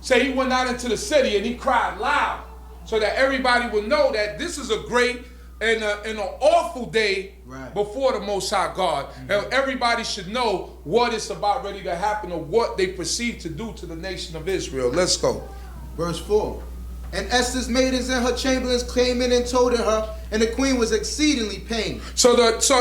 So he went out into the city and he cried loud, so that everybody would know that this is a great and an awful day before the Most High God. And everybody should know what is about ready to happen, or what they perceive to do to the nation of Israel. Let's go. Verse 4. And Esther's maidens and her chamberlains came in and told her, and the queen was exceedingly pained. So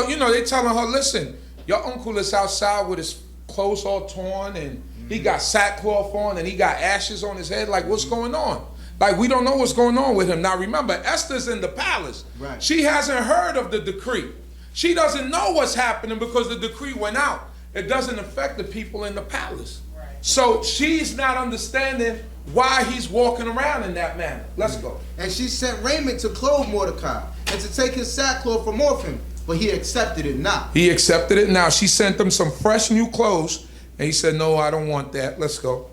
you know, they telling her, listen, your uncle is outside with his clothes all torn, and he got sackcloth on, and he got ashes on his head. Like, what's going on? Like, we don't know what's going on with him. Now remember, Esther's in the palace. She hasn't heard of the decree. She doesn't know what's happening because the decree went out. It doesn't affect the people in the palace. So she's not understanding why he's walking around in that manner. Let's go. And she sent raiment to clothe Mordecai, and to take his sackcloth from off him, but he accepted it not. He accepted it now. She sent him some fresh new clothes, and he said, no, I don't want that. Let's go.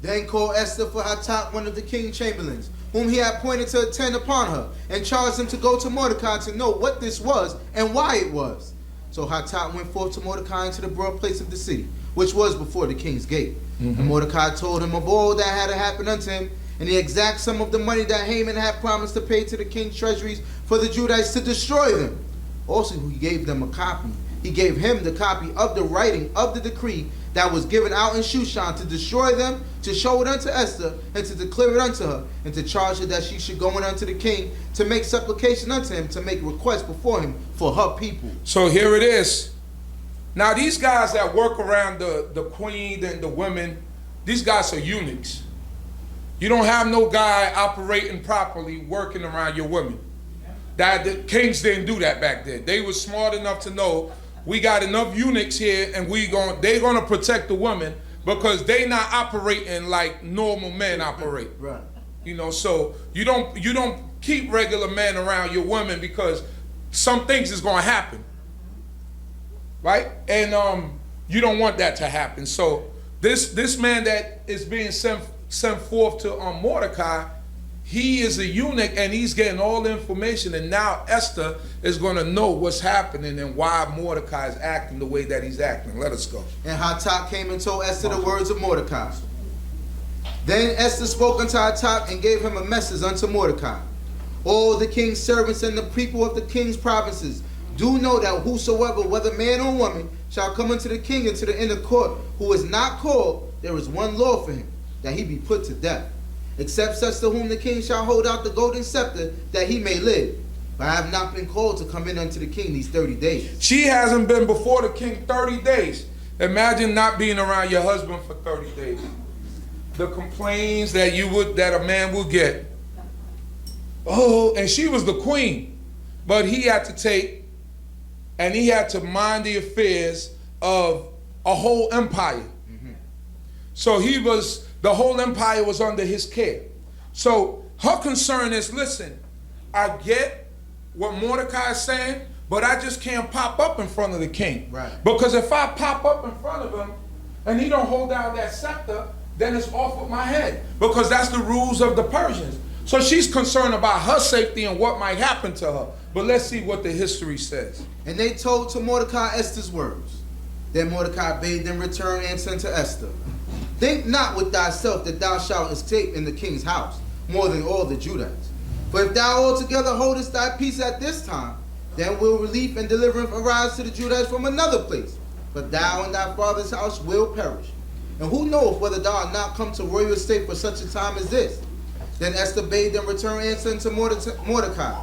Then called Esther for Hatat, one of the king's chamberlains, whom he had appointed to attend upon her, and charged him to go to Mordecai to know what this was and why it was. So Hatak went forth to Mordecai into the broad place of the city, which was before the king's gate. And Mordecai told him of all that had happened unto him, and the exact sum of the money that Haman had promised to pay to the king's treasuries for the Judites to destroy them. Also he gave them a copy. He gave him the copy of the writing of the decree that was given out in Shushan to destroy them, to show it unto Esther, and to declare it unto her, and to charge her that she should go in unto the king to make supplication unto him, to make request before him for her people. So here it is. Now these guys that work around the queen and the women, these guys are eunuchs. You don't have no guy operating properly working around your women. That the kings didn't do that back then. They were smart enough to know we got enough eunuchs here, and they're gonna protect the women because they not operating like normal men operate. Right. You know, so you don't keep regular men around your women because some things is gonna happen, right? And you don't want that to happen. So this man that is being sent forth to Mordecai, he is a eunuch and he's getting all the information, and now Esther is going to know what's happening and why Mordecai is acting the way that he's acting. Let us go. And Hatak came and told Esther the words of Mordecai. Then Esther spoke unto Hatak and gave him a message unto Mordecai. All the king's servants and the people of the king's provinces do know that whosoever, whether man or woman, shall come unto the king into the inner court, who is not called, there is one law for him, that he be put to death. Except such to whom the king shall hold out the golden scepter, that he may live. But I have not been called to come in unto the king these 30 days. She hasn't been before the king 30 days. Imagine not being around your husband for 30 days. The complaints that a man will get. Oh, and she was the queen, but he had to take and he had to mind the affairs of a whole empire. So the whole empire was under his care. So her concern is, listen, I get what Mordecai is saying, but I just can't pop up in front of the king. Right. Because if I pop up in front of him and he don't hold down that scepter, then it's off of my head. Because that's the rules of the Persians. So she's concerned about her safety and what might happen to her. But let's see what the history says. And they told to Mordecai Esther's words. Then Mordecai bade them return and sent to Esther. Think not with thyself that thou shalt escape in the king's house, more than all the Judites. For if thou altogether holdest thy peace at this time, then will relief and deliverance arise to the Judites from another place. But thou and thy father's house will perish. And who knoweth whether thou art not come to royal estate for such a time as this? Then Esther bade them return and sent to Mordecai.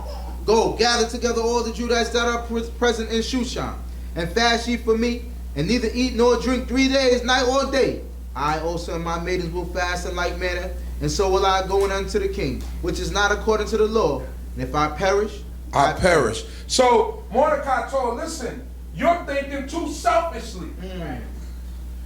Go, gather together all the Judites that are present in Shushan, and fast ye for me, and neither eat nor drink 3 days, night or day. I also and my maidens will fast in like manner, and so will I go in unto the king, which is not according to the law. And if I perish, I perish. So Mordecai told her, listen, you're thinking too selfishly.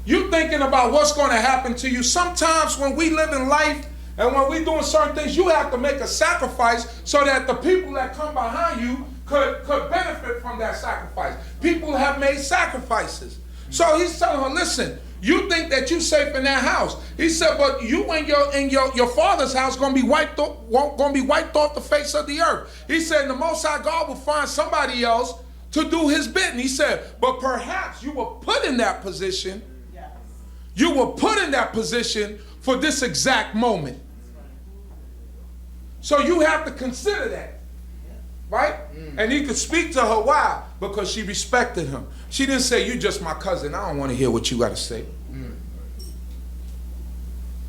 You're thinking about what's going to happen to you. Sometimes when we live in life and when we're doing certain things, you have to make a sacrifice so that the people that come behind you could benefit from that sacrifice. People have made sacrifices. So he's telling her, listen, you think that you're safe in that house. He said, but you and your father's house gonna be wiped off the face of the earth. He said, the Most High God will find somebody else to do his bidding. He said, but perhaps you were put in that position. Yes. You were put in that position for this exact moment. So you have to consider that. Right? And he could speak to her. Why? Because she respected him. She didn't say, you're just my cousin. I don't want to hear what you got to say.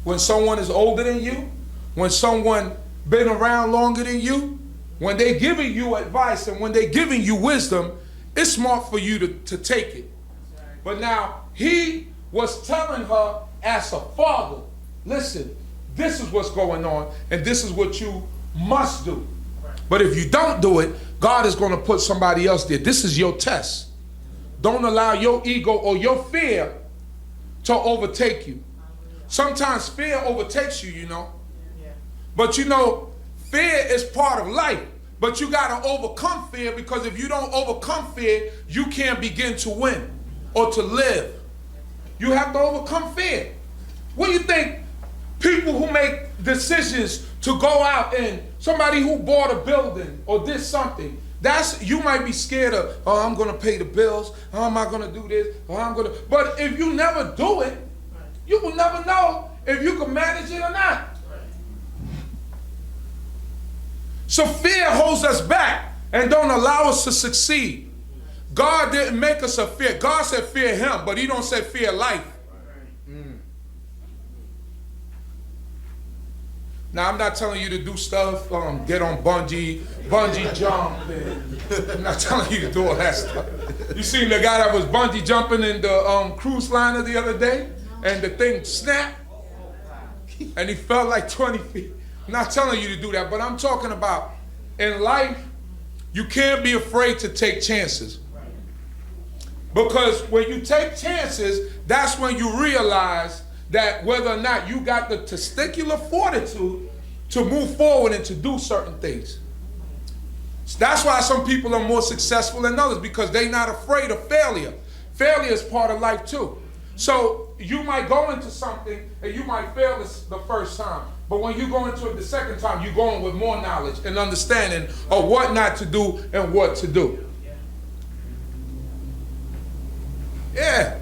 When someone is older than you, when someone been around longer than you, when they giving you advice and when they giving you wisdom, it's smart for you to take it. But now he was telling her as a father, listen, this is what's going on and this is what you must do. But if you don't do it, God is going to put somebody else there. This is your test. Don't allow your ego or your fear to overtake you. Sometimes fear overtakes you, you know. But you know, fear is part of life. But you got to overcome fear, because if you don't overcome fear, you can't begin to win or to live. You have to overcome fear. What do you think people who make decisions to go out and somebody who bought a building or did something, You might be scared of, oh, I'm going to pay the bills. How am I going to do this? But if you never do it, you will never know if you can manage it or not. So fear holds us back and don't allow us to succeed. God didn't make us a fear. God said fear him, but he don't say fear life. Now, I'm not telling you to do stuff, get on bungee jump. I'm not telling you to do all that stuff. You seen the guy that was bungee jumping in the cruise liner the other day, and the thing snapped, and he fell like 20 feet. I'm not telling you to do that, but I'm talking about in life, you can't be afraid to take chances. Because when you take chances, that's when you realize that whether or not you got the testicular fortitude to move forward and to do certain things. That's why some people are more successful than others, because they're not afraid of failure. Failure is part of life too. So you might go into something and you might fail the first time, but when you go into it the second time, you're going with more knowledge and understanding of what not to do and what to do. Yeah.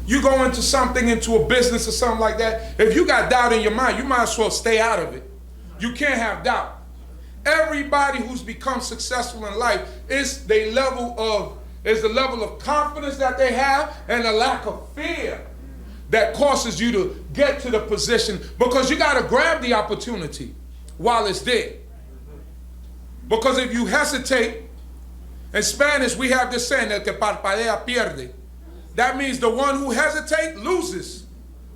You go into something, into a business or something like that, if you got doubt in your mind, you might as well stay out of it. You can't have doubt. Everybody who's become successful in life is the level of confidence that they have and a lack of fear that causes you to get to the position, because you got to grab the opportunity while it's there. Because if you hesitate, in Spanish we have this saying, el que parpadea pierde. That means the one who hesitates loses,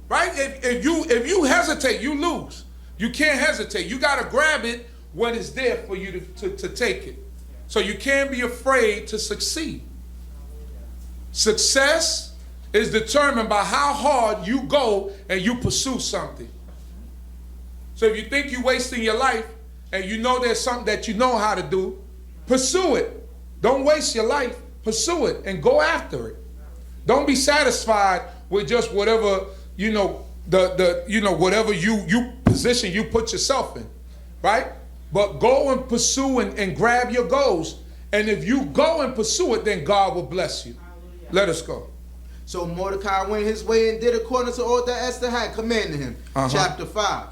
right? If you hesitate, you lose. You can't hesitate. You got to grab it when it's there for you to take it. So you can't be afraid to succeed. Success is determined by how hard you go and you pursue something. So if you think you're wasting your life and you know there's something that you know how to do, pursue it. Don't waste your life. Pursue it and go after it. Don't be satisfied with just whatever, whatever you position you put yourself in, right? But go and pursue and grab your goals. And if you go and pursue it, then God will bless you. Let us go. So Mordecai went his way and did according to all that Esther had commanded him. Chapter 5.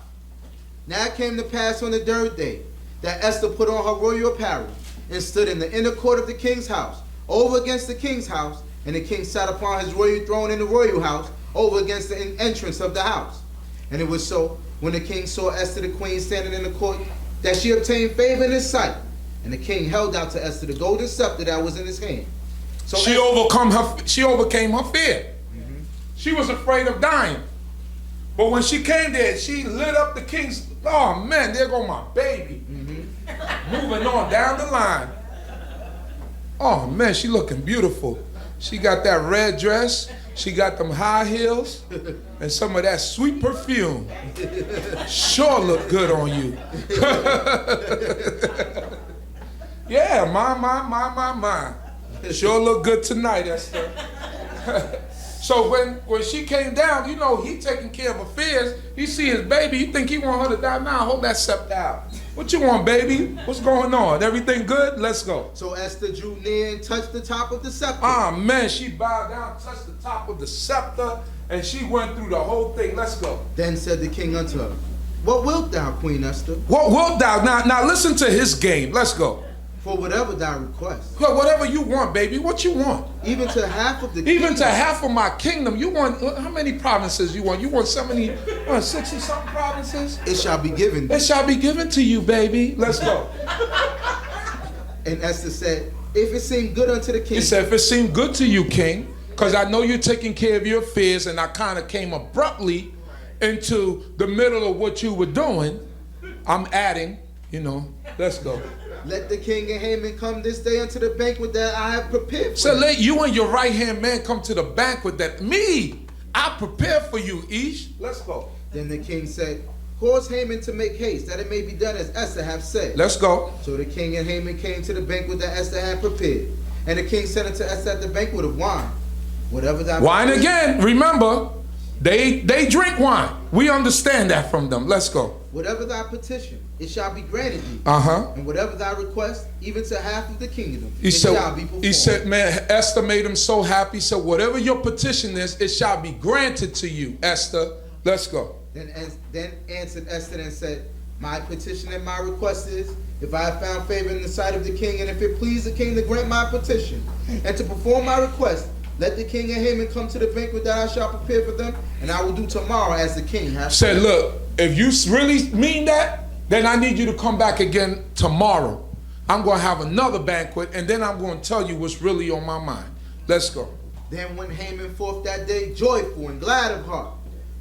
Now it came to pass on the third day that Esther put on her royal apparel and stood in the inner court of the king's house, over against the king's house. And the king sat upon his royal throne in the royal house, over against the entrance of the house. And it was so, when the king saw Esther the queen standing in the court, that she obtained favor in his sight. And the king held out to Esther the golden scepter that was in his hand. So she overcame her fear. She was afraid of dying. But when she came there, she lit up the king's, oh man, there go my baby. Moving on down the line. Oh man, she looking beautiful. She got that red dress, she got them high heels, and some of that sweet perfume. Sure look good on you. Yeah, my. Sure look good tonight, Esther. So when she came down, he taking care of affairs. He see his baby, you think he want her to die? Now hold that scepter out. What you want, baby? What's going on? Everything good? Let's go. So Esther drew near and touched the top of the scepter. Ah, man, she bowed down, touched the top of the scepter, and she went through the whole thing. Let's go. Then said the king unto her, what wilt thou, Queen Esther? What wilt thou? Now listen to his game. Let's go. For whatever thou request. Well, whatever you want, baby. What you want? Even to half of the kingdom. Even to half of my kingdom. You want, how many provinces you want? You want 60-something provinces? It shall be given thee. It shall be given to you, baby. Let's go. And Esther said, if it seem good unto the king. He said, if it seem good to you, king, because I know you're taking care of your affairs, and I kind of came abruptly into the middle of what you were doing. I'm adding, let's go. Let the king and Haman come this day unto the banquet that I have prepared for So let you and your right-hand man come to the banquet that I prepared for you, Ish. Let's go. Then the king said, cause Haman to make haste, that it may be done as Esther hath said. Let's go. So the king and Haman came to the banquet that Esther had prepared. And the king said unto Esther at the banquet of wine, whatever thou wine prepared. Again, remember, they drink wine. We understand that from them. Let's go. whatever thy petition, it shall be granted thee. And whatever thy request, even to half of the kingdom, it shall be performed. He said, man, Esther made him so happy. He said, whatever your petition is, it shall be granted to you, Esther. Let's go. Then answered Esther and said, my petition and my request is, if I have found favor in the sight of the king, and if it please the king to grant my petition, and to perform my request, let the king and Haman come to the banquet that I shall prepare for them, and I will do tomorrow as the king has said. Said, look, if you really mean that, then I need you to come back again tomorrow. I'm going to have another banquet, and then I'm going to tell you what's really on my mind. Let's go. Then went Haman forth that day joyful and glad of heart.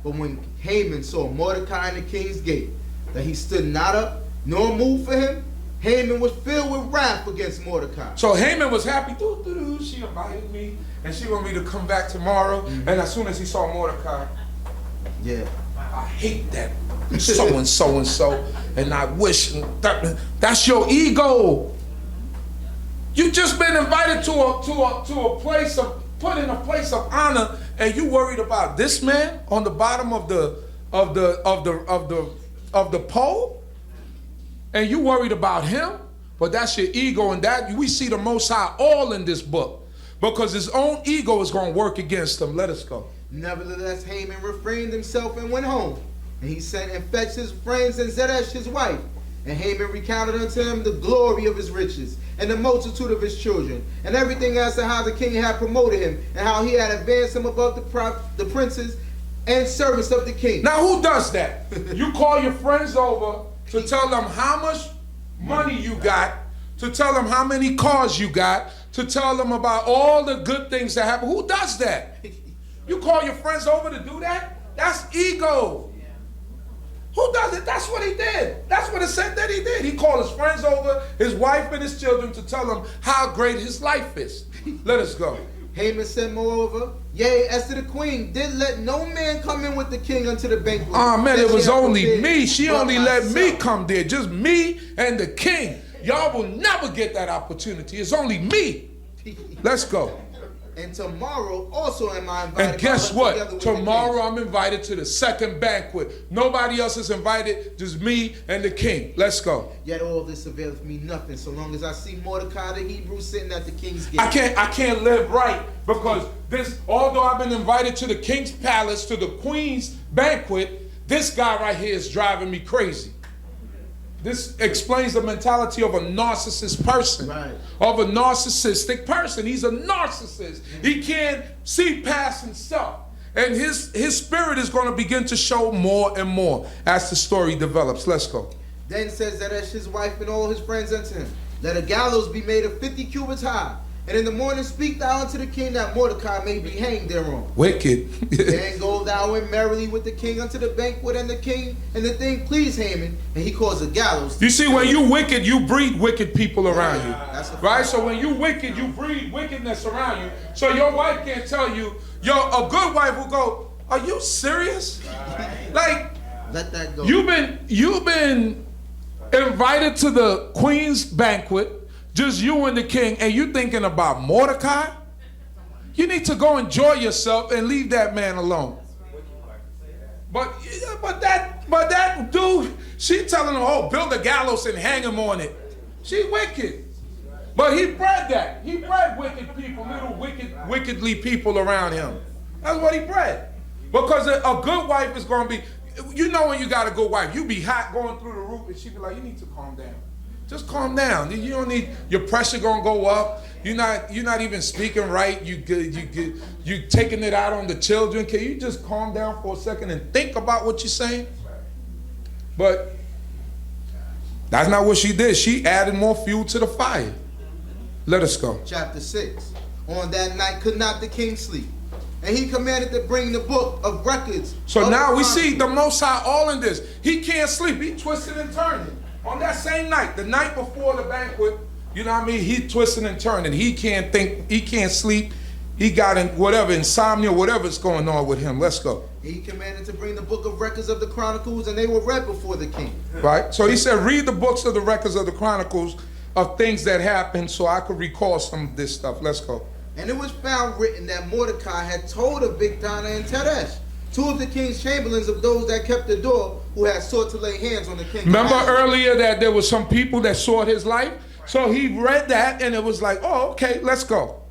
But when Haman saw Mordecai in the king's gate, that he stood not up, nor moved for him, Haman was filled with wrath against Mordecai. So Haman was happy. She invited me, and she wanted me to come back tomorrow. And as soon as he saw Mordecai, I hate that so-and-so, and I wish that's your ego. You just been invited to a place of put in a place of honor, and you worried about this man on the bottom of the pole, and you worried about him. But that's your ego, and that we see the Most High all in this book, because his own ego is going to work against him. Let us go. Nevertheless, Haman refrained himself and went home. And he sent and fetched his friends and Zedesh his wife. And Haman recounted unto him the glory of his riches, and the multitude of his children, and everything as to how the king had promoted him, and how he had advanced him above the princes and servants of the king. Now who does that? You call your friends over to tell them how much money you got, to tell them how many cars you got, to tell them about all the good things that happen. Who does that? You call your friends over to do that? That's ego. Who does it? That's what he did. That's what it said that he did. He called his friends over, his wife and his children, to tell them how great his life is. Let us go. Haman said moreover, yea, Esther the queen did let no man come in with the king unto the banquet. Oh man, it was only prepared, me. She only let myself. me come there. Just me and the king. Y'all will never get that opportunity. It's only me. Let's go. And tomorrow also am I invited. And guess what? Tomorrow I'm invited to the second banquet. Nobody else is invited, just me and the king. Let's go. Yet all this availeth me nothing, so long as I see Mordecai the Hebrew sitting at the king's gate. I can't live right, because this, although I've been invited to the king's palace, to the queen's banquet, this guy right here is driving me crazy. This explains the mentality of a narcissist person, of a narcissistic person. He's a narcissist. He can't see past himself. And his spirit is going to begin to show more and more as the story develops. Let's go. Then says Zedesh his wife and all his friends unto him, let a gallows be made of 50 cubits high, and in the morning speak thou unto the king that Mordecai may be hanged thereon. Wicked. Then go thou in merrily with the king unto the banquet, and the king, and the thing pleased Haman, and he caused a gallows. You see, when you wicked, you breed wicked people around you. That's a fact. Right? So when you wicked, you breed wickedness around you. So your wife can't tell you, a good wife will go, are you serious? Like, let that go. You've been invited to the queen's banquet, just you and the king, and you thinking about Mordecai? You need to go enjoy yourself and leave that man alone. But that dude, she telling him, oh, build a gallows and hang him on it. She wicked. But he bred that. He bred wicked people, little wickedly people around him. That's what he bred. Because a good wife is going to be, you know, when you got a good wife, you be hot going through the roof, and she be like, you need to calm down. Just calm down. You don't need, your pressure gonna go up. You're not even speaking right. You taking it out on the children. Can you just calm down for a second and think about what you're saying? But that's not what she did. She added more fuel to the fire. Let us go. Chapter 6. On that night could not the king sleep, and he commanded to bring the book of records. So now we see the Most High all in this. He can't sleep. He twisted and turning. On that same night, the night before the banquet, you know what I mean? He twisting and turning. He can't think. He can't sleep. He got insomnia, whatever's going on with him. Let's go. He commanded to bring the book of records of the chronicles, and they were read before the king. Right? So he said, read the books of the records of the chronicles of things that happened, so I could recall some of this stuff. Let's go. And it was found written that Mordecai had told of Bigdana and Teresh 2 of the king's chamberlains of those that kept the door, who had sought to lay hands on the king. Remember earlier that there was some people that sought his life? So he read that and it was like, oh, okay, let's go.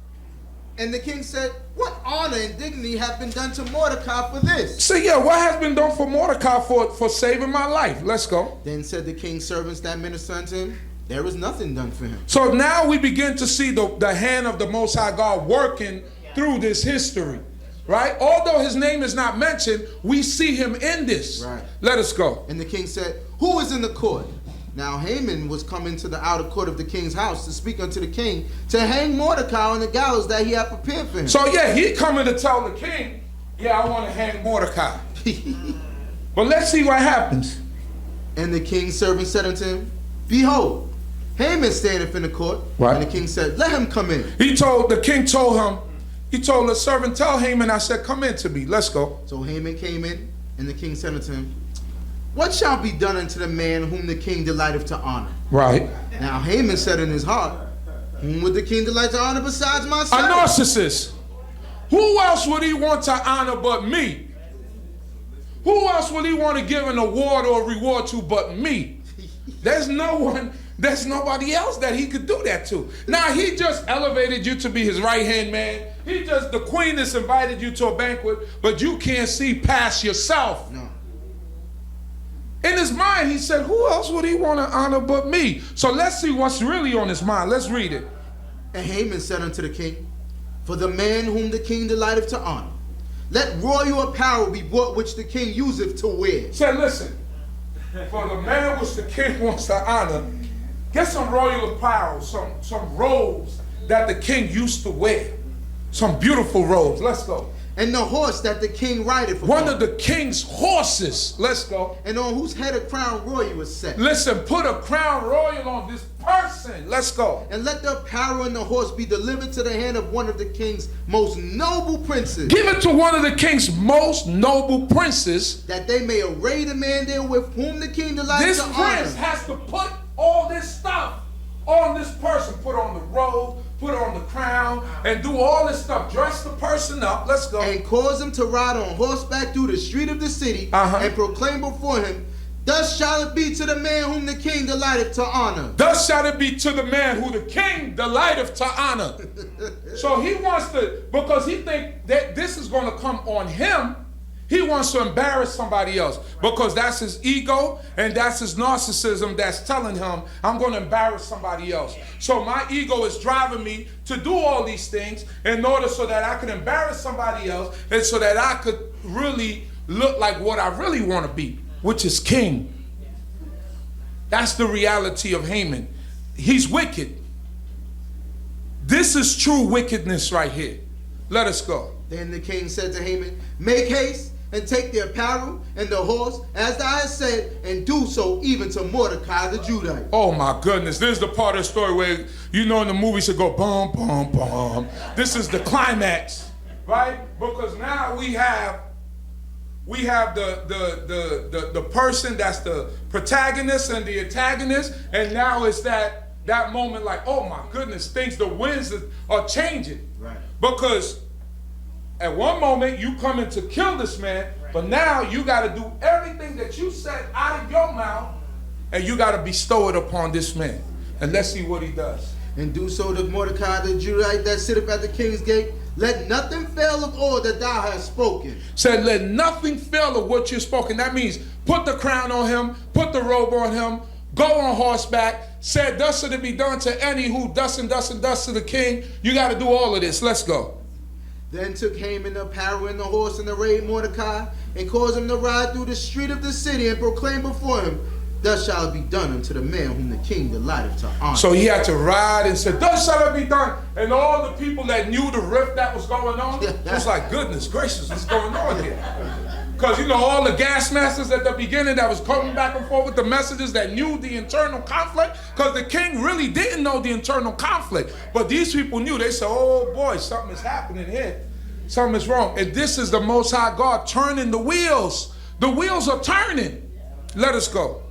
And the king said, what honor and dignity have been done to Mordecai for this? So yeah, what has been done for Mordecai for saving my life? Let's go. Then said the king's servants that ministered unto him, there was nothing done for him. So now we begin to see the hand of the Most High God working through this history, right? Although his name is not mentioned, we see him in this. Right. Let us go. And the king said, who is in the court? Now Haman was come into the outer court of the king's house to speak unto the king to hang Mordecai on the gallows that he had prepared for him. So yeah, he coming to tell the king, yeah, I want to hang Mordecai. But let's see what happens. And the king's servant said unto him, behold, Haman standeth in the court. Right. And the king said, let him come in. The king told him, he told the servant, tell Haman, I said, come in to me. Let's go. So Haman came in, and the king said unto him, what shall be done unto the man whom the king delighteth to honor? Right. Now Haman said in his heart, whom would the king delight to honor besides A myself? narcissist. Who else would he want to honor but me? Who else would he want to give an award or a reward to but me? There's nobody else that he could do that to. Now he just elevated you to be his right-hand man. The queen has invited you to a banquet, but you can't see past yourself. No. In his mind, he said, who else would he want to honor but me? So let's see what's really on his mind. Let's read it. And Haman said unto the king, for the man whom the king delighteth to honor, let royal apparel be bought which the king useth to wear. Said, listen, for the man which the king wants to honor, get some royal apparel, some robes that the king used to wear. Some beautiful robes. Let's go. And the horse that the king rideth upon. One of the king's horses. Let's go. And on whose head a crown royal was set. Listen, put a crown royal on this person. Let's go. And let the apparel and the horse be delivered to the hand of one of the king's most noble princes. Give it to one of the king's most noble princes. That they may array the man therewith whom the king delights This to prince honor. has to put all this stuff on this person. Put on the robe, put on the crown, and do all this stuff. Dress the person up. Let's go. And cause him to ride on horseback through the street of the city, and proclaim before him, thus shall it be to the man whom the king delighteth to honor. Thus shall it be to the man who the king delighteth to honor. So he wants to, because he thinks that this is going to come on him, he wants to embarrass somebody else, because that's his ego and that's his narcissism that's telling him, I'm going to embarrass somebody else. So my ego is driving me to do all these things in order so that I can embarrass somebody else and so that I could really look like what I really want to be, which is king. That's the reality of Haman. He's wicked. This is true wickedness right here. Let us go. Then the king said to Haman, make haste and take the apparel and the horse, as thou hast said, and do so even to Mordecai the Judite. Oh my goodness, this is the part of the story where, you know, in the movie should go bum, bum, bum. This is the climax, right? Because now we have the person that's the protagonist and the antagonist, and now it's that moment like, oh my goodness, the winds are changing. Right. Because at one moment you coming to kill this man, but now you got to do everything that you said out of your mouth, and you got to bestow it upon this man. And let's see what he does. And do so to Mordecai the Judite that sitteth at the king's gate. Let nothing fail of all that thou hast spoken. Said, let nothing fail of what you've spoken. That means put the crown on him, put the robe on him, go on horseback. Said, thus shall it be done to any who thus and thus and thus to the king. You got to do all of this. Let's go. Then took Haman the apparel and the horse and arrayed Mordecai, and caused him to ride through the street of the city, and proclaim before him, thus shall it be done unto the man whom the king delighteth to honor. So he had to ride and said, thus shall it be done. And all the people that knew the rift that was going on, it was like, goodness gracious, what's going on here? Because, you know, all the gas masters at the beginning that was coming back and forth with the messages that knew the internal conflict, because the king really didn't know the internal conflict. But these people knew. They said, oh boy, something is happening here. Something is wrong. And this is the Most High God turning the wheels. The wheels are turning. Let us go.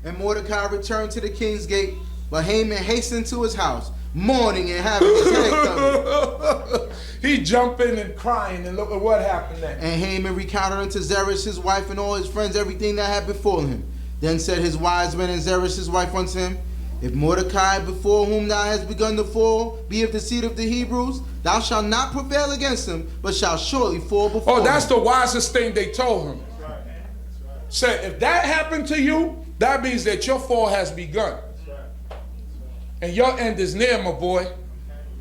And Mordecai returned to the king's gate, but Haman hastened to his house, mourning and having his head covered. he jumping and crying, and look at what happened next. And Haman recounted unto Zeresh his wife and all his friends everything that had befallen him. Then said his wise men and Zeresh his wife unto him, if Mordecai, before whom thou hast begun to fall, be of the seed of the Hebrews, thou shalt not prevail against him, but shalt surely fall before him. Oh, that's the wisest thing they told him. Said, if that happened to you, that means that your fall has begun. And your end is near, my boy.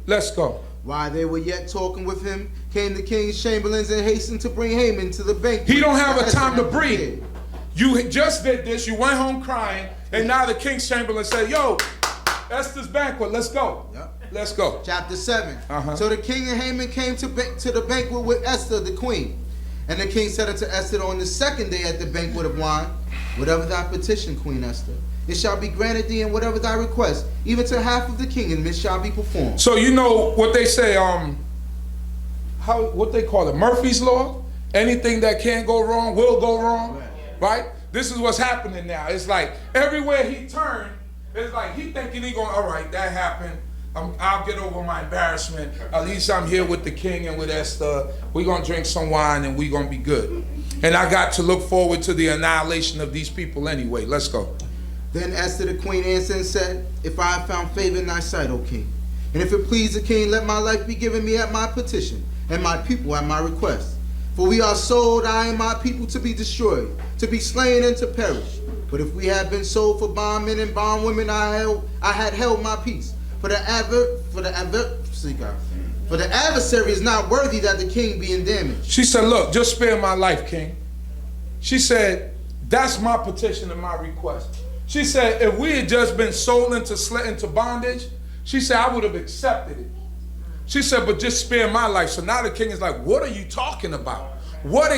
Let's go. While they were yet talking with him, came the king's chamberlains and hastened to bring Haman to the banquet. He don't have a time to breathe. You just did this, you went home crying, and now the king's chamberlain said, yo, Esther's banquet, let's go. Yep. Let's go. Chapter 7. Uh-huh. So the king and Haman came to the banquet with Esther the queen. And the king said unto Esther on the second day at the banquet of wine, whatever thy petition, Queen Esther, it shall be granted thee, and whatever thy request, even to half of the kingdom, it shall be performed. So you know what they say, what they call it, Murphy's Law? Anything that can't go wrong will go wrong, right? This is what's happening now. It's like everywhere he turned, it's like he thinking he going, all right, that happened. I'll get over my embarrassment. At least I'm here with the king and with Esther. We're going to drink some wine and we're going to be good. And I got to look forward to the annihilation of these people anyway. Let's go. Then Esther the queen answered and said, if I have found favor in thy sight, O king, and if it please the king, let my life be given me at my petition, and my people at my request. For we are sold, I and my people, to be destroyed, to be slain and to perish. But if we had been sold for bondmen and bondwomen, I had held my peace. For the adversary is not worthy that the king be in damage. She said, look, just spare my life, king. She said, that's my petition and my request. She said, if we had just been sold into bondage, she said, I would have accepted it. She said, but just spare my life. So now the king is like, what are you talking about? What,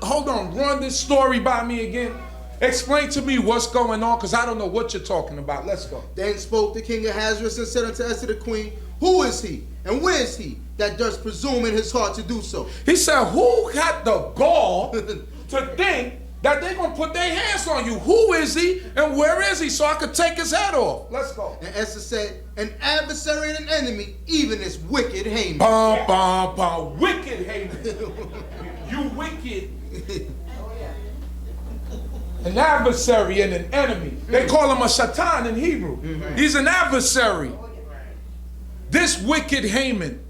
hold on, run this story by me again. Explain to me what's going on, because I don't know what you're talking about. Let's go. Then spoke the king of Ahasuerus and said unto Esther the queen, who is he, and where is he, that does presume in his heart to do so? He said, who got the gall to think that they're going to put their hands on you? Who is he, and where is he, so I could take his head off? Let's go. And Esther said, an adversary and an enemy, even this wicked Haman. Bum, bum, bum. Wicked Haman. You wicked. An adversary and an enemy. They call him a shaitan in Hebrew. He's an adversary. This wicked Haman.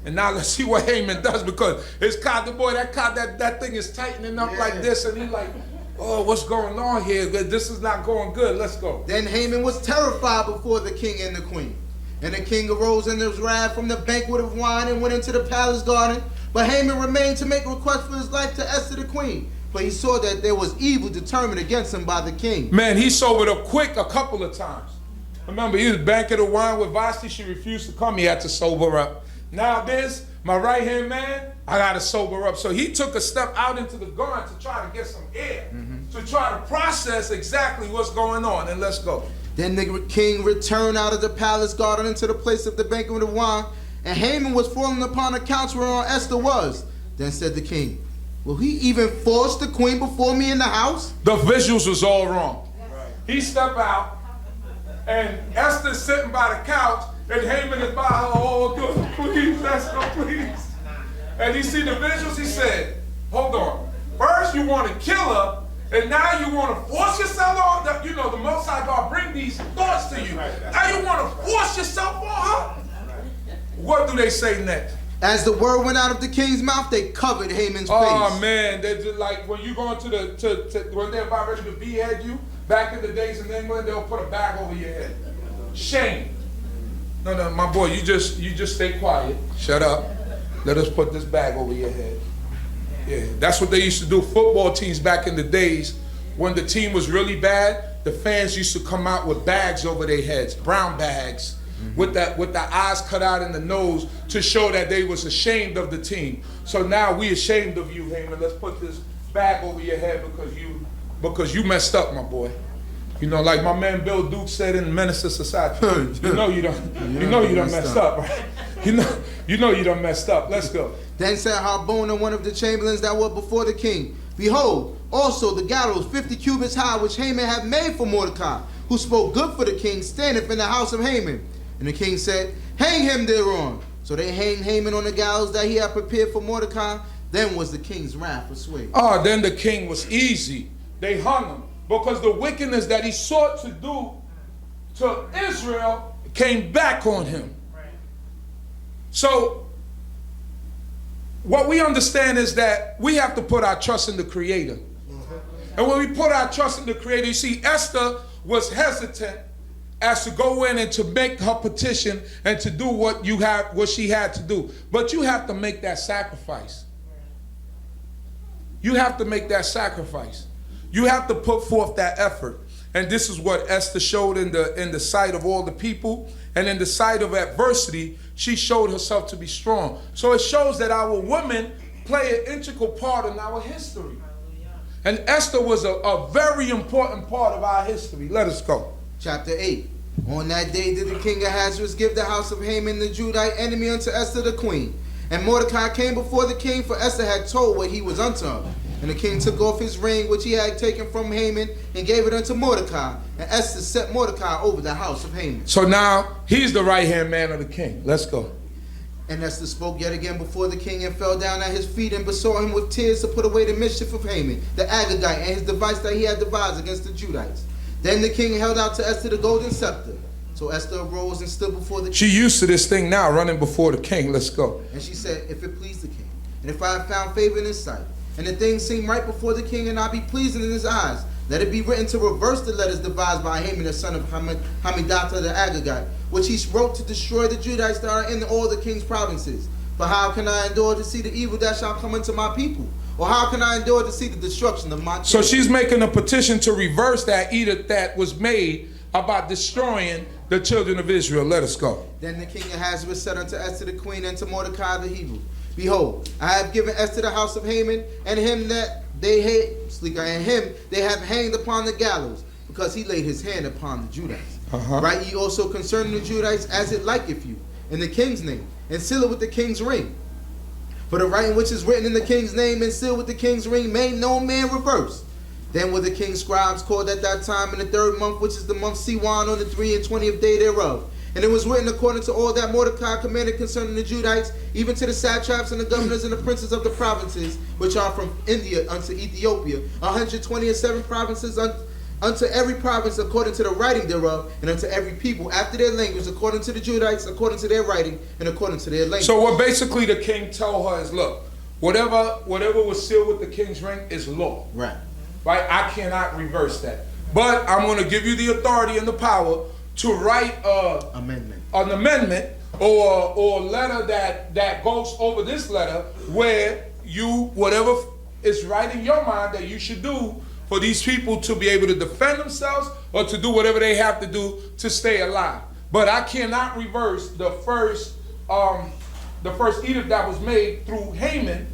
And now let's see what Haman does, because his cod, the boy, that thing is tightening up like this, and he's like, oh, what's going on here? This is not going good. Let's go. Then Haman was terrified before the king and the queen. And the king arose in his wrath from the banquet of wine and went into the palace garden. But Haman remained to make request for his life to Esther the queen. For he saw that there was evil determined against him by the king. Man, he sobered up quick a couple of times. Remember, he was banquet of wine with Vashti. She refused to come. He had to sober up. Now this, my right-hand man, I got to sober up. So he took a step out into the garden to try to get some air, to try to process exactly what's going on. And let's go. Then the king returned out of the palace garden into the place of the banquet of wine, and Haman was fallen upon a couch whereon Esther was. Then said the king, will he even force the queen before me in the house? The visuals was all wrong. He stepped out, and Esther's sitting by the couch, and Haman is by her, oh, good, please, Esther, please. And he see the visuals, he said, hold on. First you want to kill her, and now you want to force yourself on her. You know, the Most High God bring these thoughts to you. Now you want to force yourself on her? What do they say next? As the word went out of the king's mouth, they covered Haman's face. Oh man, they just like when you go into when they're about ready to behead you, back in the days in England, they'll put a bag over your head. Shame. No, my boy, you just stay quiet. Shut up. Let us put this bag over your head. Yeah, that's what they used to do. Football teams back in the days, when the team was really bad, the fans used to come out with bags over their heads, brown bags, with the eyes cut out in the nose to show that they was ashamed of the team. So now we ashamed of you, Haman. Let's put this bag over your head because you messed up, my boy. You know, like my man Bill Duke said in Menace to Society. You know you done messed up, right? You know you done messed up. Let's go. Then said Harbona, one of the chamberlains that were before the king, behold, also the gallows 50 cubits high, which Haman had made for Mordecai, who spoke good for the king, standeth in the house of Haman. And the king said, hang him thereon. So they hanged Haman on the gallows that he had prepared for Mordecai. Then was the king's wrath assuaged. Then the king was easy. They hung him because the wickedness that he sought to do to Israel came back on him. So what we understand is that we have to put our trust in the Creator. And when we put our trust in the Creator, you see, Esther was hesitant as to go in and to make her petition and to do what she had to do. But you have to make that sacrifice. You have to make that sacrifice. You have to put forth that effort. And this is what Esther showed in the sight of all the people. And in the sight of adversity, she showed herself to be strong. So it shows that our women play an integral part in our history. And Esther was a very important part of our history. Let us go. Chapter 8. On that day did the king Ahasuerus give the house of Haman the Judite enemy unto Esther the queen. And Mordecai came before the king, for Esther had told what he was unto her. And the king took off his ring which he had taken from Haman and gave it unto Mordecai. And Esther set Mordecai over the house of Haman. So now he's the right-hand man of the king. Let's go. And Esther spoke yet again before the king and fell down at his feet and besought him with tears to put away the mischief of Haman, the Agagite, and his device that he had devised against the Judites. Then the king held out to Esther the golden scepter. So Esther arose and stood before the king. She used to this thing now, running before the king. Let's go. And she said, if it please the king, and if I have found favor in his sight, and the thing seem right before the king, and I be pleasing in his eyes, let it be written to reverse the letters devised by Haman, the son of Hammedatha the Agagite, which he wrote to destroy the Judites that are in all the king's provinces. For how can I endure to see the evil that shall come into my people? Or how can I endure to see the destruction of my So children? she's making a petition to reverse that edict that was made about destroying the children of Israel. Let us go. Then the king Ahasuerus said unto Esther the queen and to Mordecai the Hebrew, behold, I have given Esther the house of Haman, and him that they hate, and him they have hanged upon the gallows, because he laid his hand upon the Judites. Write ye also concerning the Judites as it liketh you, in the king's name, and seal it with the king's ring. For the writing which is written in the king's name and sealed with the king's ring may no man reverse. Then were the king's scribes called at that time in the 3rd month, which is the month Siwan, on the 23rd day thereof. And it was written according to all that Mordecai commanded concerning the Judites, even to the satraps and the governors and the princes of the provinces, which are from India unto Ethiopia, 127 provinces unto every province according to the writing thereof, and unto every people after their language, according to the Judites, according to their writing, and according to their language. So what basically the king told her is, look, whatever was sealed with the king's ring is law. Right. Right? I cannot reverse that. But I'm going to give you the authority and the power to write an amendment or letter that goes over this letter, where whatever is right in your mind that you should do for these people to be able to defend themselves or to do whatever they have to do to stay alive. But I cannot reverse the first edict that was made through Haman,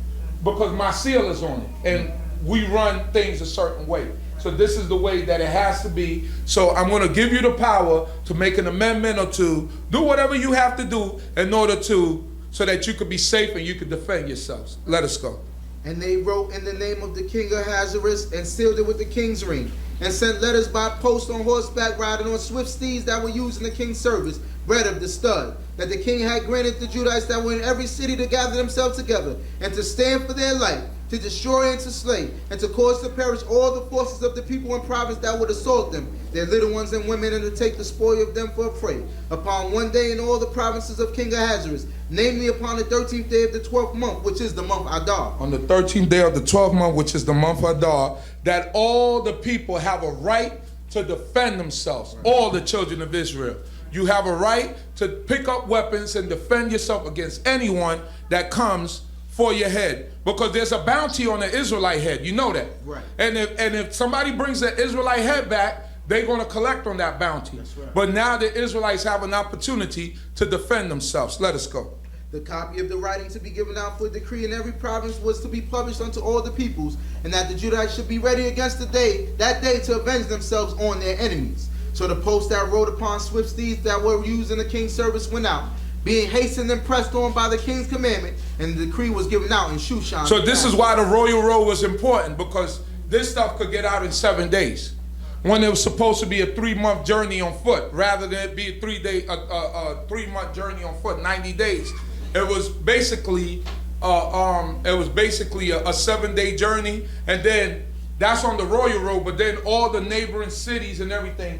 because my seal is on it, and we run things a certain way. So this is the way that it has to be. So I'm going to give you the power to make an amendment or to do whatever you have to do in order to, so that you could be safe and you could defend yourselves. Let us go. And they wrote in the name of the king Ahasuerus and sealed it with the king's ring, and sent letters by post on horseback riding on swift steeds that were used in the king's service, bred of the stud, that the king had granted the Judites that were in every city to gather themselves together and to stand for their life, to destroy and to slay, and to cause to perish all the forces of the people and province that would assault them, their little ones and women, and to take the spoil of them for a prey, upon one day in all the provinces of King Ahasuerus, namely upon the 13th day of the 12th month, which is the month Adar. On the 13th day of the 12th month, which is the month Adar, that all the people have a right to defend themselves, all the children of Israel. You have a right to pick up weapons and defend yourself against anyone that comes for your head, because there's a bounty on the Israelite head. You know that. Right. And if somebody brings the Israelite head back, they're going to collect on that bounty. That's right. But now the Israelites have an opportunity to defend themselves. Let us go. The copy of the writing to be given out for decree in every province was to be published unto all the peoples, and that the Judites should be ready against that day to avenge themselves on their enemies. So the post that rode upon swift steeds that were used in the king's service went out, being hastened and pressed on by the king's commandment, and the decree was given out in Shushan. So this is why the royal road was important, because this stuff could get out in 7 days, when it was supposed to be a 3-month journey on foot, rather than it be a 3-month journey on foot, 90 days. It was basically a 7-day journey, and then that's on the royal road. But then all the neighboring cities and everything,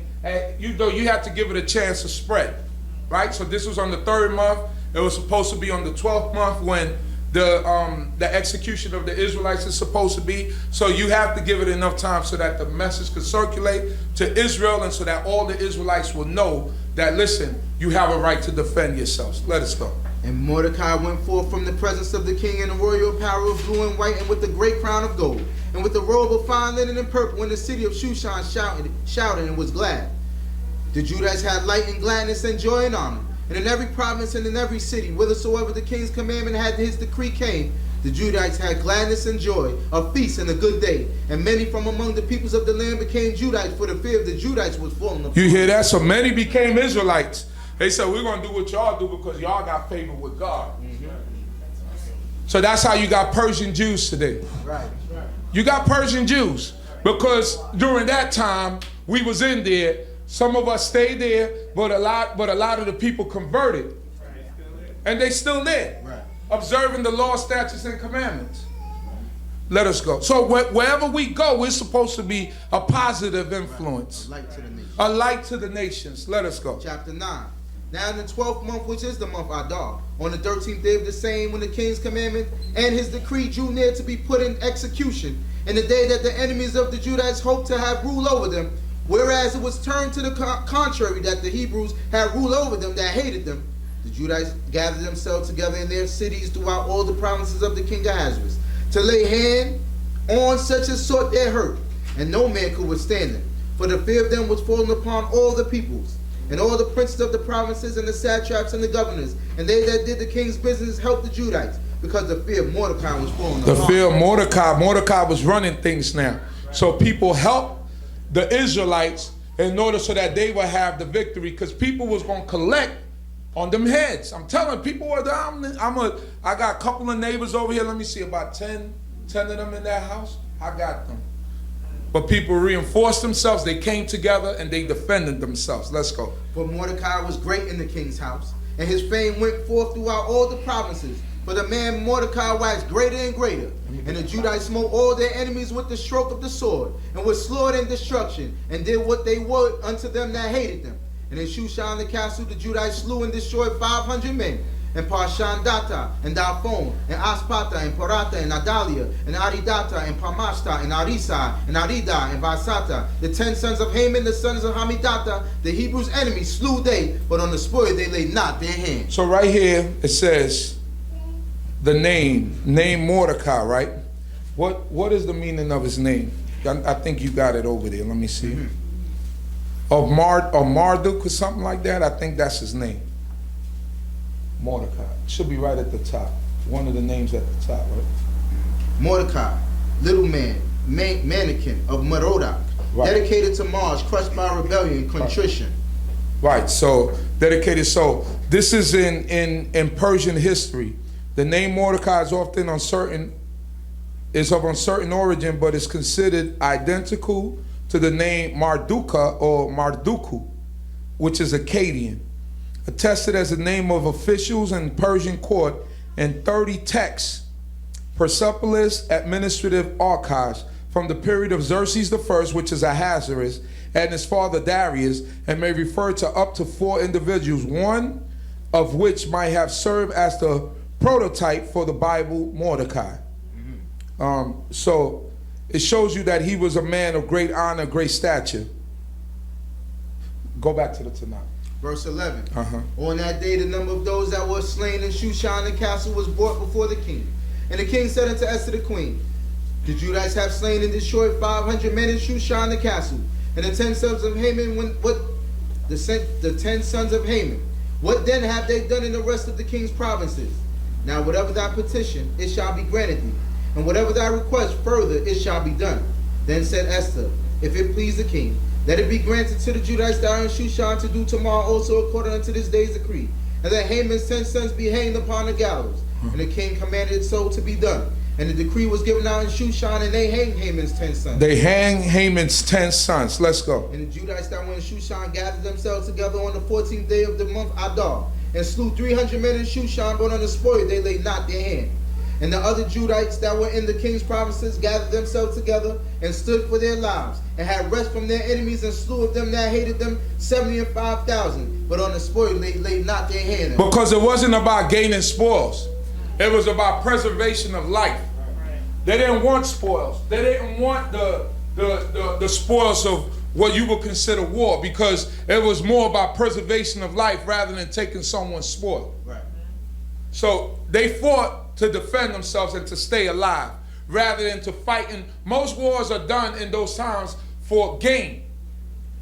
you had to give it a chance to spread, right? So this was on the 3rd month. It was supposed to be on the 12th month when the execution of the Israelites is supposed to be. So you have to give it enough time so that the message could circulate to Israel, and so that all the Israelites will know that, listen, you have a right to defend yourselves. Let us go. And Mordecai went forth from the presence of the king in the royal apparel of blue and white, and with a great crown of gold, and with a robe of fine linen and purple, in the city of Shushan shouted and was glad. The Judites had light and gladness and joy and honor. And in every province and in every city, whithersoever the king's commandment had his decree came, the Judites had gladness and joy, a feast and a good day. And many from among the peoples of the land became Judites, for the fear of the Judites was fallen upon. You hear that? So many became Israelites. They said, we're going to do what y'all do because y'all got favor with God. So that's how you got Persian Jews today. Right. You got Persian Jews because during that time we was in there. Some of us stayed there, but a lot of the people converted, and they still there, observing the law, statutes, and commandments. Let us go. So wherever we go, we're supposed to be a positive influence, A light to the nations. a light to the nations. Let us go. Chapter 9. Now in the 12th month, which is the month Adar, on the 13th day of the same, when the king's commandment and his decree drew near to be put in execution, in the day that the enemies of the Judites hoped to have rule over them, whereas it was turned to the contrary, that the Hebrews had rule over them that hated them, the Judites gathered themselves together in their cities throughout all the provinces of the king Ahasuerus, to lay hand on such as sought their hurt, and no man could withstand them. For the fear of them was fallen upon all the peoples, and all the princes of the provinces, and the satraps, and the governors, and they that did the king's business helped the Judites, because the fear of Mordecai was fallen upon them. The fear of Mordecai was running things now. So people helped the Israelites in order so that they would have the victory, because people was going to collect on them heads. I'm telling people, I got a couple of neighbors over here. Let me see, about 10 of them in that house. I got them. But people reinforced themselves. They came together and they defended themselves. Let's go. For Mordecai was great in the king's house, and his fame went forth throughout all the provinces. For the man Mordecai waxed greater and greater. And the Judites smote all their enemies with the stroke of the sword, and with slaughter and destruction, and did what they would unto them that hated them. And in Shushan the castle the Judites slew and destroyed 500 men, and Parshandata, and Dalphon, and Aspata, and Parata, and Adalia, and Aridata, and Parmashta, and Arisa, and Arida, and Vasata, the 10 sons of Haman, the sons of Hamidata, the Hebrews' enemies slew they, but on the spoil they laid not their hand. So right here it says the name Mordecai, right? What is the meaning of his name? I think you got it over there. Let me see. Of Marduk or something like that. I think that's his name. Mordecai. Should be right at the top. One of the names at the top, right? Mordecai, little man, mannequin of Merodach, dedicated to Mars, crushed by rebellion and contrition. Right, so dedicated. So this is in Persian history. The name Mordecai is often of uncertain origin, but is considered identical to the name Marduka or Marduku, which is Akkadian, attested as the name of officials in Persian court in 30 texts, Persepolis administrative archives from the period of Xerxes I, which is Ahasuerus, and his father Darius, and may refer to up to 4 individuals, one of which might have served as the prototype for the Bible, Mordecai. So it shows you that he was a man of great honor, great stature. Go back to the Tanakh. Verse 11. On that day the number of those that were slain in Shushan the castle was brought before the king. And the king said unto Esther the queen, the Judites have slain and destroyed 500 men in Shushan the castle. And the 10 sons of Haman, the 10 sons of Haman, what then have they done in the rest of the king's provinces? Now whatever thy petition, it shall be granted thee. And whatever thy request further, it shall be done. Then said Esther, if it please the king, let it be granted to the Judites that are in Shushan to do tomorrow also according unto this day's decree, and that Haman's 10 sons be hanged upon the gallows. And the king commanded it so to be done. And the decree was given out in Shushan, and they hanged Haman's 10 sons. They hang Haman's 10 sons. Let's go. And the Judites that were in Shushan gathered themselves together on the 14th day of the month Adar, and slew 300 men in Shushan, but on the spoil they laid not their hand. And the other Judites that were in the king's provinces gathered themselves together and stood for their lives, and had rest from their enemies, and slew of them that hated them 75,000. But on the spoil they laid not their hand. Because it wasn't about gaining spoils. It was about preservation of life. They didn't want spoils. They didn't want the spoils of what you would consider war, because it was more about preservation of life rather than taking someone's spoil. Right. So they fought to defend themselves and to stay alive rather than to fight. And most wars are done in those times for gain.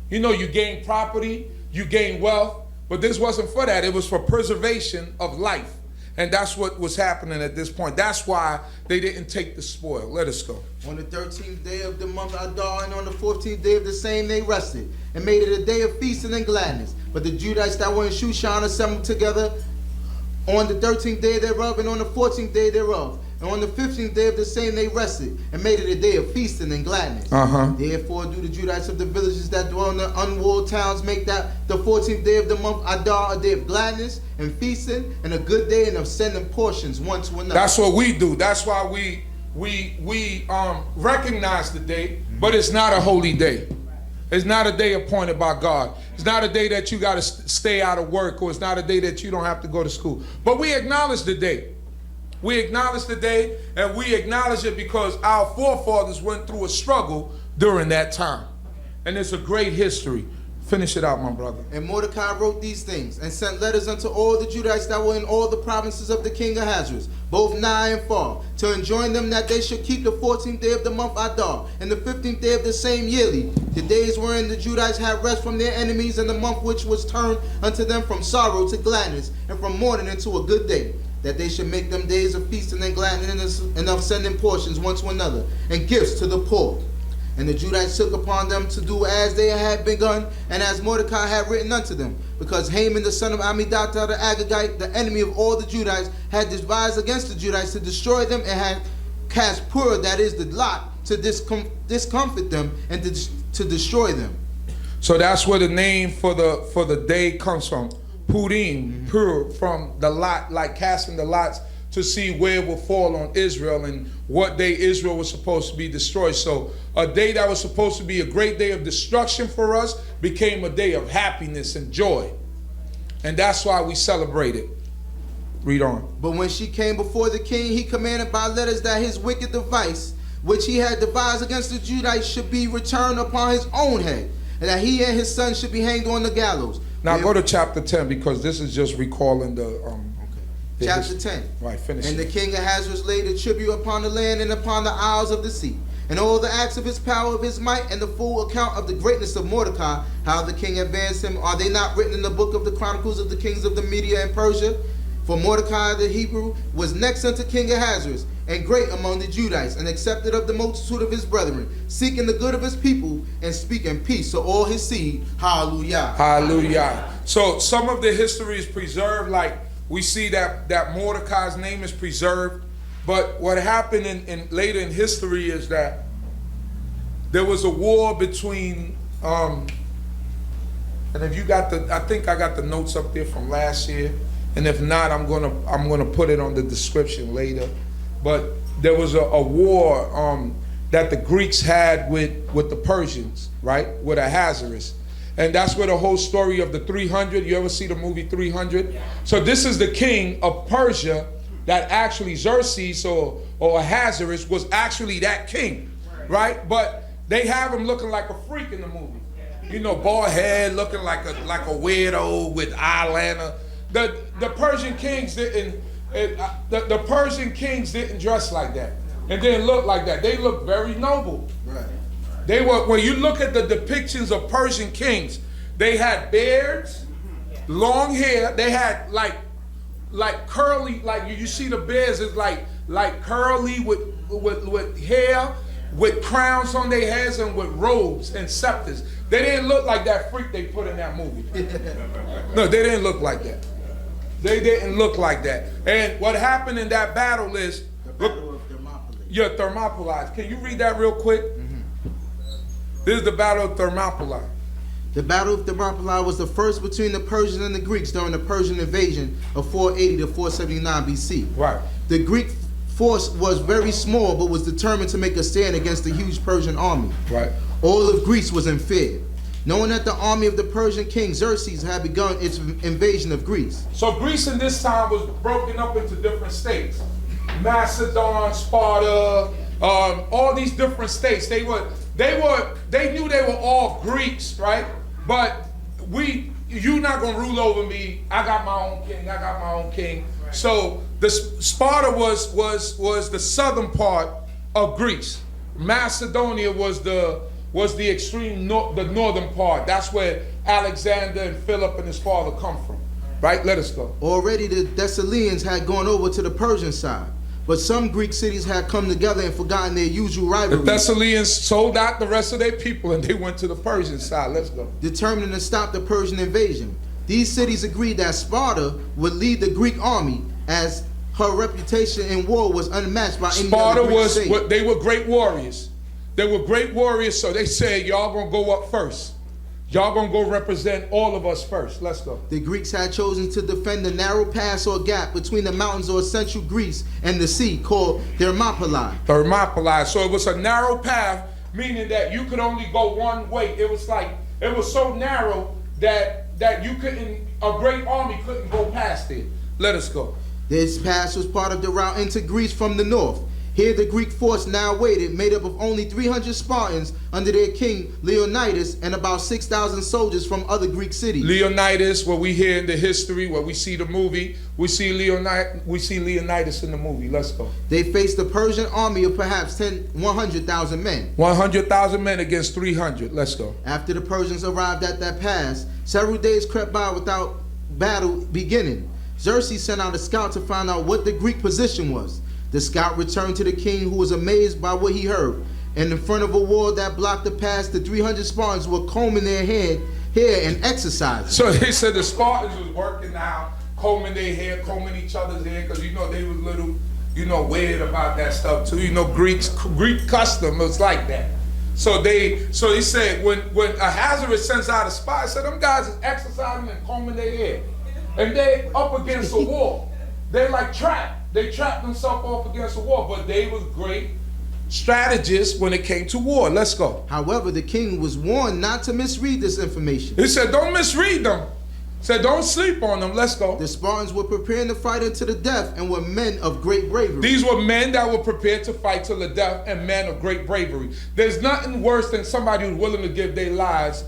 You know, you gain property, you gain wealth, but this wasn't for that. It was for preservation of life. And that's what was happening at this point. That's why they didn't take the spoil. Let us go. On the 13th day of the month Adar, and on the 14th day of the same, they rested, and made it a day of feasting and gladness. But the Judites that were in Shushan assembled together on the 13th day thereof, and on the 14th day thereof. And on the 15th day of the same they rested, and made it a day of feasting and gladness. Therefore do the Judites of the villages that dwell in the unwalled towns make that the 14th day of the month Adar a day of gladness and feasting, and a good day, and of sending portions one to another. That's what we do. That's why we recognize the day, but it's not a holy day. It's not a day appointed by God. It's not a day that you got to stay out of work, or it's not a day that you don't have to go to school. But we acknowledge the day. We acknowledge the day, and we acknowledge it because our forefathers went through a struggle during that time. And it's a great history. Finish it out, my brother. And Mordecai wrote these things, and sent letters unto all the Judites that were in all the provinces of the king Ahasuerus, both nigh and far, to enjoin them that they should keep the 14th day of the month Adar, and the 15th day of the same yearly, the days wherein the Judites had rest from their enemies, and the month which was turned unto them from sorrow to gladness, and from mourning into a good day, that they should make them days of feasting and gladness, and of sending portions one to another, and gifts to the poor. And the Judites took upon them to do as they had begun, and as Mordecai had written unto them, because Haman the son of Ammedatha the Agagite, the enemy of all the Judites, had devised against the Judites to destroy them, and had cast Pur, that is the lot, to discomfit them, and to destroy them. So that's where the name for the day comes from. Purim, Pur, from the lot, like casting the lots to see where it will fall on Israel and what day Israel was supposed to be destroyed. So a day that was supposed to be a great day of destruction for us became a day of happiness and joy. And that's why we celebrate it. Read on. But when she came before the king, he commanded by letters that his wicked device, which he had devised against the Judites, should be returned upon his own head, and that he and his son should be hanged on the gallows. Now go to chapter 10, because this is just recalling the Chapter 10. Right, finish. And it. the king Ahasuerus laid a tribute upon the land and upon the isles of the sea, and all the acts of his power, of his might, and the full account of the greatness of Mordecai, how the king advanced him. Are they not written in the book of the chronicles of the kings of the Media and Persia? For Mordecai the Hebrew was next unto King Ahasuerus, and great among the Judites, and accepted of the multitude of his brethren, seeking the good of his people, and speaking peace to all his seed. Hallelujah. Hallelujah. So some of the history is preserved, like we see that Mordecai's name is preserved. But what happened in later in history is that there was a war between and if you got I think I got the notes up there from last year, and if not, I'm gonna put it on the description later. But there was a war that the Greeks had with the Persians, right, with Ahasuerus. And that's where the whole story of the 300, you ever see the movie 300? Yeah. So this is the king of Persia that actually Xerxes or Ahasuerus was actually that king, right? But they have him looking like a freak in the movie. You know, bald head, looking like a weirdo with eyeliner. The Persian kings didn't the Persian kings didn't dress like that and didn't look like that. They looked very noble. Right. They were, when you look at the depictions of Persian kings, they had beards, long hair. They had like curly, like you see the beards is like curly with hair, with crowns on their heads, and with robes and scepters. They didn't look like that freak they put in that movie. No, they didn't look like that. They didn't look like that. And what happened in that battle is the battle of Thermopylae. Yeah, Thermopylae. Can you read that real quick? This is the battle of Thermopylae. The Battle of Thermopylae was the first between the Persians and the Greeks during the Persian invasion of 480 to 479 BC. Right. The Greek force was very small but was determined to make a stand against the huge Persian army. Right. All of Greece was in fear, knowing that the army of the Persian king Xerxes had begun its invasion of Greece. So Greece in this time was broken up into different states. Macedon, Sparta, all these different states. They knew they were all Greeks, right? But you're not gonna rule over me. I got my own king. I got my own king. Right. So the Sparta was the southern part of Greece. Macedonia was the extreme the northern part. That's where Alexander and Philip and his father come from. Right? Let us go. Already the Thessalians had gone over to the Persian side, but some Greek cities had come together and forgotten their usual rivalry. The Thessalians sold out the rest of their people and they went to the Persian side. Let's go. Determining to stop the Persian invasion. These cities agreed that Sparta would lead the Greek army, as her reputation in war was unmatched by any other Greek state. They were great warriors. They were great warriors, so they said, y'all gonna go up first. Y'all gonna go represent all of us first. Let's go. The Greeks had chosen to defend the narrow pass or gap between the mountains of central Greece and the sea, called Thermopylae. Thermopylae. So it was a narrow path, meaning that you could only go one way. It was so narrow that you couldn't, a great army couldn't go past it. Let us go. This pass was part of the route into Greece from the north. Here the Greek force now waited, made up of only 300 Spartans under their king Leonidas and about 6,000 soldiers from other Greek cities. Leonidas, what we hear in the history, what we see the movie, we see Leonidas in the movie. Let's go. They faced a Persian army of perhaps 100,000 men. 100,000 men against 300. Let's go. After the Persians arrived at that pass, several days crept by without battle beginning. Xerxes sent out a scout to find out what the Greek position was. The scout returned to the king, who was amazed by what he heard. And in front of a wall that blocked the pass, the 300 Spartans were combing their hair and exercising. So they said the Spartans was working out, combing their hair, combing each other's hair, because they was little, weird about that stuff too. Greek custom was like that. So he said when Ahasuerus sends out a spy, he said them guys is exercising and combing their hair, and they up against a wall. They're like trapped. They trapped themselves off against the wall, but they was great strategists when it came to war. Let's go. However, the king was warned not to misread this information. He said, don't misread them. He said, don't sleep on them. Let's go. The Spartans were preparing to fight unto the death and were men of great bravery. These were men that were prepared to fight till the death and men of great bravery. There's nothing worse than somebody who's willing to give their lives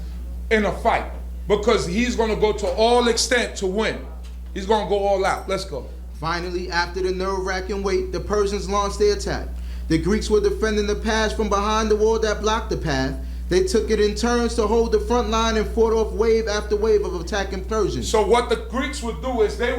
in a fight, because he's going to go to all extent to win. He's going to go all out. Let's go. Finally, after the nerve-wracking wait, the Persians launched their attack. The Greeks were defending the pass from behind the wall that blocked the path. They took it in turns to hold the front line and fought off wave after wave of attacking Persians. So what the Greeks would do is they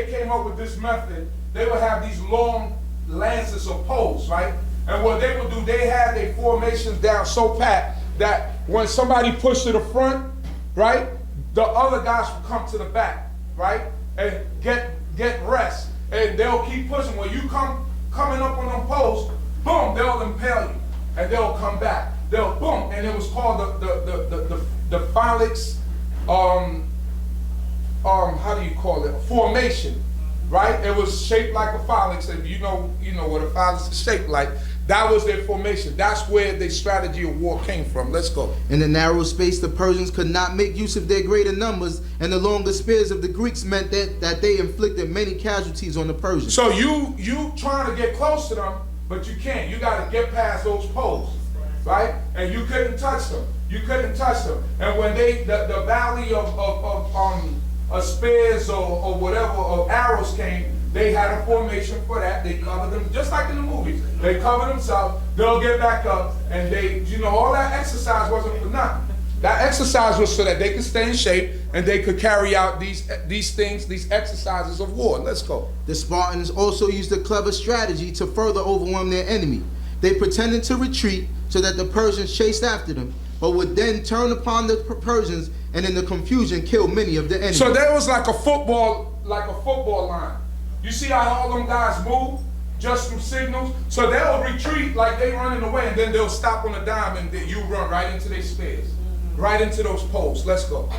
came up with this method. They would have these long lances or poles, right? And what they would do, they had their formations down so packed that when somebody pushed to the front, right, the other guys would come to the back, right, and get rest, and they'll keep pushing. When you coming up on them posts, boom, they'll impale you, and they'll come back. They'll boom, and it was called the phalanx. How do you call it? Formation, right? It was shaped like a phalanx. If you know what a phalanx is shaped like. That was their formation. That's where the strategy of war came from. Let's go. In the narrow space, the Persians could not make use of their greater numbers, and the longer spears of the Greeks meant that they inflicted many casualties on the Persians. So you trying to get close to them, but you can't. You got to get past those poles, right? And you couldn't touch them. You couldn't touch them. And when the valley of spears or whatever of arrows came, they had a formation for that. They covered them, just like in the movies. They cover themselves, they'll get back up, and all that exercise wasn't for nothing. That exercise was so that they could stay in shape and they could carry out these exercises of war. Let's go. The Spartans also used a clever strategy to further overwhelm their enemy. They pretended to retreat so that the Persians chased after them, but would then turn upon the Persians and in the confusion kill many of the enemy. So there was like a football line. You see how all them guys move? Just from signals? So they'll retreat like they running away, and then they'll stop on a dime and you run right into their spears. Right into those poles. Let's go.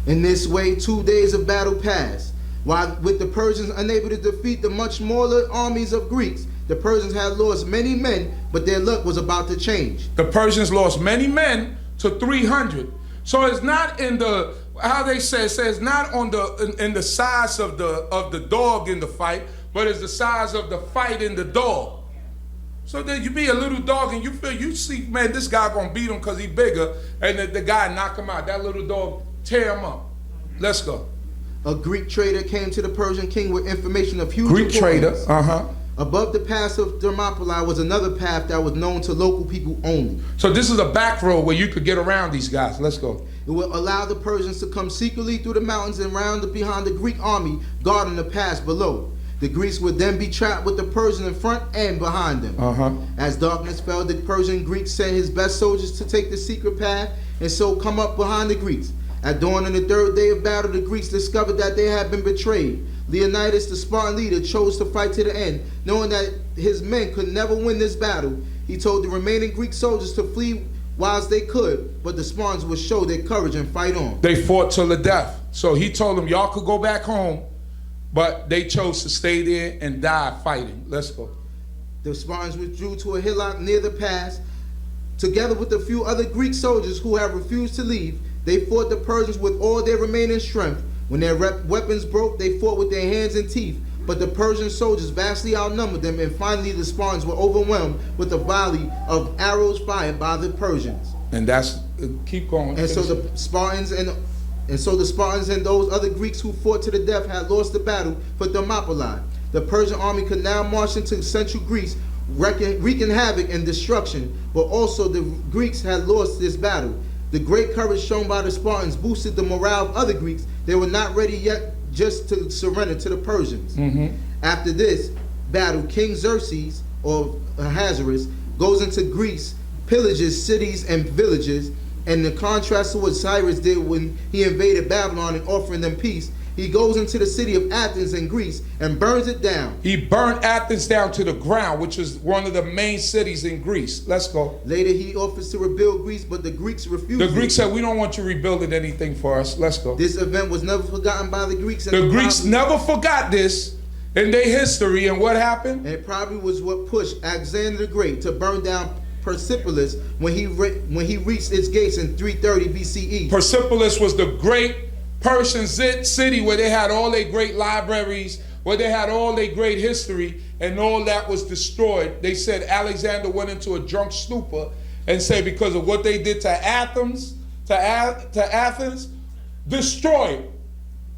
In this way, 2 days of battle passed. While with the Persians unable to defeat the much smaller armies of Greeks, the Persians had lost many men, but their luck was about to change. The Persians lost many men to 300. So it's not in the, how they say, it says not on the in the size of the dog in the fight, but it's the size of the fight in the dog. So then you be a little dog and you feel, you see, man, this guy gonna beat him because he bigger, and the guy knock him out. That little dog tear him up. Let's go. A Greek trader came to the Persian king with information of huge Greek trader, importance. Above the pass of Thermopylae was another path that was known to local people only. So this is a back road where you could get around these guys. Let's go. It would allow the Persians to come secretly through the mountains and round behind the Greek army guarding the pass below. The Greeks would then be trapped with the Persians in front and behind them. As darkness fell, the Persian Greeks sent his best soldiers to take the secret path and so come up behind the Greeks. At dawn on the third day of battle, the Greeks discovered that they had been betrayed. Leonidas, the Spartan leader, chose to fight to the end, knowing that his men could never win this battle. He told the remaining Greek soldiers to flee whilst they could, but the Spartans would show their courage and fight on. They fought till the death. So he told them, y'all could go back home, but they chose to stay there and die fighting. Let's go. The Spartans withdrew to a hillock near the pass. Together with a few other Greek soldiers who had refused to leave, they fought the Persians with all their remaining strength. When their weapons broke, they fought with their hands and teeth, but the Persian soldiers vastly outnumbered them, and finally the Spartans were overwhelmed with a volley of arrows fired by the Persians. And that's, keep going. And so the Spartans and those other Greeks who fought to the death had lost the battle for Thermopylae. The Persian army could now march into central Greece, wreaking havoc and destruction, but also the Greeks had lost this battle. The great courage shown by the Spartans boosted the morale of other Greeks. They were not ready yet just to surrender to the Persians. After this battle, King Xerxes, or Ahasuerus, goes into Greece, pillages cities and villages, and the contrast to what Cyrus did when he invaded Babylon and offering them peace, he goes into the city of Athens in Greece and burns it down. He burned Athens down to the ground, which is one of the main cities in Greece. Let's go. Later he offers to rebuild Greece, but the Greeks refused. The Greeks said, we don't want you rebuilding anything for us. Let's go. This event was never forgotten by the Greeks. The Greeks never forgot this in their history, and what happened? And it probably was what pushed Alexander the Great to burn down Persepolis when he reached its gates in 330 BCE. Persepolis was the great Persian city where they had all their great libraries, where they had all their great history, and all that was destroyed. They said Alexander went into a drunk stupor and said because of what they did to Athens, destroy it,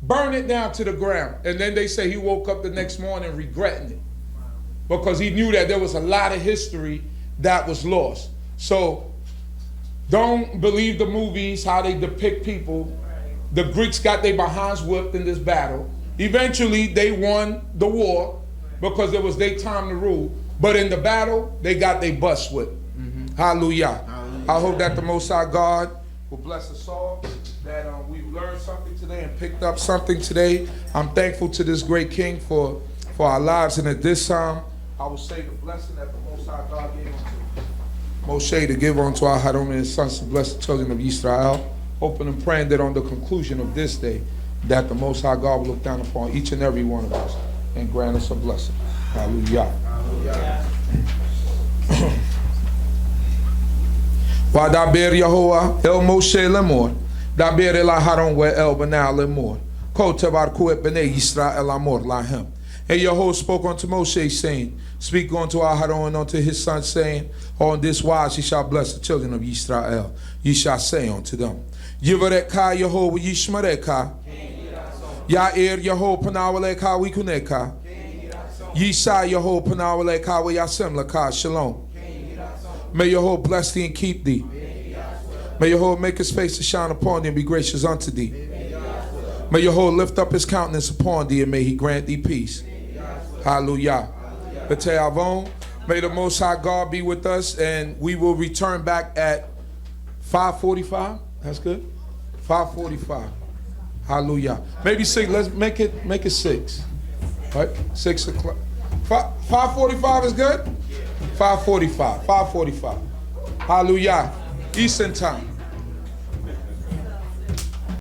burn it down to the ground. And then they say he woke up the next morning regretting it because he knew that there was a lot of history that was lost. So don't believe the movies, how they depict people. The Greeks got their behinds whipped in this battle. Eventually, they won the war because it was their time to rule. But in the battle, they got their butts whipped. Hallelujah. I hope that the Most High God will bless us all, that we've learned something today and picked up something today. I'm thankful to this great King for our lives. And at this time, I will say the blessing that the Most High God gave unto Moshe to give unto our Hadom and his sons to bless the children of Yisrael. Hoping and praying that on the conclusion of this day, that the Most High God will look down upon each and every one of us and grant us a blessing. Hallelujah. Vadaber Yahuwah el Moshe lemor, daber el Aharon we el Benal lemor, ko tevar kuet bnei Yisrael amor lahem. And Yahuwah spoke unto Moshe, saying, speak unto Aharon and unto his son, saying, on this wise he shall bless the children of Yisrael. Ye shall say unto them, Yivareka Yahuwah Yishmareka, Ya'ir Yahuwah Panawaleka Wikuneka, Yisai Yahuwah Panawaleka Yasemleka Shalom. May Yahuwah bless thee and keep thee. May Yahuwah make his face to shine upon thee and be gracious unto thee. May Yahuwah lift up his countenance upon thee and may he grant thee peace. Hallelujah. May the Most High God be with us, and we will return back at 5:45. That's good. 5:45. Hallelujah. Maybe 6. Let's make it 6. Right? 6 o'clock. 5:45 is good. 5:45. 5:45. Hallelujah. Eastern time.